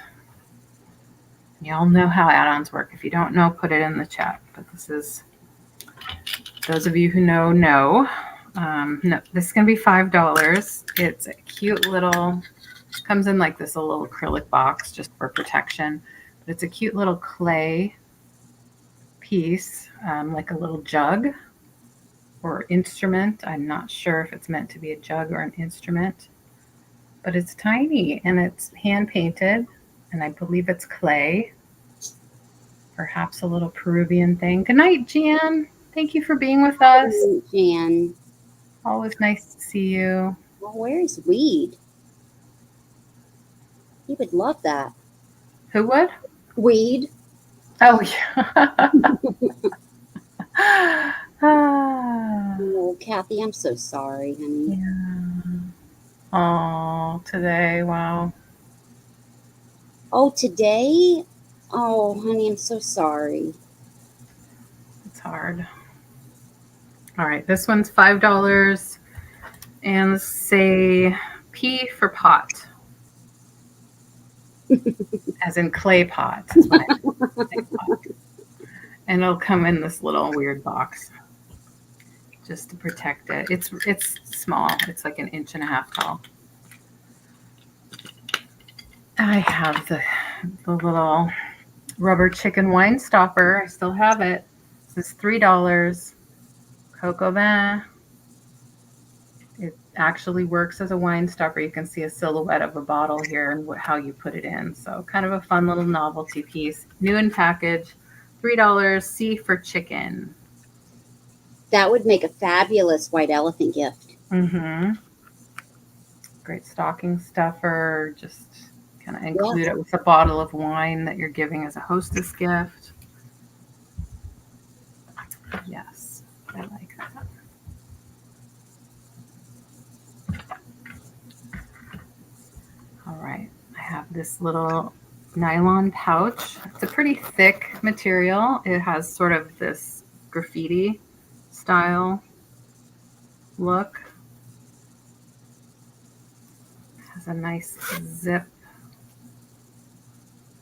Y'all know how add-ons work. If you don't know, put it in the chat. But this is, those of you who know. No, this is going to be $5. It's a cute little, comes in like this little acrylic box just for protection. But it's a cute little clay piece, like a little jug or instrument. I'm not sure if it's meant to be a jug or an instrument, but it's tiny and it's hand painted, and I believe it's clay. Perhaps a little Peruvian thing. Good night, Jan. Thank you for being with us. Jan. Always nice to see you. Well, where's Weed? He would love that. Who would? Weed. Oh, yeah. Oh, Kathy, I'm so sorry, honey. Yeah. Oh, today. Wow. Oh, today? Oh, honey, I'm so sorry. It's hard. All right. This one's $5. And let's say P for pot. As in clay pot. Is what I meant. And it'll come in this little weird box just to protect it. It's small. It's like 1.5 inches tall. I have the little rubber chicken wine stopper. I still have it. This is $3. Coco Vin. It actually works as a wine stopper. You can see a silhouette of a bottle here and how you put it in. So kind of a fun little novelty piece. New in package. $3. C for chicken. That would make a fabulous white elephant gift. Mm-hmm. Great stocking stuffer. Just kind of include it with a bottle of wine that you're giving as a hostess gift. Yes, I like that. All right, I have this little nylon pouch. It's a pretty thick material. It has sort of this graffiti style look. It has a nice zip.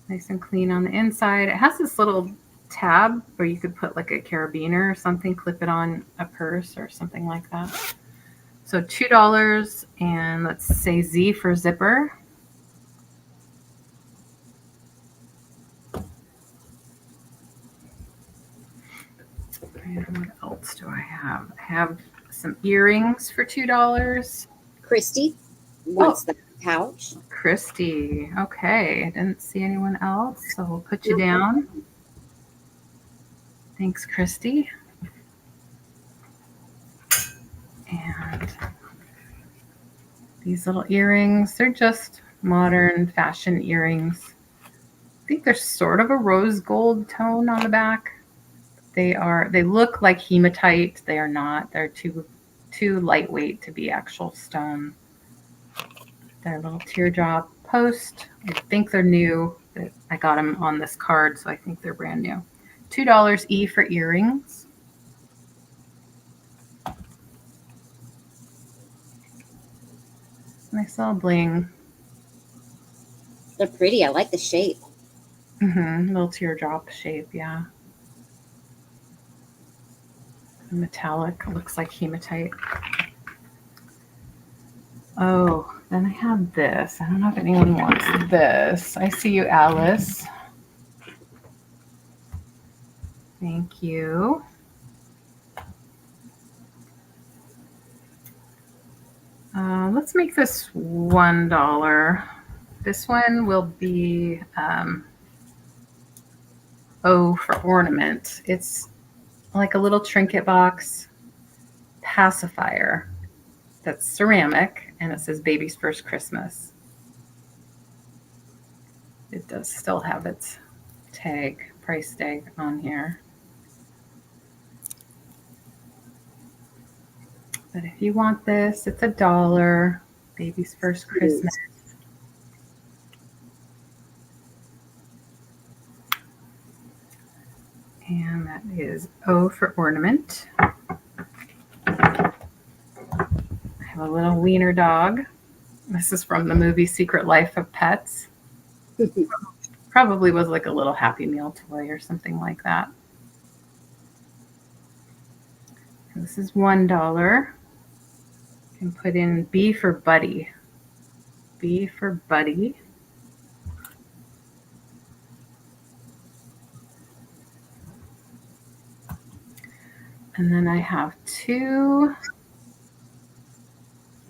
Nice and clean on the inside. It has this little tab where you could put like a carabiner or something, clip it on a purse or something like that. So $2, and let's say Z for zipper. And what else do I have? I have some earrings for $2. Christy wants the pouch. Christy. Okay. I didn't see anyone else, so we'll put you down. Thanks, Christy. And these little earrings, they're just modern fashion earrings. I think they're sort of a rose gold tone on the back. They look like hematite. They are not. They're too lightweight to be actual stone. They're a little teardrop post. I think they're new. I got them on this card, so I think they're brand new. $2 E for earrings. Nice little bling. They're pretty. I like the shape. Little teardrop shape, yeah. Metallic, looks like hematite. Oh, then I have this. I don't know if anyone wants this. I see you, Alice. Thank you. Let's make this $1. This one will be O for ornament. It's like a little trinket box pacifier that's ceramic, and it says baby's first Christmas. It does still have its price tag on here. But if you want this, it's $1. Baby's first Christmas. And that is O for ornament. I have a little wiener dog. This is from the movie Secret Life of Pets. Probably was like a little Happy Meal toy or something like that. And this is $1. You can put in B for Buddy. B for Buddy. And then I have 2.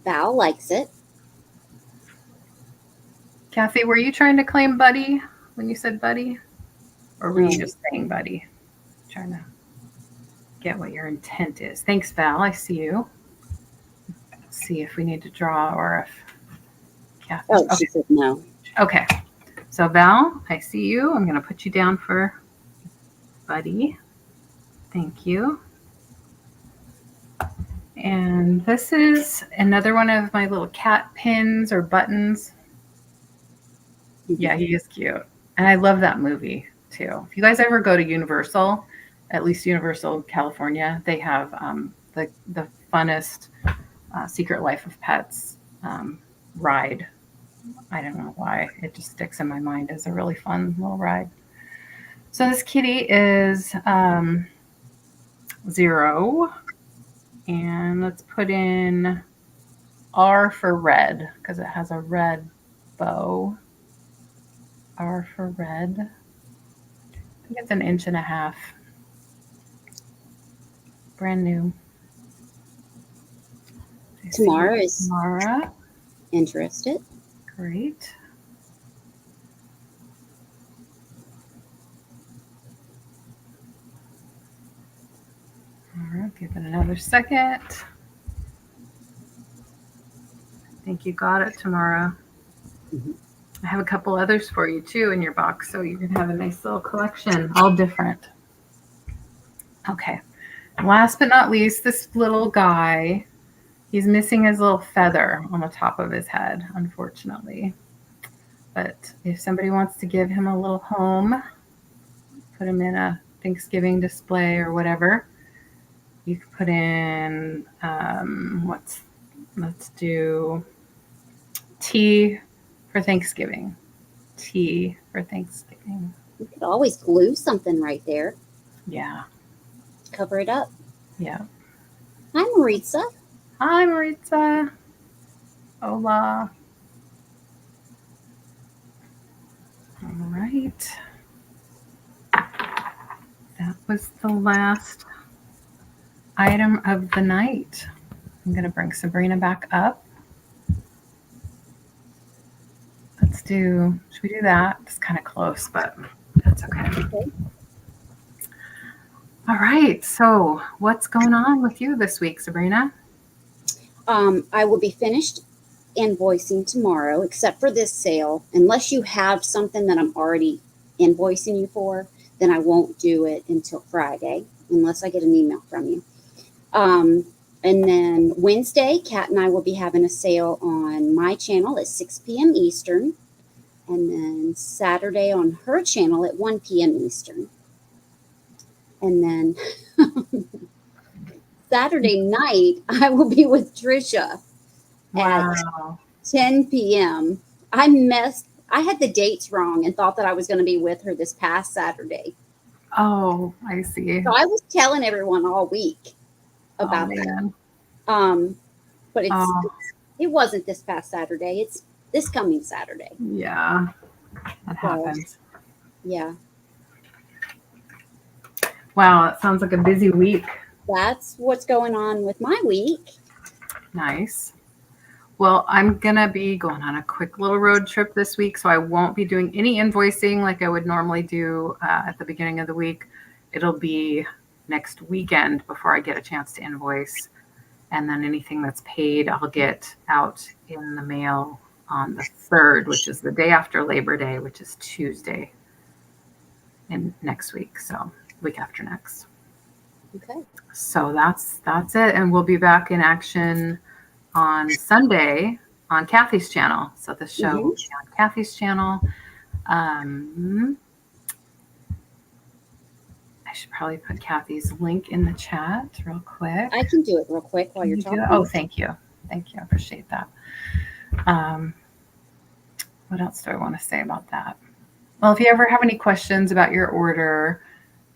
Val likes it. Kathy, were you trying to claim Buddy when you said Buddy? Or were you just saying Buddy? Trying to get what your intent is. Thanks, Val. I see you. Let's see if we need to draw or if Kathy. Oh, she said no. Okay. So Val, I see you. I'm going to put you down for Buddy. Thank you. And this is another one of my little cat pins or buttons. Yeah, he is cute. And I love that movie too. If you guys ever go to Universal, at least Universal California, they have the funnest Secret Life of Pets ride. I don't know why. It just sticks in my mind as a really fun little ride. So this kitty is 0. And let's put in R for red because it has a red bow. R for red. I think it's 1.5 inches. Brand new. Tamara is Tamara. interested. Great. All right, give it another second. I think you got it, Tamara. I have a couple others for you too in your box, so you can have a nice little collection, all different. Okay. Last but not least, this little guy, he's missing his little feather on the top of his head, unfortunately. But if somebody wants to give him a little home, put him in a Thanksgiving display or whatever, you could put in, let's do T for Thanksgiving. tea for Thanksgiving. You could always glue something right there. Yeah. Cover it up. Yeah. Hi, Maritza. Hi, Maritza. Hola. All right. That was the last item of the night. I'm going to bring Sabrina back up. Should we do that? It's kind of close, but that's okay. All right. So what's going on with you this week, Sabrina? I will be finished invoicing tomorrow, except for this sale. Unless you have something that I'm already invoicing you for, then I won't do it until Friday, unless I get an email from you. And then Wednesday, Kat and I will be having a sale on my channel at 6 p.m. Eastern. And then Saturday on her channel at 1 p.m. Eastern. And then Saturday night, I will be with Trisha at 10 p.m. I had the dates wrong and thought that I was going to be with her this past Saturday. Oh, I see. So I was telling everyone all week about that. But it wasn't this past Saturday. It's this coming Saturday. Yeah, that happens. Yeah. Wow, that sounds like a busy week. That's what's going on with my week. Nice. Well, I'm going to be going on a quick little road trip this week, so I won't be doing any invoicing like I would normally do at the beginning of the week. It'll be next weekend before I get a chance to invoice. And then anything that's paid, I'll get out in the mail on the 3rd, which is the day after Labor Day, which is Tuesday in next week. So week after next. Okay. So that's it. And we'll be back in action on Sunday on Kathy's channel. So the show will be on Kathy's channel. I should probably put Kathy's link in the chat real quick. I can do it real quick while you're talking. Oh, thank you. Thank you. I appreciate that. What else do I want to say about that? Well, if you ever have any questions about your order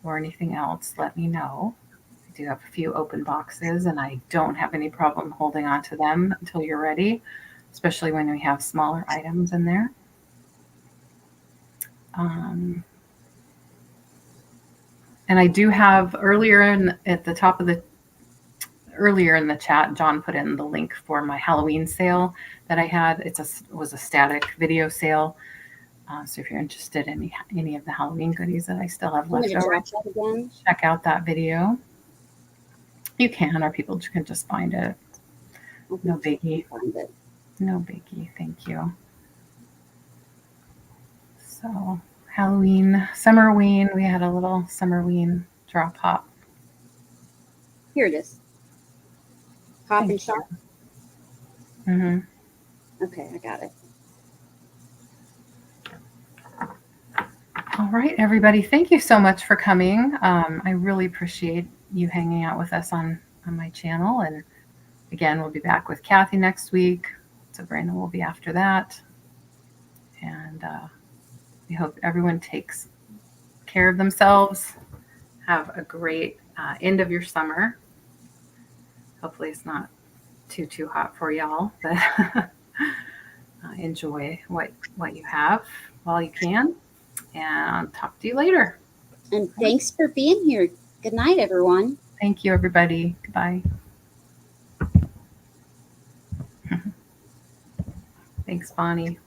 or anything else, let me know. I do have a few open boxes and I don't have any problem holding on to them until you're ready, especially when we have smaller items in there. And I do have earlier in the chat, John put in the link for my Halloween sale that I had. It was a static video sale. So if you're interested in any of the Halloween goodies that I still have left over, check out that video. You can, or people can just find it. No biggie. No biggie. Thank you. So Halloween, Summerween. We had a little Summerween drop hop. Here it is. Hop and shop. Okay, I got it. All right, everybody. Thank you so much for coming. I really appreciate you hanging out with us on my channel. And again, we'll be back with Kathy next week. Sabrina will be after that. And we hope everyone takes care of themselves. Have a great end of your summer. Hopefully it's not too hot for y'all, but enjoy what you have while you can. And talk to you later. And thanks for being here. Good night, everyone. Thank you, everybody. Goodbye. Thanks, Bonnie.